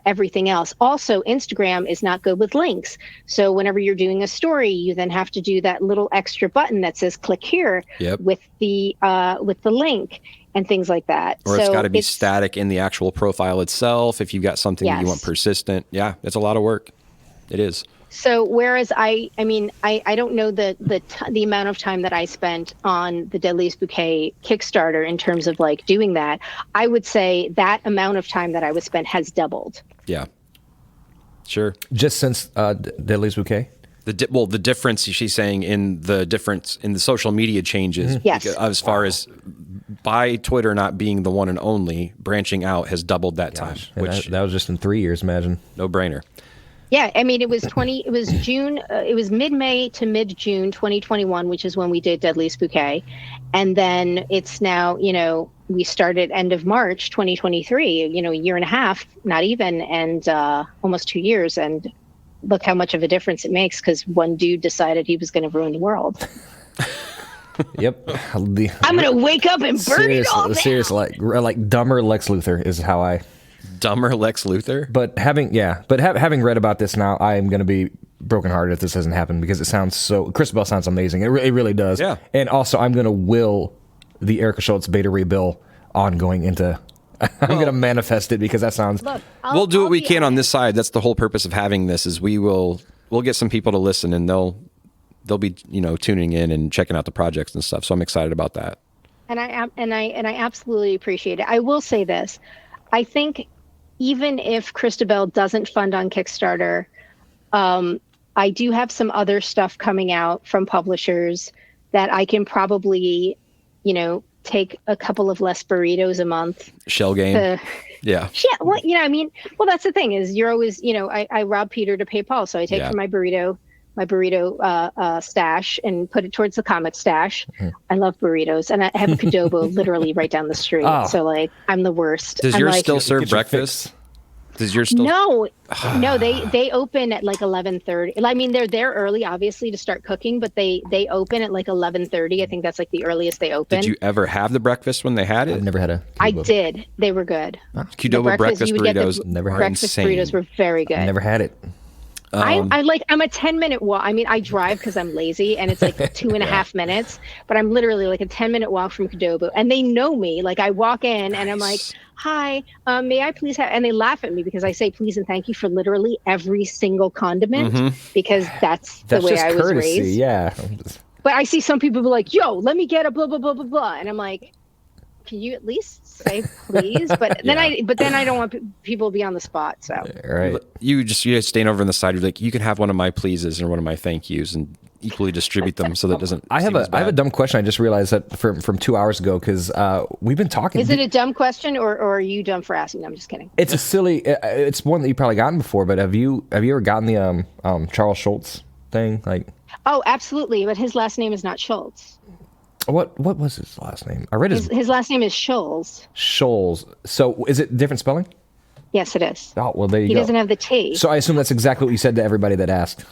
everything else. Also, Instagram is not good with links. So whenever you're doing a story, you then have to do that little extra button that says click here with the link. And things like that. Or it's got to be static in the actual profile itself. If you've got something that you want persistent, it's a lot of work. It is. So whereas I don't know the amount of time that I spent on the Deadleist Bouquet Kickstarter in terms of like doing that, I would say that amount of time that I would spend has doubled. Yeah. Sure. Just since Deadleist Bouquet? The difference she's saying in the social media changes, yes, as far as by Twitter not being the one and only, branching out has doubled that time. Which that was just in 3 years. Imagine. No brainer. Yeah, it was June. It was mid-May to mid-June 2021, which is when we did Deadleist Bouquet, and then it's now we started end of March 2023. A year and a half, not even, and almost 2 years, and look how much of a difference it makes because one dude decided he was going to ruin the world. Yep. I'm going to wake up and burn it all down. Seriously, like dumber Lex Luthor is how I... Dumber Lex Luthor? But having read about this now, I am going to be brokenhearted if this doesn't happen because it sounds so... Cristabel sounds amazing. It really does. Yeah. And also, I'm going to will the Erica Schultz beta rebill ongoing into... I'm going to manifest it because that sounds... Look, we'll do what we can on this side. That's the whole purpose of having this is we'll get some people to listen and they'll be tuning in and checking out the projects and stuff. So I'm excited about that. And I absolutely appreciate it. I will say this. I think even if Cristabel doesn't fund on Kickstarter, I do have some other stuff coming out from publishers that I can probably, take a couple of less burritos a month. Shell game. Yeah. Yeah. Well, that's the thing is you're always, I rob Peter to pay Paul. So I take from my burrito stash and put it towards the comic stash. Mm-hmm. I love burritos and I have a Cadobo literally right down the street. Oh. So I'm the worst. Does yours still serve breakfast? Does yours still? No, they open at like 11:30. I mean, they're there early, obviously, to start cooking, but they open at like 11:30. I think that's like the earliest they open. Did you ever have the breakfast when they had it? I've never had a. I did. They were good. Qdoba breakfast burritos Never had breakfast insane. burritos were very good. Never had it. I'm a 10-minute walk. I mean, I drive because I'm lazy, and it's like 2.5 minutes, but I'm literally like a 10-minute walk from Qdoba, and they know me. Like I walk in and I'm like, hi, may I please have, and they laugh at me because I say please and thank you for literally every single condiment because that's the way just I was courtesy, raised. yeah. But I see some people be like, yo, let me get a blah, blah, blah, blah, blah. And I'm like, can you at least say please? But then I don't want people to be on the spot. So Right. You stand over on the side. You're like, you can have one of my pleases and one of my thank yous, and equally distribute them so that it doesn't. I have a dumb question. I just realized that from 2 hours ago because we've been talking. Is it a dumb question or are you dumb for asking? No, I'm just kidding. It's a silly. It's one that you probably gotten before. But have you ever gotten the Charles Schultz thing? Like, oh, absolutely. But his last name is not Schultz. what was his last name? I read His last name is Schultz. Schultz. So is it different spelling? Yes, it is. Oh well, there you He go. doesn't have the T. So I assume that's exactly what you said to everybody that asked.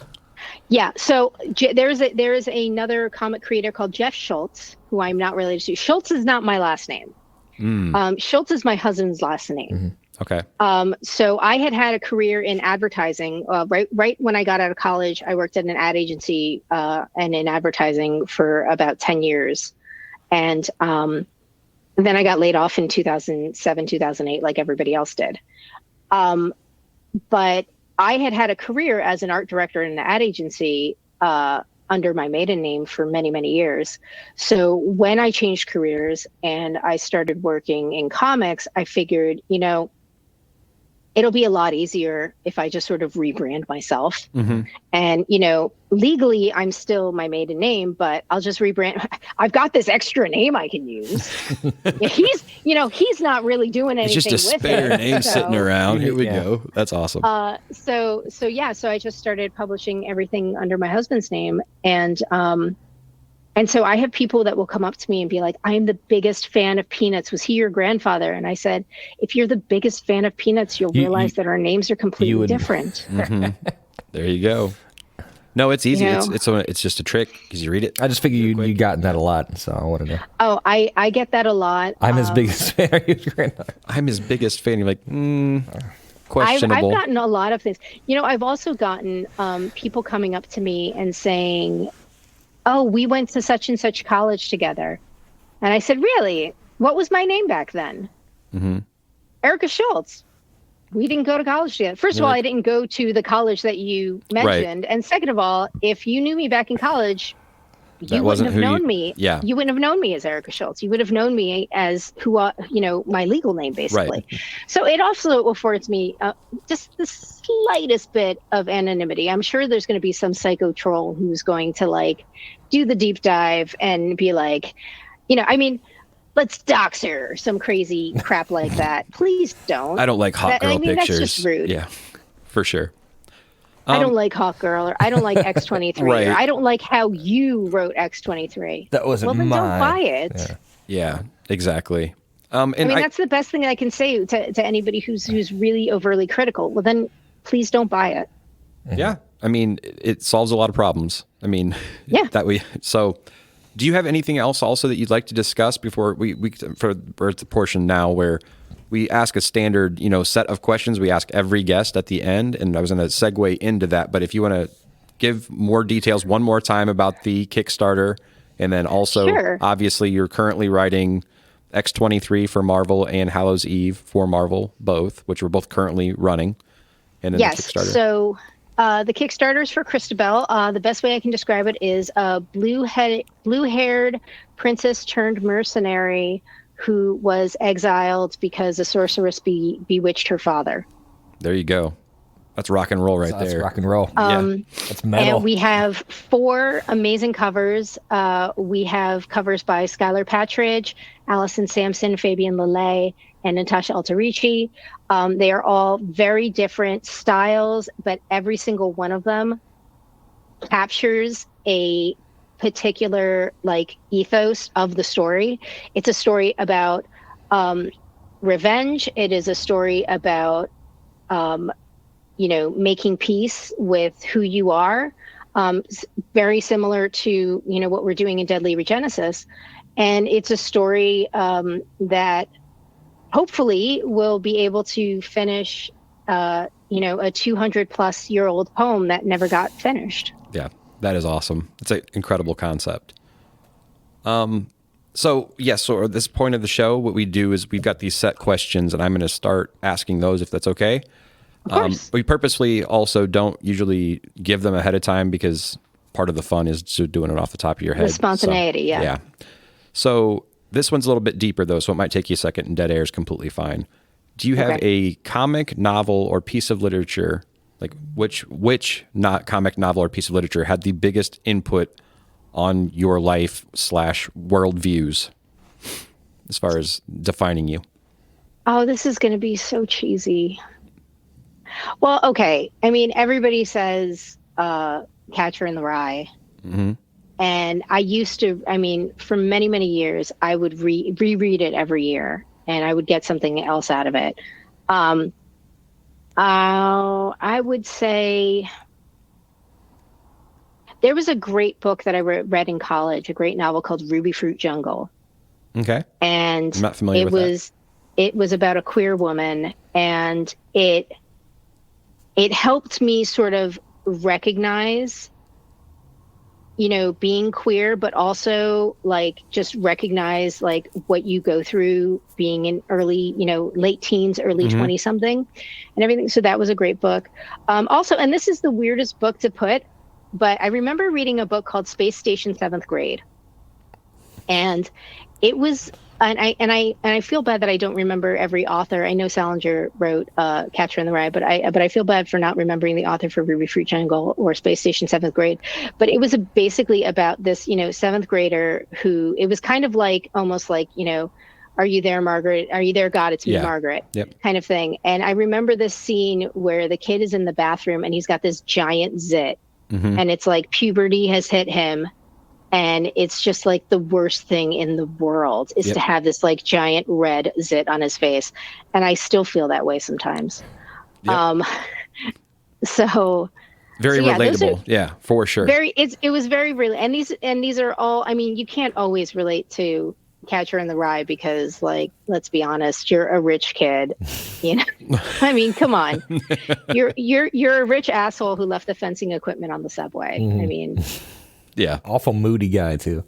Yeah. So there is another comic creator called Jeff Schultz, who I'm not related to. Schultz is not my last name. Schultz is my husband's last name. Okay. So I had a career in advertising. Right when I got out of college, I worked at an ad agency and in advertising for about 10 years. And then I got laid off in 2007, 2008, like everybody else did. But I had a career as an art director in an ad agency under my maiden name for many, many years. So when I changed careers and I started working in comics, I figured, it'll be a lot easier if I just sort of rebrand myself. And, legally, I'm still my maiden name, but I'll just rebrand. I've got this extra name I can use. He's not really doing anything It's just a with spare it. name sitting around. Here we Yeah. go. That's awesome. So I just started publishing everything under my husband's name. And so I have people that will come up to me and be like, I am the biggest fan of Peanuts. Was he your grandfather? And I said, if you're the biggest fan of Peanuts, you'll realize that our names are completely different. There you go. No, it's easy. You know? It's just a trick because you read it. I just figured you gotten that a lot, so I wanted to. Oh, I get that a lot. I'm his biggest fan. Of your granddaughter. I'm his biggest fan. You're like, questionable. I've gotten a lot of things. I've also gotten people coming up to me and saying, oh, we went to such and such college together. And I said, really? What was my name back then? Erica Schultz. We didn't go to college together. First of all, I didn't go to the college that you mentioned. Right. And second of all, if you knew me back in college, you wouldn't have known me. Yeah. You wouldn't have known me as Erica Schultz. You would have known me as my legal name, basically. Right. So it also affords me just the slightest bit of anonymity. I'm sure there's going to be some psycho troll who's going to do the deep dive and be like, let's dox her or some crazy crap like that. Please don't. I don't like hot girl pictures. That's just rude. Yeah, for sure. I don't like Hot Girl, or I don't like X-23, right. Or I don't like how you wrote X-23. That wasn't mine. Well, then don't buy it. Yeah, exactly. That's the best thing I can say to anybody who's really overly critical. Well, then please don't buy it. Yeah, it solves a lot of problems. Yeah. So, do you have anything else also that you'd like to discuss before we're at the portion now where we ask a standard, set of questions we ask every guest at the end, and I was going to segue into that. But if you want to give more details one more time about the Kickstarter, and then also, sure. Obviously, you're currently writing X-23 for Marvel and Hallows Eve for Marvel, both, which we're both currently running. And then yes. The Kickstarter. So the Kickstarter is for Cristabel. The best way I can describe it is a blue-haired princess turned mercenary who was exiled because a sorceress bewitched her father. There you go. That's rock and roll there. That's rock and roll. That's metal. And we have 4 amazing covers. We have covers by Skylar Patridge, Allison Sampson, Fabian Lelay, and Natasha Alterici. They are all very different styles, but every single one of them captures a particular ethos of the story. It's a story about revenge. It is a story about making peace with who you are. Very similar to, what we're doing in Deadly Regenesis. And it's a story that hopefully will be able to finish, a 200-plus-year-old poem that never got finished. Yeah, that is awesome. It's an incredible concept. So at this point of the show, what we do is we've got these set questions, and I'm going to start asking those if that's okay. Of course. We purposely also don't usually give them ahead of time because part of the fun is just doing it off the top of your head. The spontaneity, yeah. Yeah. So this one's a little bit deeper, though, so it might take you a second, and dead air is completely fine. Do you have a comic, novel, or piece of literature, like which not comic, novel, or piece of literature had the biggest input on your life / worldviews as far as defining you? Oh, this is going to be so cheesy. Well, okay. I mean, everybody says Catcher in the Rye. Mm-hmm. And I used to, for many, many years, I would reread it every year, and I would get something else out of it. I would say there was a great book that I read in college, a great novel called Ruby Fruit Jungle. Okay. And I'm not familiar with that. It was about a queer woman, and it helped me sort of recognize, being queer, but also like just recognize like what you go through being in early, late teens, early 20 something and everything. So that was a great book. Also, and this is the weirdest book to put, but I remember reading a book called Space Station 7th Grade. And it was, and I feel bad that I don't remember every author. I know Salinger wrote Catcher in the Rye, but I feel bad for not remembering the author for Ruby Fruit Jungle or Space Station 7th Grade. But it was basically about this, 7th grader who, it was kind of like, almost like, are you there, Margaret? Are you there, God? It's me, Margaret. Yep. Kind of thing. And I remember this scene where the kid is in the bathroom and he's got this giant zit. Mm-hmm. And it's like puberty has hit him. And it's just like the worst thing in the world is to have this like giant red zit on his face. And I still feel that way sometimes. Yep. So very relatable. Yeah, for sure. It was very real. And these are all, you can't always relate to Catcher in the Rye because, like, let's be honest, you're a rich kid, come on, you're a rich asshole who left the fencing equipment on the subway. Mm-hmm. Yeah. Awful moody guy, too.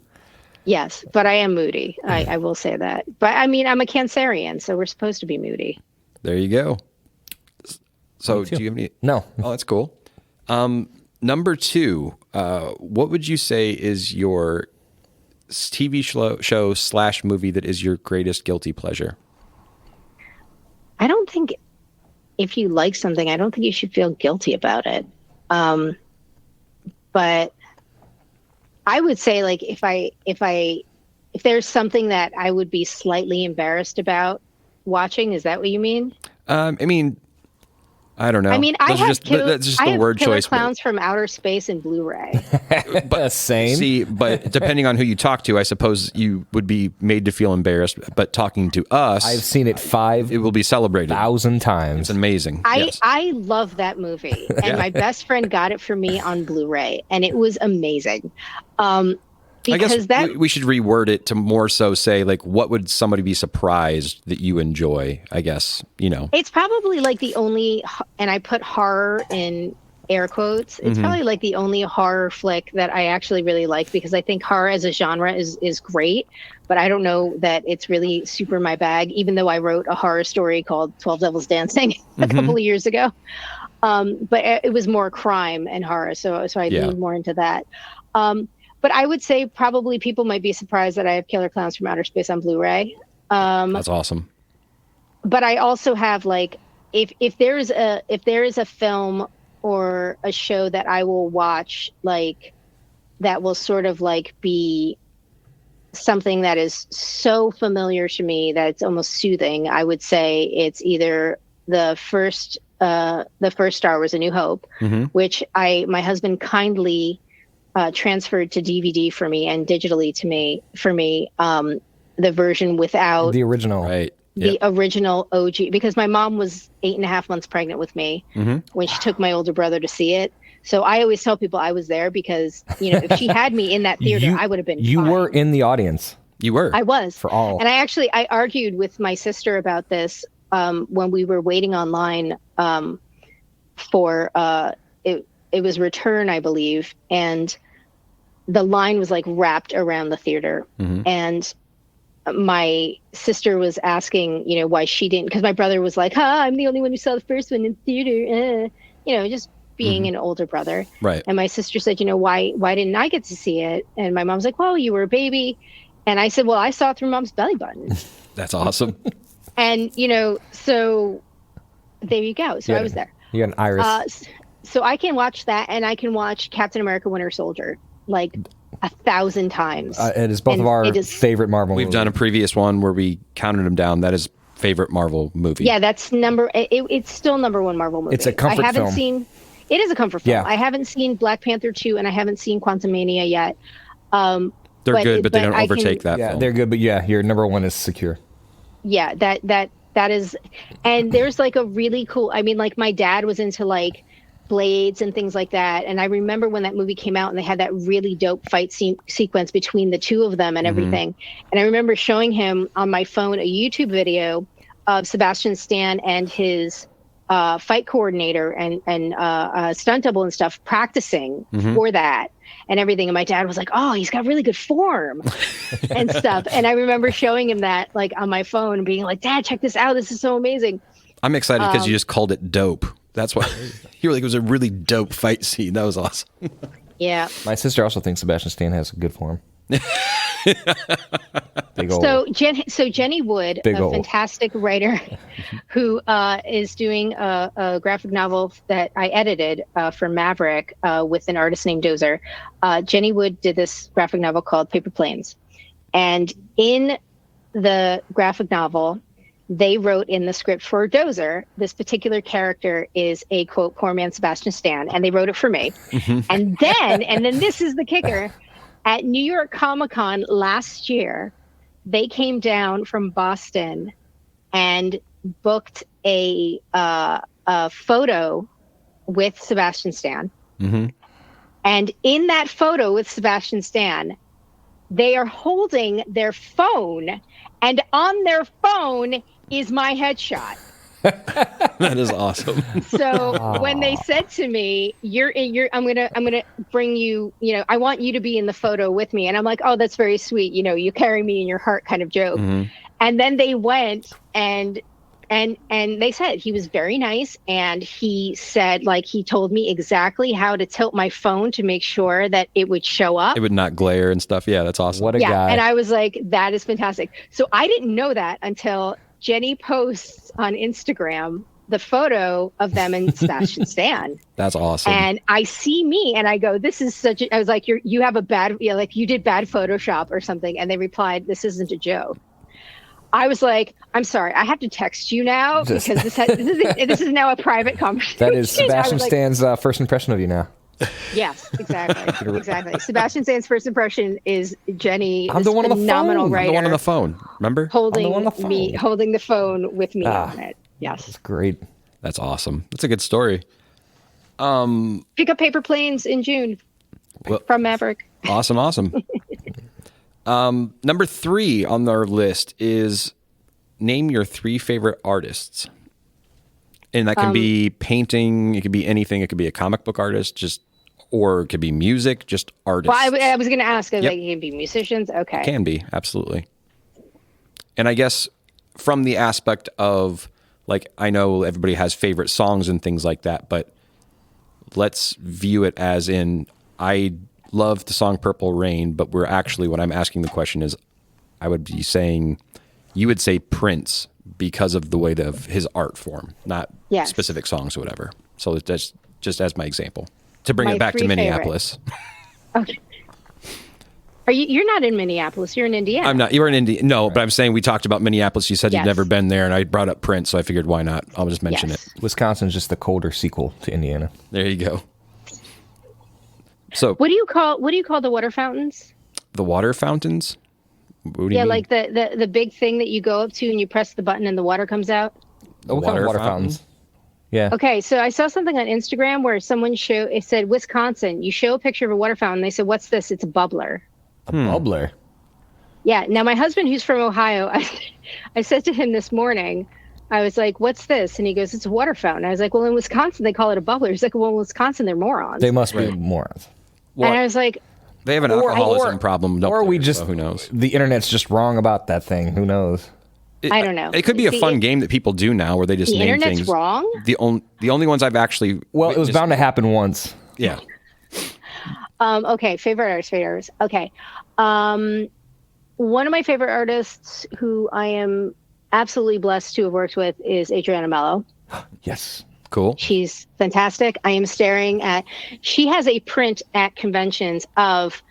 Yes, but I am moody. I will say that. But, I'm a Cancerian, so we're supposed to be moody. There you go. So, do you have any? No. Oh, that's cool. Number 2, what would you say is your TV show / movie that is your greatest guilty pleasure? I don't think if you like something, I don't think you should feel guilty about it. But I would say, like, if there's something that I would be slightly embarrassed about watching, is that what you mean? I don't know. that's just the word Killer choice. Clowns from Outer Space and Blu-ray. But same. See, but depending on who you talk to, I suppose you would be made to feel embarrassed. But talking to us, I've seen it it will be celebrated 5,000 times. It's amazing. I love that movie, and my best friend got it for me on Blu-ray, and it was amazing. Because I guess we should reword it to more so say, like, what would somebody be surprised that you enjoy? I guess, It's probably like the only, and I put horror in air quotes. It's probably like the only horror flick that I actually really like, because I think horror as a genre is great, but I don't know that it's really super my bag, even though I wrote a horror story called 12 Devils Dancing a couple of years ago. But it was more crime and horror, so I leaned more into that. But I would say probably people might be surprised that I have Killer Clowns from Outer Space on Blu-ray. That's awesome. But I also have, like, if there is a film or a show that I will watch, like, that will sort of like be something that is so familiar to me that it's almost soothing, I would say it's either the first Star Wars: A New Hope, which my husband kindly transferred to DVD for me and digitally for me, the version without the original, right? the original OG, because my mom was 8.5 months pregnant with me when she took my older brother to see it. So I always tell people I was there because, if she had me in that theater, I would have been fine. were in the audience. You were. I was. For all. And I argued with my sister about this when we were waiting online for it was Return, I believe, and the line was like wrapped around the theater, and my sister was asking, why she didn't, because my brother was like, I'm the only one who saw the first one in theater, just being an older brother. Right. And my sister said, why didn't I get to see it? And my mom's like, well, you were a baby. And I said, well, I saw it through Mom's belly button. That's awesome. And, so there you go. So I was there. You got an iris. So I can watch that, and I can watch Captain America Winter Soldier like 1,000 times. It is both of our favorite Marvel movies. We've done a previous one where we counted them down. That is favorite Marvel movie. Yeah, that's it's still number one Marvel movie. It's a comfort film. It is a comfort film. Yeah. I haven't seen Black Panther 2, and I haven't seen Quantumania yet. They're good, but they don't overtake that Yeah, film. they're good, but your number one is Secure. Yeah, that is, and there's like a really cool, like my dad was into like blades and things like that, and I remember when that movie came out and they had that really dope fight sequence between the two of them and everything, and I remember showing him on my phone a YouTube video of Sebastian Stan and his fight coordinator and stunt double and stuff practicing for that and everything, and my dad was like, oh, he's got really good form and stuff, and I remember showing him that like on my phone and being like, Dad, check this out, this is so amazing. I'm excited because you just called it dope. That's why you were like, it was a really dope fight scene. That was awesome. Yeah. My sister also thinks Sebastian Stan has good form. So Jenny Wood, fantastic writer who is doing a graphic novel that I edited for Maverick with an artist named Dozer. Jenny Wood did this graphic novel called Paper Planes. And in the graphic novel, they wrote in the script for Dozer, this particular character is a, quote, poor man Sebastian Stan. And they wrote it for me. And then this is the kicker. At New York Comic-Con last year, they came down from Boston and booked a photo with Sebastian Stan. And in that photo with Sebastian Stan, they are holding their phone, and on their phone is my headshot. That is awesome. So when they said to me, I'm gonna bring you, I want you to be in the photo with me, and I'm like, oh, that's very sweet, you carry me in your heart kind of joke. And then they went and they said he was very nice, and he said, like, he told me exactly how to tilt my phone to make sure that it would show up. It would not glare and stuff. Yeah, that's awesome. What a guy. And I was like, that is fantastic. So I didn't know that until Jenny posts on Instagram the photo of them and Sebastian Stan. That's awesome. And I see me and I go, this is I was like, you have a bad, like you did bad Photoshop or something. And they replied, this isn't a joke. I was like, I'm sorry, I have to text you now because this is now a private conversation. That is Sebastian Stan's first impression of you now. Yes, exactly. Exactly. Sebastian Stan's first impression is Jenny. I'm the one on the phone. Writer, I'm the one on the phone. Remember? Holding the phone with me on it. Yes. That's great. That's awesome. That's a good story. Pick up Paper Planes in June from Maverick. Awesome. Number 3 on our list is name your 3 favorite artists. And that can be painting, it could be anything, it could be a comic book artist, or it could be music, just artists. Well, I was going to ask, like, it can be musicians? Okay. It can be, absolutely. And I guess from the aspect of, like, I know everybody has favorite songs and things like that, but let's view it as in, I love the song Purple Rain, but what I'm asking the question is, I would be saying, you would say Prince because of the way of his art form, not specific songs or whatever. So that's just as my example to bring it back to Minneapolis. Okay. You're not in Minneapolis. You're in Indiana. I'm not. You're in Indiana. No, but I'm saying we talked about Minneapolis. You said you'd never been there, and I brought up Prince, so I figured why not? I'll just mention it. Wisconsin's just the colder sequel to Indiana. There you go. So what do you call the water fountains? The water fountains? What do you Yeah, mean? like the big thing that you go up to and you press the button and the water comes out. What kind of water fountains? Yeah. Okay, so I saw something on Instagram where someone it said Wisconsin. You show a picture of a water fountain. They said, "What's this?" It's a bubbler. A bubbler. Yeah. Now my husband, who's from Ohio, I said to him this morning, I was like, "What's this?" And he goes, "It's a water fountain." I was like, "Well, in Wisconsin they call it a bubbler." He's like, "Well, in Wisconsin they're morons." They must be morons. Well, and I was like, they have an alcoholism problem. Or we just, so who knows? The internet's just wrong about that thing. Who knows? I don't know. It could be a fun game that people do now where they just the name internet's things. wrong? The only ones I've actually Well, it was bound to happen once. Yeah. Okay, favorite artist. Okay. One of my favorite artists who I am absolutely blessed to have worked with is Adriana Mello. Yes. Cool. She's fantastic. I am staring at, she has a print at conventions of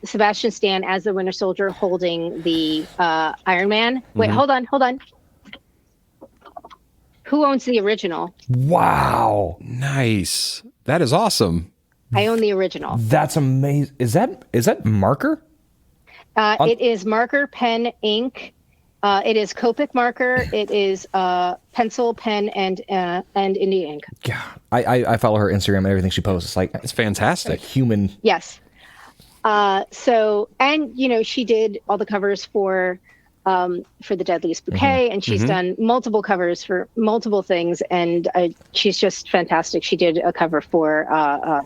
Sebastian Stan as the Winter Soldier holding the Iron Man. Wait, hold on. Who owns the original? Wow. Nice. That is awesome. I own the original. That's amazing. Is that marker? It is marker, pen, ink. It is Copic marker. It is pencil, pen, and India ink. Yeah. I follow her Instagram and everything she posts. It's like It's fantastic. human. Yes. So, and she did all the covers for the Deadleist Bouquet, and she's done multiple covers for multiple things, and she's just fantastic. She did a cover for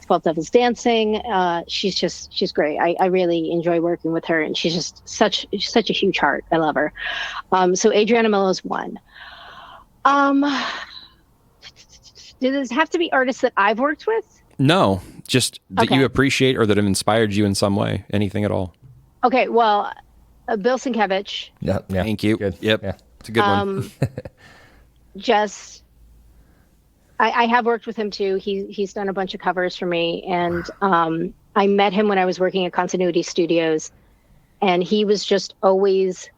12 Devils Dancing. She's great. I really enjoy working with her, and she's just such a huge heart. I love her. So Adriana Mello's one. Does this have to be artists that I've worked with? No, just that Okay. you appreciate or that have inspired you in some way. Anything at all. Okay, well, Bill Sienkiewicz. Yeah. Thank you. Good. Yep. Yeah. It's a good one. Just I have worked with him too. He's done a bunch of covers for me, and I met him when I was working at Continuity Studios, and he was just always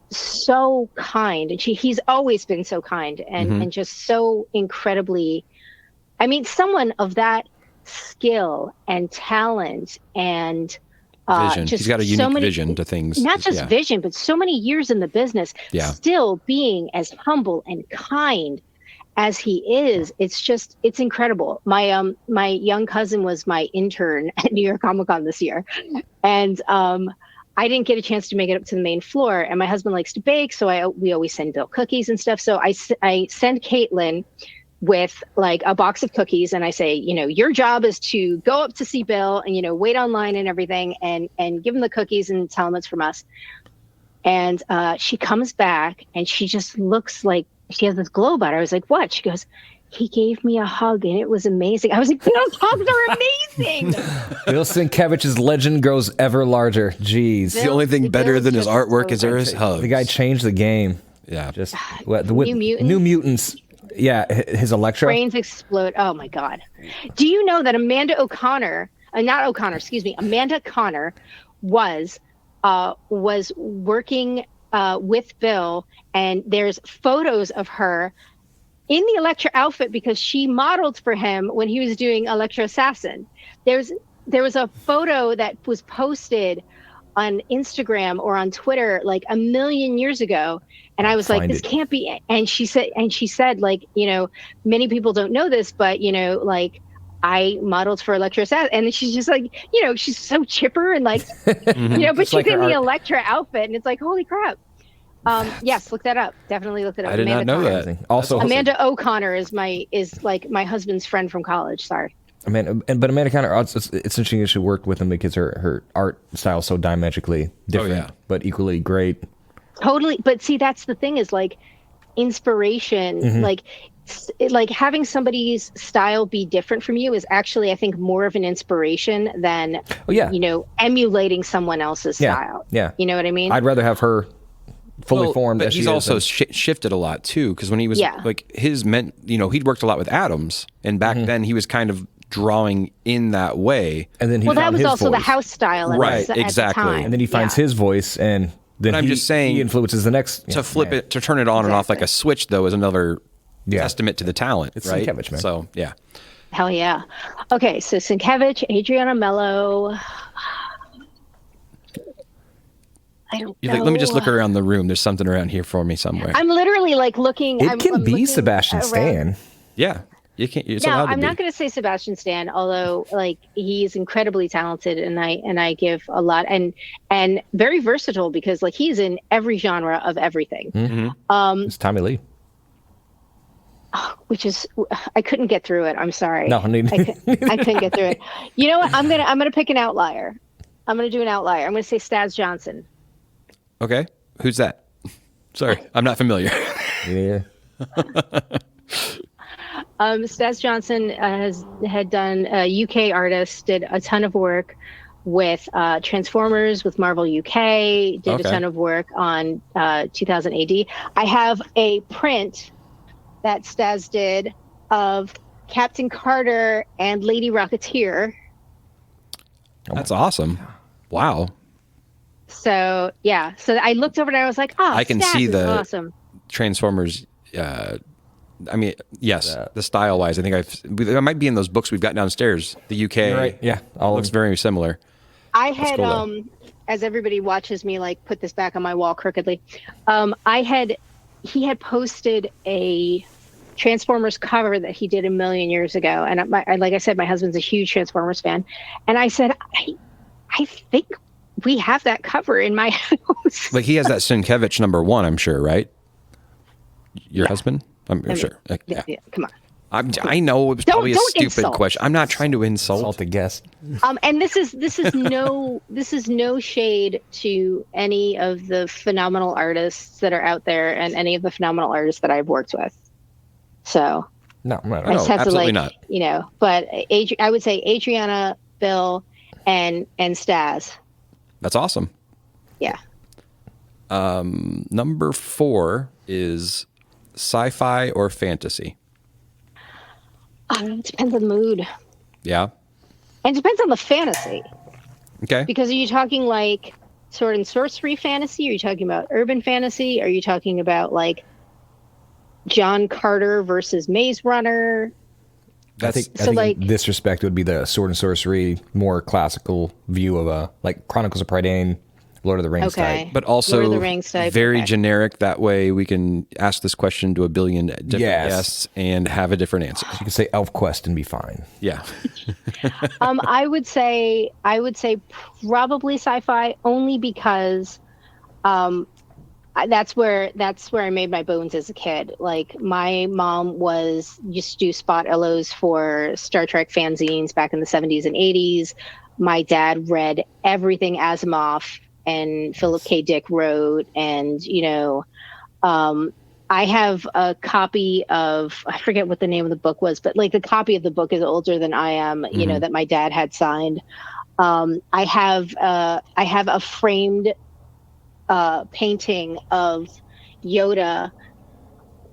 so kind, and he's always been so kind and just so incredibly, I mean, someone of that skill and talent and Vision. just He's got a so unique many, vision to things. not just Yeah. vision, but so many years in the business, Yeah. still being as humble and kind as he is. It's incredible. My young cousin was my intern at New York Comic Con this year, and I didn't get a chance to make it up to the main floor. And my husband likes to bake, so we always send Bill cookies and stuff. So I send Caitlin with like a box of cookies, and I say, your job is to go up to see Bill and wait online and everything, and give him the cookies and tell him it's from us. And she comes back and she just looks like she has this glow about her. I was like, what? She goes, he gave me a hug and it was amazing. I was like, those hugs are amazing. Bill Sienkiewicz's legend grows ever larger. Jeez. The only thing better than his artwork is his hugs. The guy changed the game. Yeah. Just New Mutants? Yeah, his Electro. Brains explode. Oh my God. Do you know that Amanda Connor was working with Bill, and there's photos of her in the Electra outfit because she modeled for him when he was doing Electra Assassin. There was a photo that was posted on Instagram or on Twitter like a million years ago, and I was like, this can't be. And she said like, many people don't know this, but like I modeled for Electra Assassin, and she's just like, she's so chipper and like, but she's like in her the art. Electra outfit, and it's like, holy crap. Yes, look that up. Definitely look it up. I did not know Connor. that. Also, Amanda O'Connor is like my husband's friend from college. Sorry. but Amanda Connor, it's interesting that she worked with him because her art style is so diametrically different, but equally great. Totally. But see, that's the thing is like inspiration, like having somebody's style be different from you is actually, I think, more of an inspiration than, emulating someone else's style. Yeah. You know what I mean? I'd rather have her fully formed. But as he's she also is shifted a lot too, because when he was like he'd worked a lot with Adams, and back then he was kind of drawing in that way. and then he that found was his also the voice. house style, Right, at exactly. the time. And then he finds his voice, and then But I'm just saying, he influences the next. To flip it, to turn it on and off like a switch, though, is another testament to the talent, It's right? Sienkiewicz, man. So yeah. Hell yeah. Okay, so Sienkiewicz, Adriana Mello. I don't You're know. like, let me just look around the room. There's something around here for me somewhere. I'm literally like looking. It I'm can be looking Sebastian around. Stan. Yeah, you can't. It's No, allowed to I'm be. not going to say Sebastian Stan, although like he's incredibly talented, and I give a lot, and very versatile because like he's in every genre of everything. It's Tommy Lee. Which is I couldn't get through it. I'm sorry. No, I couldn't get through it. You know what? I'm gonna pick an outlier. I'm gonna do an outlier. I'm gonna say Staz Johnson. Okay, who's that? Sorry, I'm not familiar. Yeah. Staz Johnson had done UK artist, did a ton of work with Transformers, with Marvel UK, did a ton of work on 2000 AD. I have a print that Staz did of Captain Carter and Lady Rocketeer. That's awesome. Wow. So yeah, so I looked over and I was like, "Oh, I can Staz see is the awesome." Transformers. I mean, yes, the style wise, I think I might be in those books we've got downstairs. The UK, Right. Yeah, all looks very similar. I had, cool, as everybody watches me like put this back on my wall crookedly, he had posted a Transformers cover that he did a million years ago, and like I said, my husband's a huge Transformers fan, and I said, I think we have that cover in my house. Like he has that Sienkiewicz #1, I'm sure, right? Your husband? I'm sure. Yeah. Come on. I know it was probably a stupid insult. question. I'm not trying to insult. Insult a guest. And this is no shade to any of the phenomenal artists that are out there and any of the phenomenal artists that I've worked with. So No, I just have to absolutely like, not. But I would say Adriana, Bill, and Staz. That's awesome. Yeah. Number 4 is sci-fi or fantasy. It depends on the mood. Yeah. And it depends on the fantasy. Okay. Because are you talking like sword and sorcery fantasy? Are you talking about urban fantasy? Are you talking about like John Carter versus Maze Runner? I think in this respect would be the sword and sorcery, more classical view of like Chronicles of Prydain, Lord of the Rings type. But also Lord of the Rings type, very generic. That way we can ask this question to a billion different guests and have a different answer. You can say ElfQuest and be fine. Yeah. I would say probably sci-fi, only because that's where I made my bones as a kid. Like my mom used to do spot illos for Star Trek fanzines back in the 70s and 80s. My dad read everything Asimov and Philip K. Dick wrote, and I have a copy of, I forget what the name of the book was, but like the copy of the book is older than I am, that my dad had signed. I have a framed painting of Yoda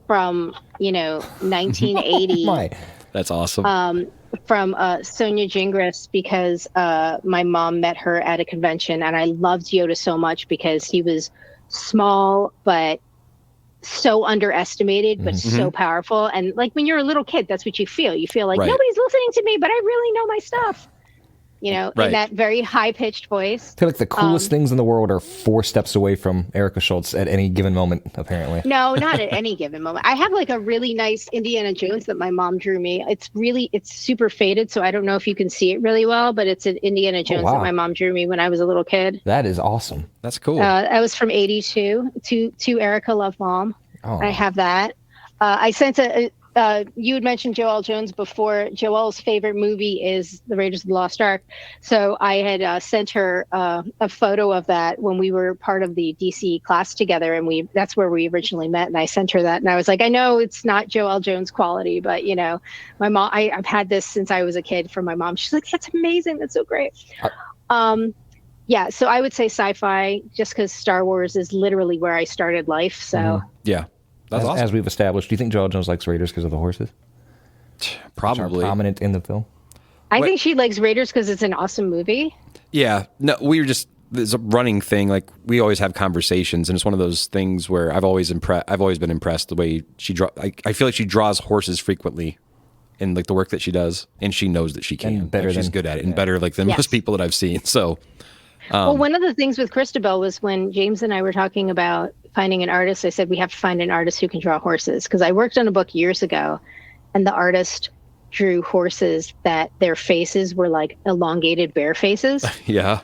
from 1980. That's awesome. From Sonia Gingras, because my mom met her at a convention, and I loved Yoda so much because he was small but so underestimated, but so powerful. And like when you're a little kid, that's what you feel. You feel like nobody's listening to me, but I really know my stuff. In that very high-pitched voice. I feel like the coolest things in the world are 4 steps away from Erica Schultz at any given moment, apparently. No, not at any given moment. I have like a really nice Indiana Jones that my mom drew me. It's super faded, so I don't know if you can see it really well, but it's an Indiana Jones that my mom drew me when I was a little kid. That is awesome. That's cool. I was from 82 to Erica Love Mom. Oh. I have that. I sent you had mentioned Joelle Jones before. Joelle's favorite movie is The Raiders of the Lost Ark. So I had sent her a photo of that when we were part of the DC class together, and that's where we originally met. And I sent her that, and I was like, I know it's not Joelle Jones quality, but my mom. I've had this since I was a kid from my mom. She's like, that's amazing. That's so great. Yeah, so I would say sci-fi, just because Star Wars is literally where I started life. So yeah. That's awesome. As we've established, do you think Joelle Jones likes Raiders because of the horses? Probably. Which are prominent in the film. I think she likes Raiders because it's an awesome movie. Yeah. No, there's a running thing. Like we always have conversations, and it's one of those things where I've always been impressed the way she I feel like she draws horses frequently in like the work that she does, and she knows that she can. And better she's than, good at it, and better like than most people that I've seen. So Well, one of the things with Cristabel was when James and I were talking about finding an artist, I said we have to find an artist who can draw horses, because I worked on a book years ago and the artist drew horses that their faces were like elongated bear faces. Yeah.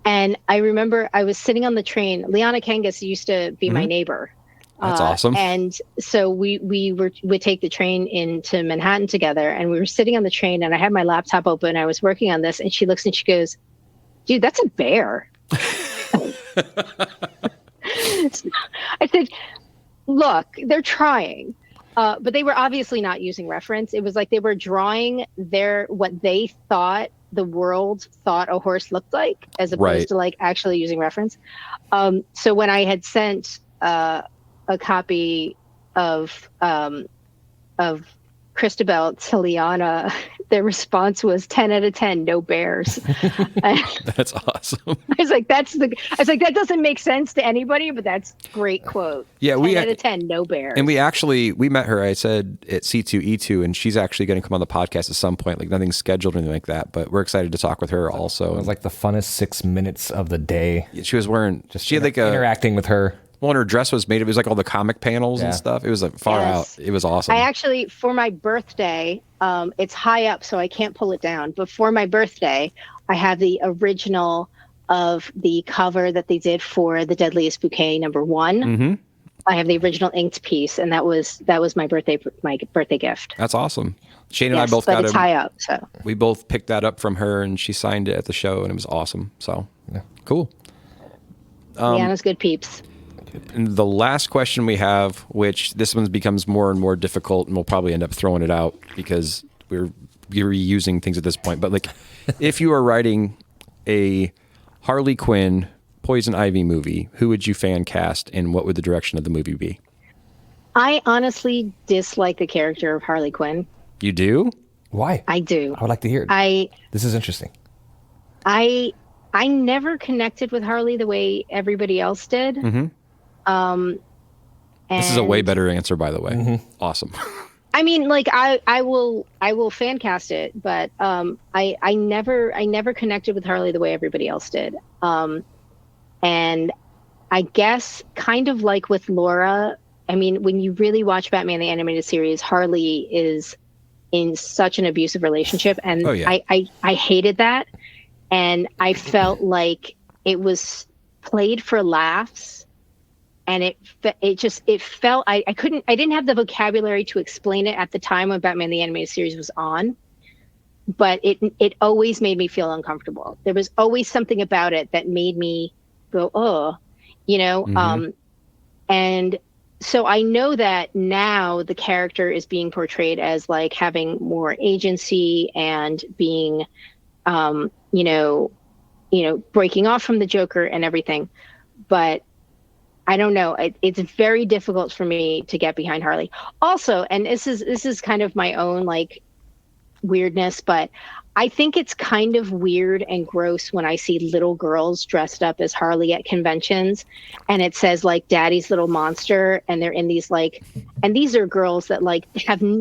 And I remember I was sitting on the train. Liana Kangas used to be my neighbor. That's awesome. And so we would take the train into Manhattan together, and we were sitting on the train, and I had my laptop open. I was working on this, and she looks and she goes, "Dude, that's a bear." I said, "Look, they're trying." But they were obviously not using reference. It was like they were drawing what they thought the world thought a horse looked like, as opposed to like actually using reference. So when I had sent a copy of Cristabel to Liana, their response was 10 out of 10, no bears. That's awesome. I was like, that doesn't make sense to anybody, but that's a great quote. Yeah, 10 out of 10, no bears. And we met her, I said, at C2E2, and she's actually going to come on the podcast at some point. Like, nothing's scheduled or anything like that, but we're excited to talk with her also. It was like the funnest 6 minutes of the day. She was wearing, she had like interacting with her. Well, and her dress was made, it was like all the comic panels and stuff. It was like far out. It was awesome. I actually, for my birthday, it's high up, so I can't pull it down. But for my birthday, I have the original of the cover that they did for the Deadleist Bouquet #1. Mm-hmm. I have the original inked piece, and that was my birthday gift. That's awesome. Shane and I both got it. It's high up, so we both picked that up from her, and she signed it at the show, and it was awesome. So cool. Liana's good peeps. And the last question we have, which this one becomes more and more difficult, and we'll probably end up throwing it out because we're reusing things at this point. But like, if you are writing a Harley Quinn Poison Ivy movie, who would you fan cast, and what would the direction of the movie be? I honestly dislike the character of Harley Quinn. You do? Why? I do. I would like to hear it. This is interesting. I never connected with Harley the way everybody else did. Mm-hmm. This is a way better answer, by the way. Mm-hmm. Awesome. I mean, like I will fan cast it, but I never connected with Harley the way everybody else did. And I guess kind of like with Laura, I mean, when you really watch Batman the Animated Series, Harley is in such an abusive relationship, and I hated that, and I felt like it was played for laughs. And it felt, I didn't have the vocabulary to explain it at the time when Batman the Animated Series was on, but it always made me feel uncomfortable. There was always something about it that made me go, oh, mm-hmm. And so I know that now the character is being portrayed as like having more agency and being, breaking off from the Joker and everything, but I don't know. It's very difficult for me to get behind Harley. Also, and this is kind of my own like weirdness, but I think it's kind of weird and gross when I see little girls dressed up as Harley at conventions, and it says like "Daddy's Little Monster," and they're in these like, and these are girls that like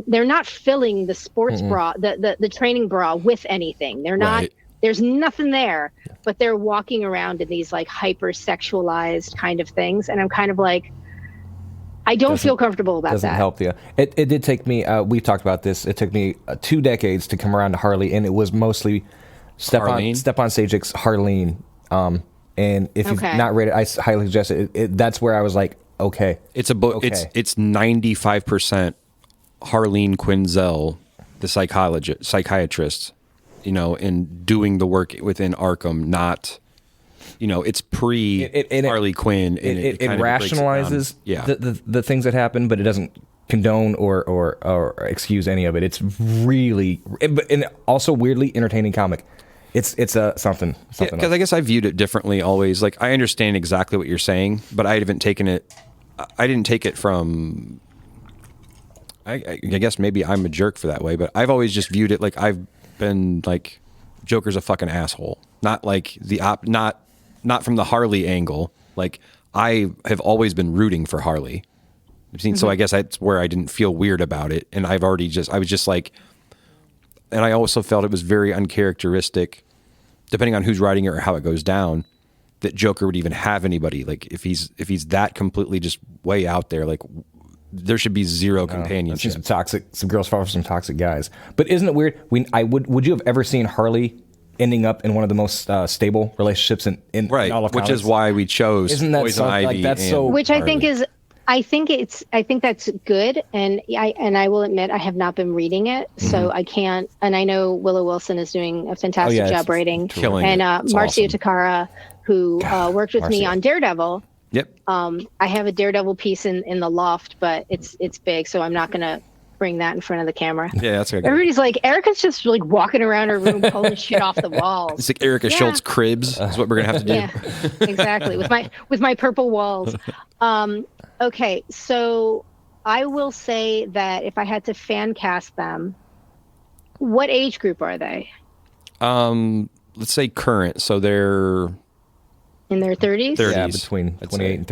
they're not filling the sports bra, the training bra with anything. They're not. Right. There's nothing there, but they're walking around in these like hyper-sexualized kind of things. And I'm kind of like, I don't feel comfortable about that. Doesn't help you. It did take me, we've talked about this, it took me 2 decades to come around to Harley, and it was mostly Stepan Sajic's Harleen. And if you've not read it, I highly suggest it. That's where I was like, okay. It's a book, okay. It's 95% Harleen Quinzel, the psychiatrist, in doing the work within Arkham, not, it's pre Harley Quinn. And it rationalizes the things that happen, but it doesn't condone or excuse any of it. It's really, and also weirdly entertaining comic. It's something. Because I guess I viewed it differently always. Like, I understand exactly what you're saying, but I didn't take it from, I guess maybe I'm a jerk for that way, but I've always just viewed it like I've been like, Joker's a fucking asshole. Not like not from the Harley angle. Like, I have always been rooting for Harley. So I guess that's where I didn't feel weird about it. And I was just like, and I also felt it was very uncharacteristic, depending on who's writing it or how it goes down, that Joker would even have anybody. Like if he's that completely just way out there, like there should be zero companionship. Some girls fall for some toxic guys. But isn't it weird? Would you have ever seen Harley ending up in one of the most stable relationships in all of comics? Which is why we chose Poison Ivy. Which I think is. I think that's good, and I will admit I have not been reading it, so I can't. And I know Willow Wilson is doing a fantastic job writing, and Marcio Takara, who worked with me on Daredevil. Yep. I have a Daredevil piece in the loft, but it's big, so I'm not gonna bring that in front of the camera. Yeah, that's okay. Everybody's like, Erica's just like walking around her room pulling shit off the walls. It's like Erica Schultz cribs is what we're gonna have to do. Yeah, exactly. With my purple walls. Okay, so I will say that if I had to fan cast them, what age group are they? Let's say current. So they're in their 30s? Yeah, between 28 and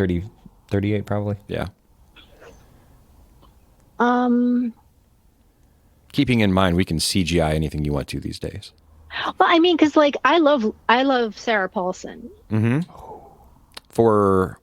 38 probably. Yeah. Keeping in mind we can CGI anything you want to these days. Well, I mean, because like I love Sarah Paulson. Mm-hmm. For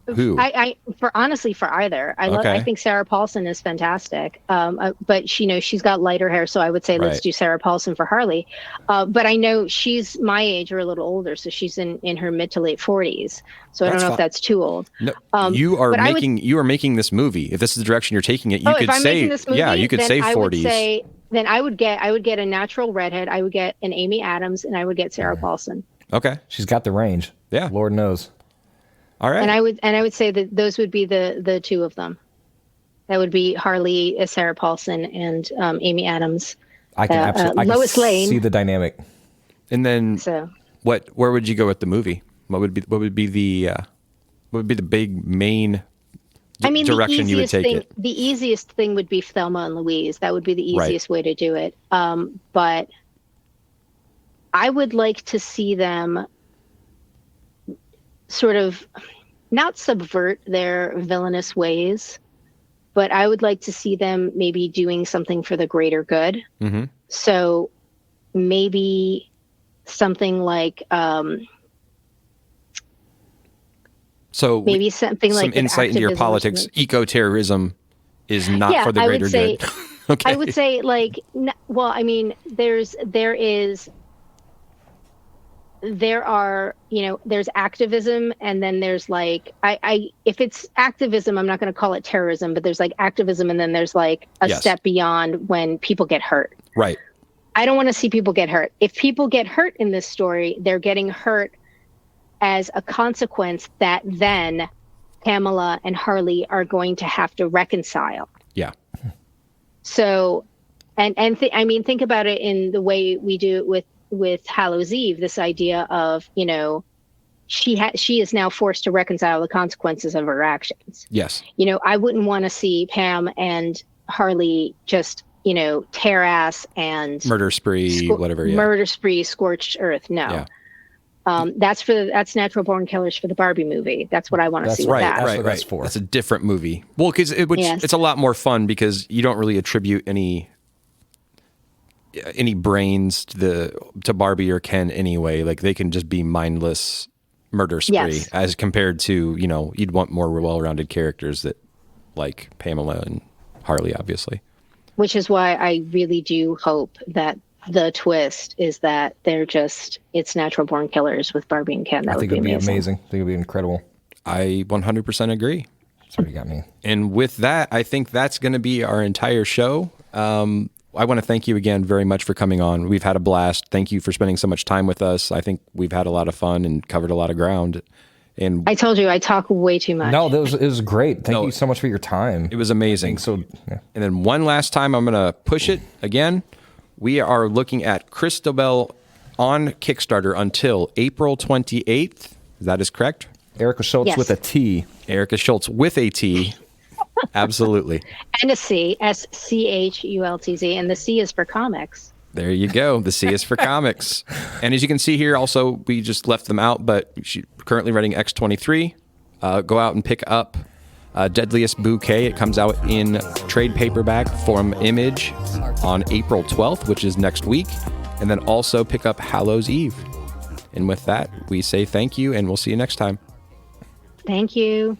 who? For either. I think Sarah Paulson is fantastic. But she's got lighter hair, so I would say let's do Sarah Paulson for Harley. But I know she's my age or a little older, so she's in her mid to late 40s. So I don't know if that's too old. No, you are making this movie. If this is the direction you're taking it, you could say you could say 40s. Then I would get a natural redhead. I would get an Amy Adams, and I would get Sarah Paulson. Okay, she's got the range. Yeah, Lord knows. All right. And I would say that those would be the two of them. That would be Harley, Sarah Paulson, and Amy Adams. I can absolutely Lois Lane. See the dynamic. And then where would you go with the movie? What would be the big main direction you would take it? The easiest thing would be Thelma and Louise. That would be the easiest way to do it. But I would like to see them sort of not subvert their villainous ways, but I would like to see them maybe doing something for the greater good. Mm-hmm. So maybe something like maybe something like some insight into your politics. Eco-terrorism is not for the greater good. Okay. I would say there's activism, and then there's if it's activism, I'm not going to call it terrorism, but there's activism, and then there's a step beyond when people get hurt. Right. I don't want to see people get hurt. If people get hurt in this story, they're getting hurt as a consequence that then Pamela and Harley are going to have to reconcile. Yeah. So, think about it in the way we do it with Hallows Eve, this idea of, she is now forced to reconcile the consequences of her actions. Yes. I wouldn't want to see Pam and Harley just, tear ass and murder spree, whatever. Yeah. Murder spree, scorched earth. No. Yeah. That's Natural Born Killers for the Barbie movie. That's what I want to see with that. Right. That's for. That's a different movie. Well, because it's a lot more fun because you don't really attribute any brains to Barbie or Ken anyway. Like they can just be mindless murder spree as compared to, you'd want more well-rounded characters that like Pamela and Harley, obviously. Which is why I really do hope that the twist is that it's Natural Born Killers with Barbie and Ken. That would be amazing. I think it'd be incredible. I 100% agree. That's what you got me. And with that, I think that's going to be our entire show. I want to thank you again very much for coming on. We've had a blast. Thank you for spending so much time with us. I think we've had a lot of fun and covered a lot of ground. And I told you I talk way too much. No, it was great. Thank you so much for your time. It was amazing. And then one last time, I'm going to push it again. We are looking at Cristabel on Kickstarter until April 28th. That is correct? Erica Schultz with a T. Erica Schultz with a T. Absolutely. And a C, SCHULTZ, and the C is for comics. There you go. The C is for comics. And as you can see here, also, we just left them out, but she's currently writing X-23. Go out and pick up Deadleist Bouquet. It comes out in trade paperback from Image on April 12th, which is next week. And then also pick up Hallows Eve. And with that, we say thank you, and we'll see you next time. Thank you.